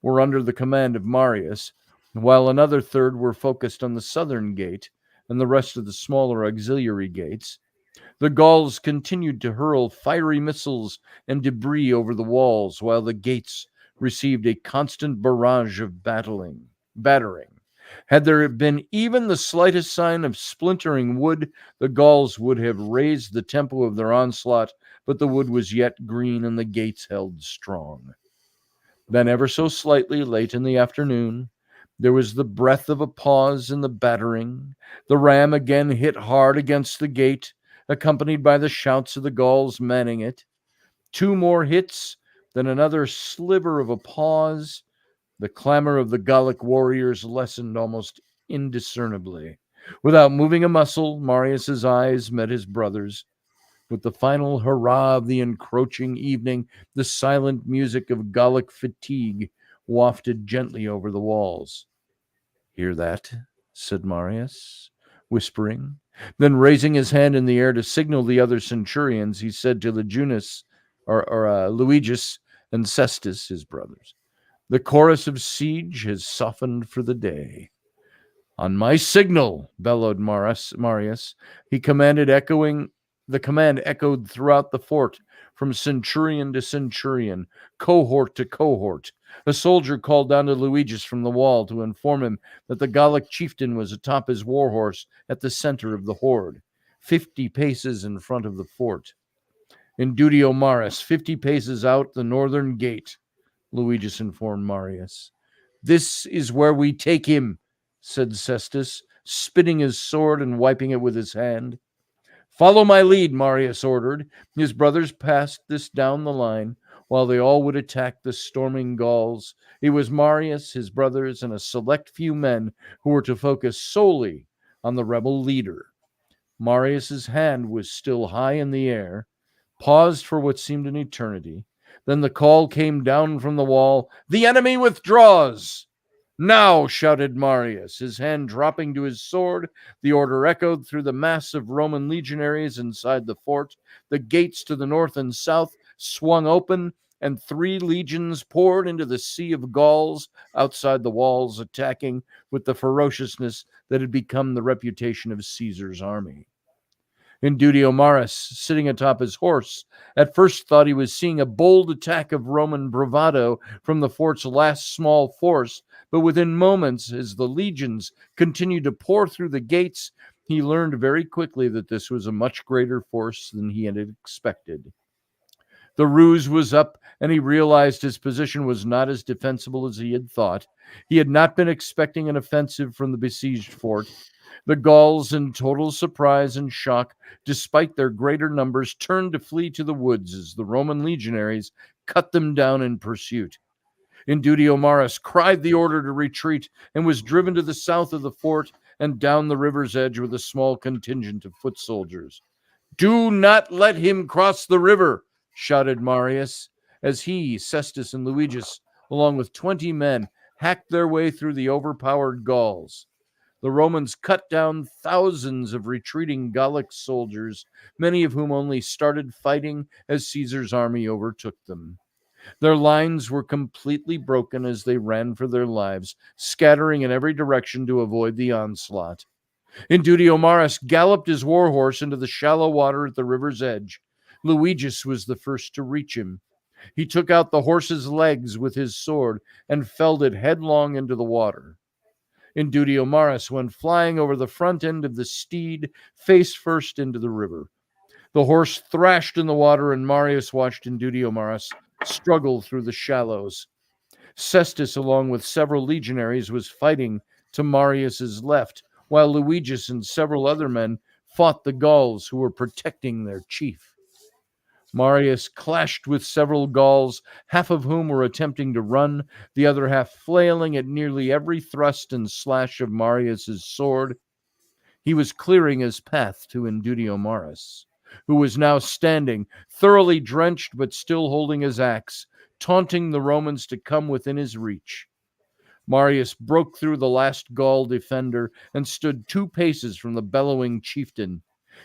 were under the command of Marius, while another 1/3 were focused on the southern gate and the rest of the smaller auxiliary gates. The Gauls continued to hurl fiery missiles and debris over the walls, while the gates received a constant barrage of battering. Had there been even the slightest sign of splintering wood, the Gauls would have raised the tempo of their onslaught, but the wood was yet green and the gates held strong. Then, ever so slightly, late in the afternoon, there was the breath of a pause in the battering. The ram again hit hard against the gate, accompanied by the shouts of the Gauls manning it. 2 more hits, then another sliver of a pause. The clamor of the Gallic warriors lessened almost indiscernibly. Without moving a muscle, Marius's eyes met his brother's. With the final hurrah of the encroaching evening, the silent music of Gallic fatigue wafted gently over the walls. "Hear that?" said Marius, whispering. Then, raising his hand in the air to signal the other centurions, he said to Luigius and Cestus, his brothers, "The chorus of siege has softened for the day." "On my signal," bellowed Marius. He commanded, the command echoed throughout the fort, from centurion to centurion, cohort to cohort. A soldier called down to Luigius from the wall to inform him that the Gallic chieftain was atop his warhorse at the center of the horde, 50 paces in front of the fort. "Indutiomarus, 50 paces out the northern gate," Luigius informed Marius. "This is where we take him," said Cestus, spinning his sword and wiping it with his hand. "Follow my lead," Marius ordered. His brothers passed this down the line, while they all would attack the storming Gauls. It was Marius, his brothers, and a select few men who were to focus solely on the rebel leader. Marius's hand was still high in the air, paused for what seemed an eternity. Then the call came down from the wall, "The enemy withdraws!" "Now!" shouted Marius, his hand dropping to his sword. The order echoed through the mass of Roman legionaries inside the fort. The gates to the north and south swung open, and 3 legions poured into the sea of Gauls outside the walls, attacking with the ferociousness that had become the reputation of Caesar's army. Indutiomarus, sitting atop his horse, at first thought he was seeing a bold attack of Roman bravado from the fort's last small force, but within moments, as the legions continued to pour through the gates, he learned very quickly that this was a much greater force than he had expected. The ruse was up, and he realized his position was not as defensible as he had thought. He had not been expecting an offensive from the besieged fort. The Gauls, in total surprise and shock, despite their greater numbers, turned to flee to the woods as the Roman legionaries cut them down in pursuit. Indutiomarus cried the order to retreat and was driven to the south of the fort and down the river's edge with a small contingent of foot soldiers. "Do not let him cross the river," shouted Marius, as he, Cestus, and Luigius, along with 20 men, hacked their way through the overpowered Gauls. The Romans cut down thousands of retreating Gallic soldiers, many of whom only started fighting as Caesar's army overtook them. Their lines were completely broken as they ran for their lives, scattering in every direction to avoid the onslaught. Indutiomarus galloped his war horse into the shallow water at the river's edge. Luigius was the first to reach him. He took out the horse's legs with his sword and felled it headlong into the water. Indutiomarus went flying over the front end of the steed, face first into the river. The horse thrashed in the water, and Marius watched Indutiomarus struggle through the shallows. Cestus, along with several legionaries, was fighting to Marius's left, while Luigius and several other men fought the Gauls who were protecting their chief. Marius clashed with several Gauls, half of whom were attempting to run, the other half flailing at nearly every thrust and slash of Marius's sword. He was clearing his path to Indutiomarus, who was now standing, thoroughly drenched but still holding his axe, taunting the Romans to come within his reach. Marius broke through the last Gaul defender and stood 2 paces from the bellowing chieftain.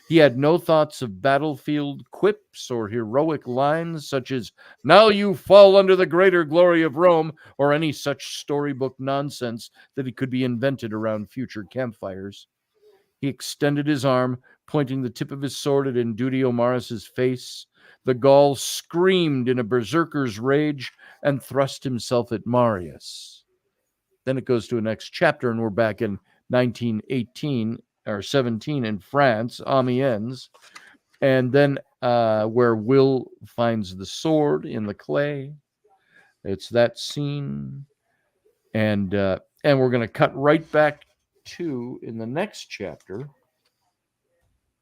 He had no thoughts of battlefield quips or heroic lines such as, "Now you fall under the greater glory of Rome," or any such storybook nonsense that could be invented around future campfires. He extended his arm, pointing the tip of his sword at Indutiomarus's face. The Gaul screamed in a berserker's rage and thrust himself at Marius. Then it goes to a next chapter, and we're back in 1918 or 17 in France, Amiens, and then where Will finds the sword in the clay. It's that scene, and we're going to cut right back to in the next chapter.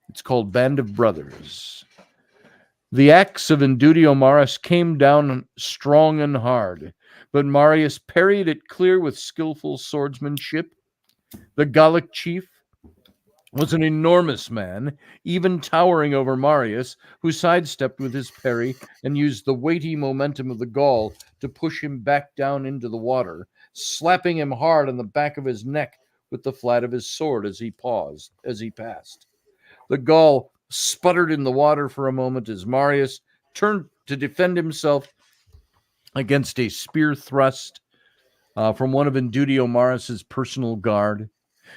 It's called Band of Brothers. The axe of Indutiomarus came down strong and hard, but Marius parried it clear with skillful swordsmanship. The Gallic chief was an enormous man, even towering over Marius, who sidestepped with his parry and used the weighty momentum of the Gaul to push him back down into the water, slapping him hard on the back of his neck with the flat of his sword as he passed. The Gaul sputtered in the water for a moment as Marius turned to defend himself against a spear thrust from one of Indutiomarus's personal guard.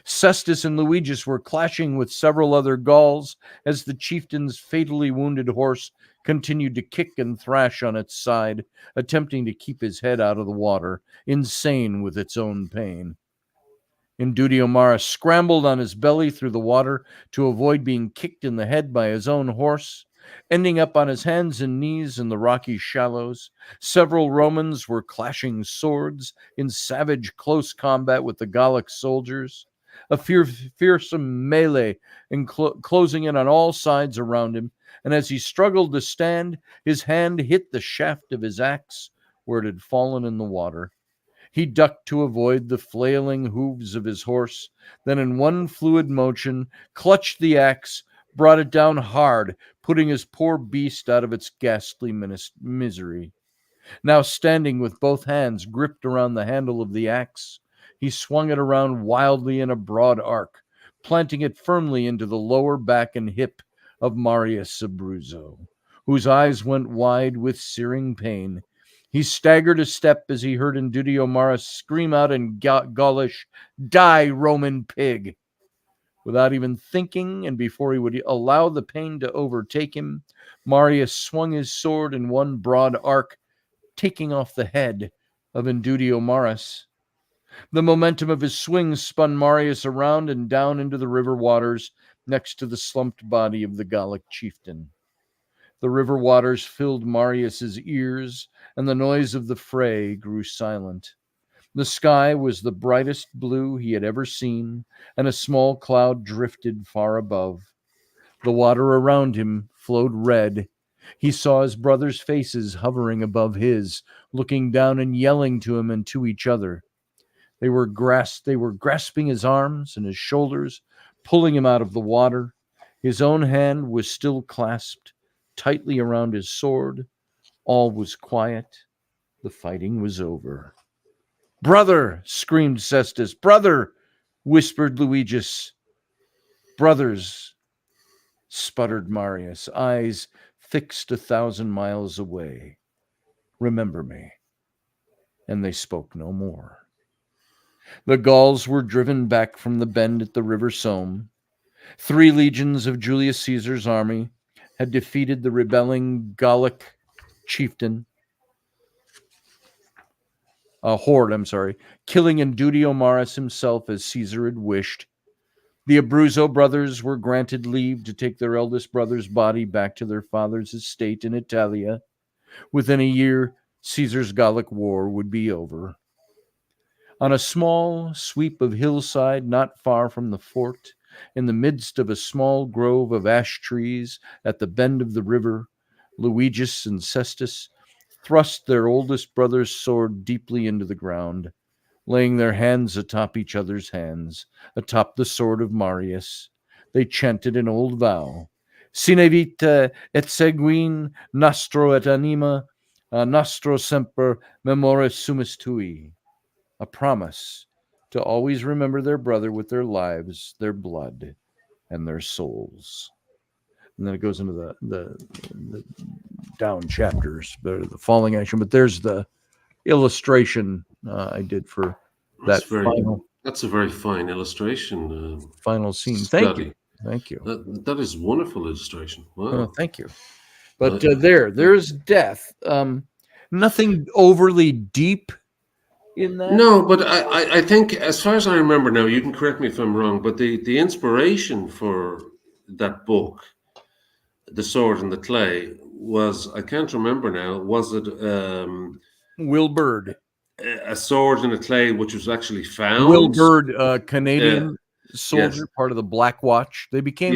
Cestus and Luigius were clashing with several other Gauls as the chieftain's fatally wounded horse continued to kick and thrash on its side, attempting to keep his head out of the water, insane with its own pain. Indutiomarus scrambled on his belly through the water to avoid being kicked in the head by his own horse, ending up on his hands and knees in the rocky shallows. Several Romans were clashing swords in savage close combat with the Gallic soldiers. A fearsome melee closing in on all sides around him, and as he struggled to stand, his hand hit the shaft of his axe where it had fallen in the water. He ducked to avoid the flailing hooves of his horse, then in one fluid motion clutched the axe, brought it down hard, putting his poor beast out of its ghastly misery. Now standing with both hands gripped around the handle of the axe, he swung it around wildly in a broad arc, planting it firmly into the lower back and hip of Marius Abruzzo, whose eyes went wide with searing pain. He staggered a step as he heard Indutiomarus scream out in Gaulish, "Die, Roman pig!" Without even thinking, and before he would allow the pain to overtake him, Marius swung his sword in one broad arc, taking off the head of Indutiomarus. The momentum of his swing spun Marius around and down into the river waters next to the slumped body of the Gallic chieftain. The river waters filled Marius's ears, and the noise of the fray grew silent. The sky was the brightest blue he had ever seen, and a small cloud drifted far above. The water around him flowed red. He saw his brothers' faces hovering above his, looking down and yelling to him and to each other. They were grasping his arms and his shoulders, pulling him out of the water. His own hand was still clasped tightly around his sword. All was quiet. The fighting was over. "Brother!" screamed Cestus. "Brother!" whispered Luigius. "Brothers!" sputtered Marius, eyes fixed 1,000 miles away. "Remember me." And they spoke no more. The Gauls were driven back from the bend at the river Somme. 3 legions of Julius Caesar's army had defeated the rebelling Gallic chieftain, killing Indudio Maris himself as Caesar had wished. The Abruzzo brothers were granted leave to take their eldest brother's body back to their father's estate in Italia. Within a year, Caesar's Gallic War would be over. On a small sweep of hillside not far from the fort, in the midst of a small grove of ash trees at the bend of the river, Luigius and Cestus thrust their oldest brother's sword deeply into the ground, laying their hands atop each other's hands, atop the sword of Marius. They chanted an old vow: "Sine vita et seguin nostro et anima, nostro semper memoris sumus tui." A promise to always remember their brother with their lives, their blood, and their souls. And then it goes into the down chapters, the falling action. But there's the illustration I did for that
That's a very fine illustration.
Final scene.
Scotty.
Thank you.
That is wonderful illustration. Wow.
Thank you. But there's death. Nothing overly deep in that.
No, but I think, as far as I remember now, you can correct me if I'm wrong, but the inspiration for that book, The Sword and the Clay, was, I can't remember now, was it
Will Bird?
A sword in the clay which was actually found?
Will Bird, Canadian soldier, part of the Black Watch. They became,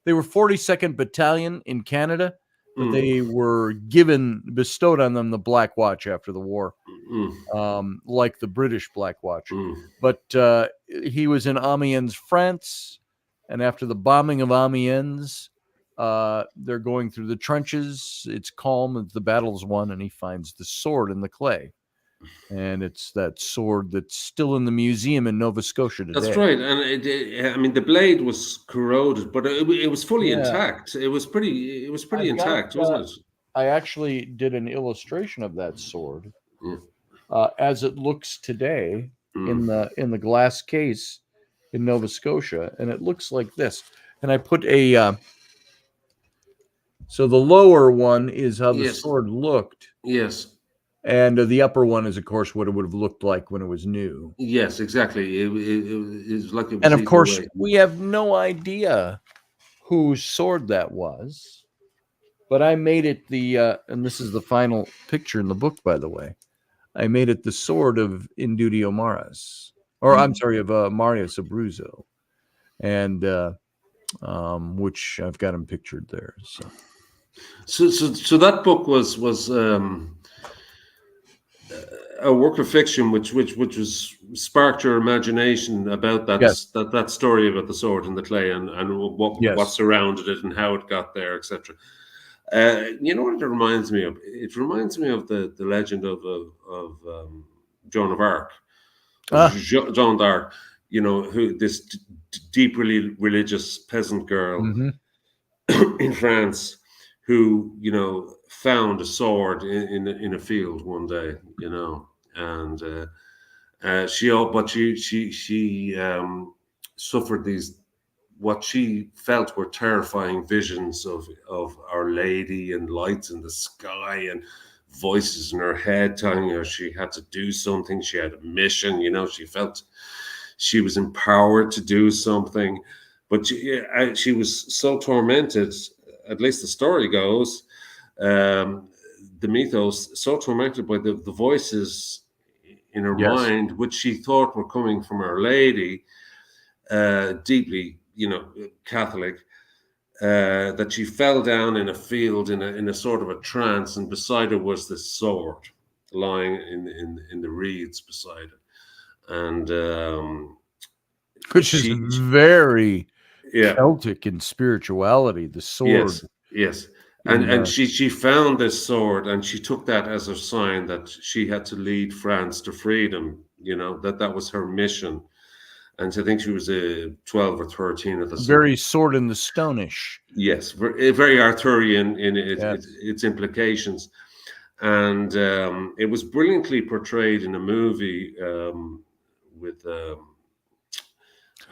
they were 42nd Battalion in Canada, but they were bestowed on them the Black Watch after the war, like the British Black Watch. But he was in Amiens, France, and after the bombing of Amiens, they're going through the trenches. It's calm, the battle's won, and he finds the sword in the clay. And it's that sword that's still in the museum in Nova Scotia today.
That's right. And I mean, the blade was corroded, but it was fully intact. It was pretty intact, wasn't it?
I actually did an illustration of that sword as it looks today in the glass case in Nova Scotia, and it looks like this. And I put a so the lower one is how the sword looked.
Yes.
And the upper one is, of course, what it would have looked like when it was new.
Yes, exactly. It was like it was.
And of course, we have no idea whose sword that was. But I made it and this is the final picture in the book, by the way. I made it the sword of Indudio Maris, or I'm sorry, of Marius Abruzzo, and which I've got him pictured there.
So that book was a work of fiction which was sparked your imagination about that story about the sword and the clay and what surrounded it and how it got there, etc. You know what it reminds me of? It reminds me of the legend of Joan of Arc, Joan d'Arc. You know, who this deeply religious peasant girl in France, who, you know, found a sword in a field one day, you know, and she suffered these, what she felt were terrifying visions of Our Lady and lights in the sky and voices in her head telling her she had to do something. She had a mission, you know, she felt she was empowered to do something, but she was so tormented, at least the story goes, the mythos, so tormented by the voices in her
Yes.
mind, which she thought were coming from Our Lady, deeply, Catholic, that she fell down in a field in a sort of a trance, and beside her was this sword lying in the reeds beside it, and
Which is very
yeah,
Celtic in spirituality, the sword.
yes.
in,
And she found this sword, and she took that as a sign that she had to lead France to freedom. That was her mission. And I think she was 12 or 13 at the
very sword in the stonish.
Yes, very Arthurian in
Yes.
its implications. And it was brilliantly portrayed in a movie with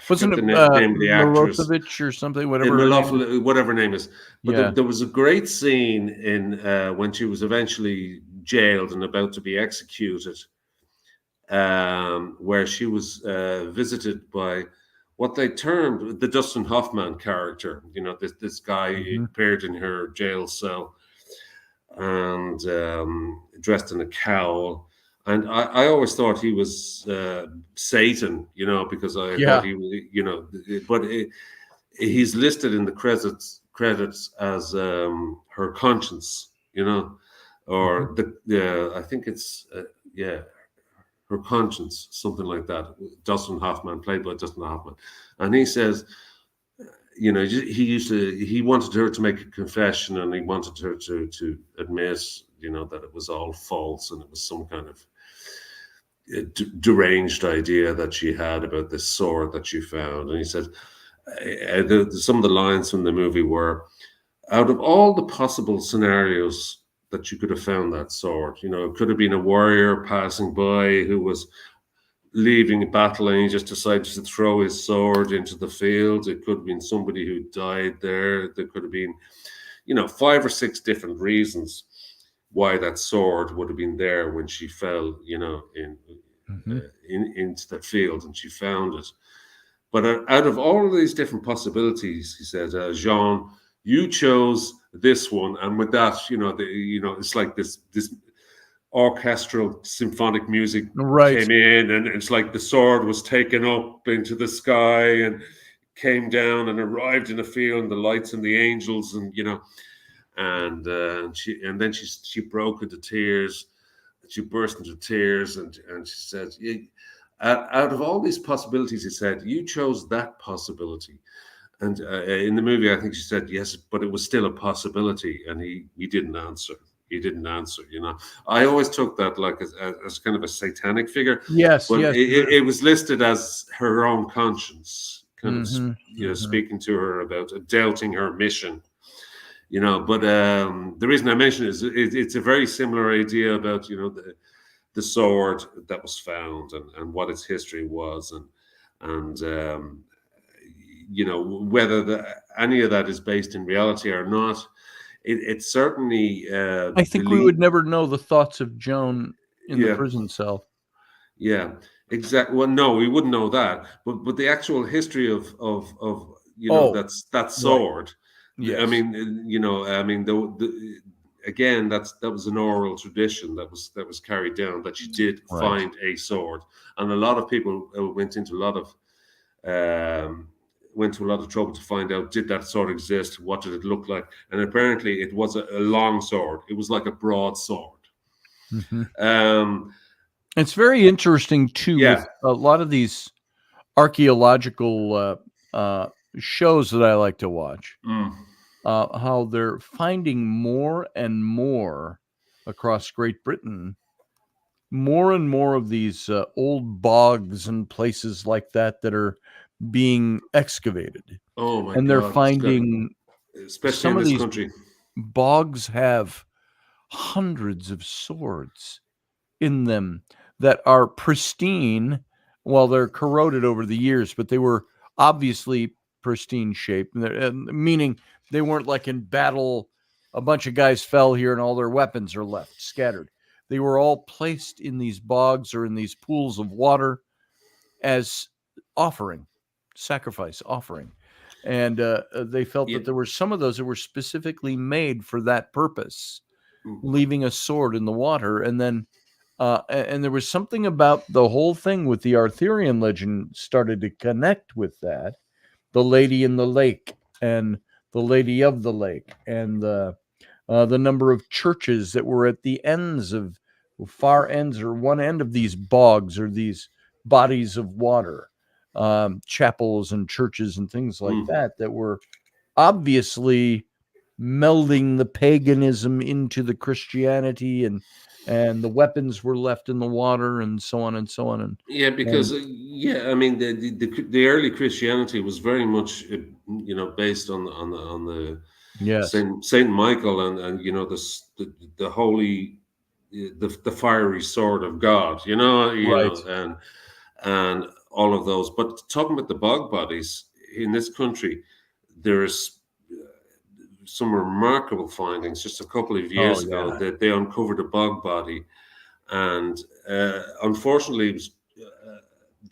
Wasn't
the
it
name of the actress,
Milosevic or something? Whatever her name is.
whatever her name is. But
Yeah.
there was a great scene in when she was eventually jailed and about to be executed, where she was visited by what they termed the Dustin Hoffman character. This guy appeared in her jail cell and dressed in a cowl. And I always thought he was Satan, because I thought he was, but he's listed in the credits as her conscience, or I think it's her conscience, something like that. Dustin Hoffman, played by Dustin Hoffman, and he says, he wanted her to make a confession, and he wanted her to admit, that it was all false, and it was some kind of deranged idea that she had about this sword that she found. And he said, some of the lines from the movie were, out of all the possible scenarios that you could have found that sword, it could have been a warrior passing by who was leaving a battle and he just decided to throw his sword into the field. It could have been somebody who died there. There could have been, 5 or 6 different reasons why that sword would have been there when she fell, into the field and she found it. But out of all of these different possibilities, he said, Jean, you chose this one, and with that, it's like this orchestral symphonic music came in, and it's like the sword was taken up into the sky and came down and arrived in a field, and the lights and the angels, and and then she broke into tears. She burst into tears, and she said, out of all these possibilities, he said, you chose that possibility. And in the movie, I think she said, yes, but it was still a possibility. And he didn't answer. He didn't answer, I always took that like as kind of a satanic figure.
Yes,
but
yes.
It was listed as her own conscience, kind of, speaking to her about doubting her mission. But the reason I mention it is it's a very similar idea about, the sword that was found and what its history was, and whether any of that is based in reality or not. It's certainly.
I think we would never know the thoughts of Joan in the prison cell.
Yeah, exactly. Well, no, we wouldn't know that. But the actual history of that sword.
Right. Yes.
I mean, again, that was an oral tradition that was carried down, that you did find a sword, and a lot of people went to a lot of trouble to find out, did that sword exist? What did it look like? And apparently, it was a long sword. It was like a broadsword.
It's very interesting too. With a lot of these archaeological shows that I like to watch. How they're finding more and more across Great Britain, more and more of these old bogs and places like that are being excavated.
Oh my God!
And they're finding,
especially
some
in
of
this
these
country,
bogs have hundreds of swords in them that are pristine. Well, they're corroded over the years, but they were obviously pristine shape, meaning they weren't like in battle. A bunch of guys fell here and all their weapons are left scattered. They were all placed in these bogs or in these pools of water as sacrifice offering. And they felt
Yeah.
that there were some of those that were specifically made for that purpose, leaving a sword in the water. And then and there was something about the whole thing with the Arthurian legend started to connect with that. The lady in the lake and the lady of the lake, and the number of churches that were at the ends of far ends or one end of these bogs or these bodies of water, chapels and churches and things like that were obviously melding the paganism into the Christianity, and the weapons were left in the water, and so on and so on. And
Yeah, because I mean, the early Christianity was very much based on the
yes,
Saint Michael, and the holy, the fiery sword of God,
right.
and all of those. But talking about the bog bodies in this country, there's some remarkable findings. Just a couple of years ago,
yeah.
that they uncovered a bog body, and unfortunately, it was,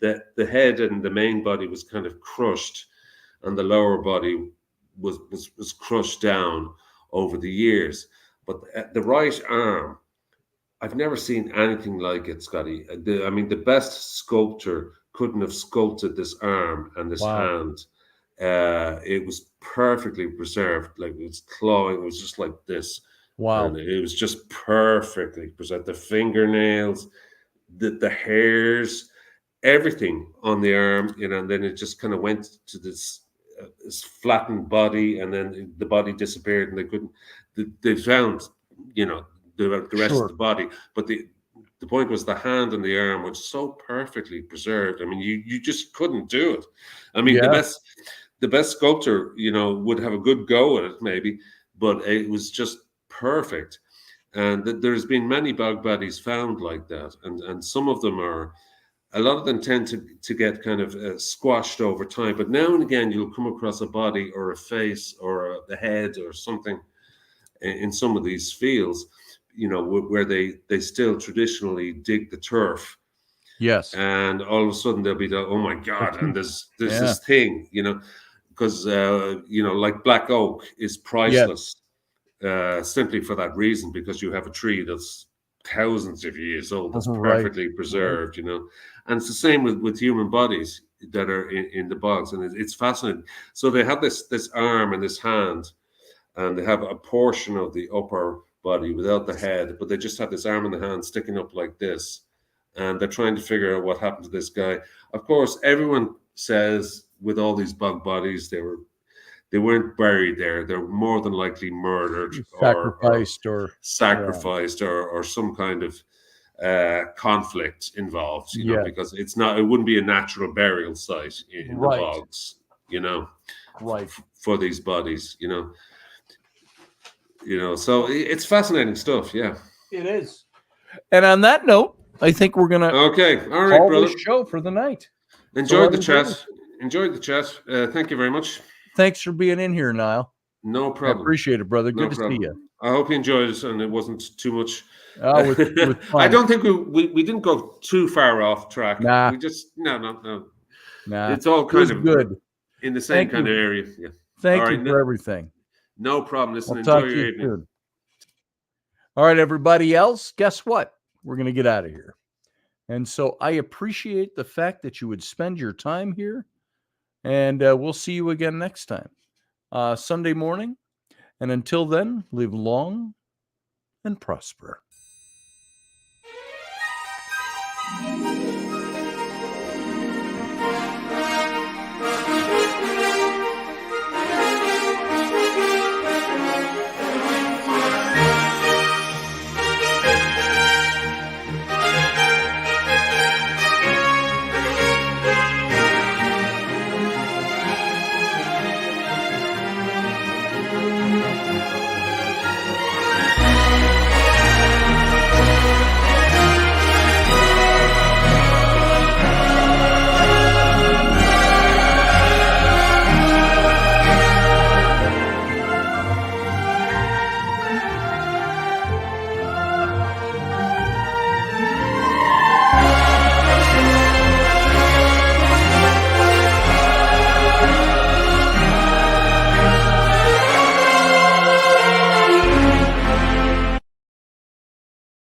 the head and the main body was kind of crushed, and the lower body was crushed down over the years. But the right arm, I've never seen anything like it, Scotty. I mean, the best sculptor couldn't have sculpted this arm and this
Wow.
hand. It was perfectly preserved. Like, it was clawing. It was just like this.
Wow.
And it was just perfectly preserved. The fingernails, the hairs, everything on the arm, and then it just kind of went to this flattened body, and then the body disappeared, and they couldn't. They found, the rest
Sure.
of the body, but the point was the hand and the arm was so perfectly preserved. I mean, you just couldn't do it. I mean,
Yeah.
the best sculptor, would have a good go at it maybe, but it was just perfect. And there's been many bog bodies found like that, and some of them are. A lot of them tend to get kind of squashed over time, but now and again you'll come across a body or a face or the head or something in some of these fields, where they still traditionally dig the turf,
Yes.
and all of a sudden they'll be oh my God, and there's
Yeah.
this thing, because like black oak is priceless, simply for that reason, because you have a tree that's thousands of years old, that's
Right.
perfectly preserved, and it's the same with human bodies that are in the bogs, and it's fascinating. So they have this arm and this hand, and they have a portion of the upper body without the head, but they just have this arm and the hand sticking up like this, and they're trying to figure out what happened to this guy. Of course, everyone says with all these bug bodies, they weren't buried there. They're more than likely murdered,
Sacrificed,
or some kind of conflict involved,
Yeah.
because it wouldn't be a natural burial site in the
Right.
bogs,
Right.
for these bodies, so it's fascinating stuff. Yeah.
It is. And on that note, I think we're gonna
Okay. All right,
call
brother.
this show for the night.
Enjoyed the
let
chat.
me
Enjoyed the chat. Thank you very much.
Thanks for being in here, Niall.
No
I
problem.
appreciate it, brother.
No
Good to
problem.
see you.
I hope you enjoyed it, and it wasn't too much.
It was fun.
I don't think we didn't go too far off track.
Nah.
We just no.
Nah,
It's all
it was
kind of
good.
in the same
Thank
kind
you.
of area. Yeah.
Thank
All
you
right,
for everything.
No problem. Listen,
I'll
enjoy
talk
your
to you
evening.
soon. All right, everybody else, guess what? We're going to get out of here. And so I appreciate the fact that you would spend your time here, and we'll see you again next time, Sunday morning. And until then, live long and prosper.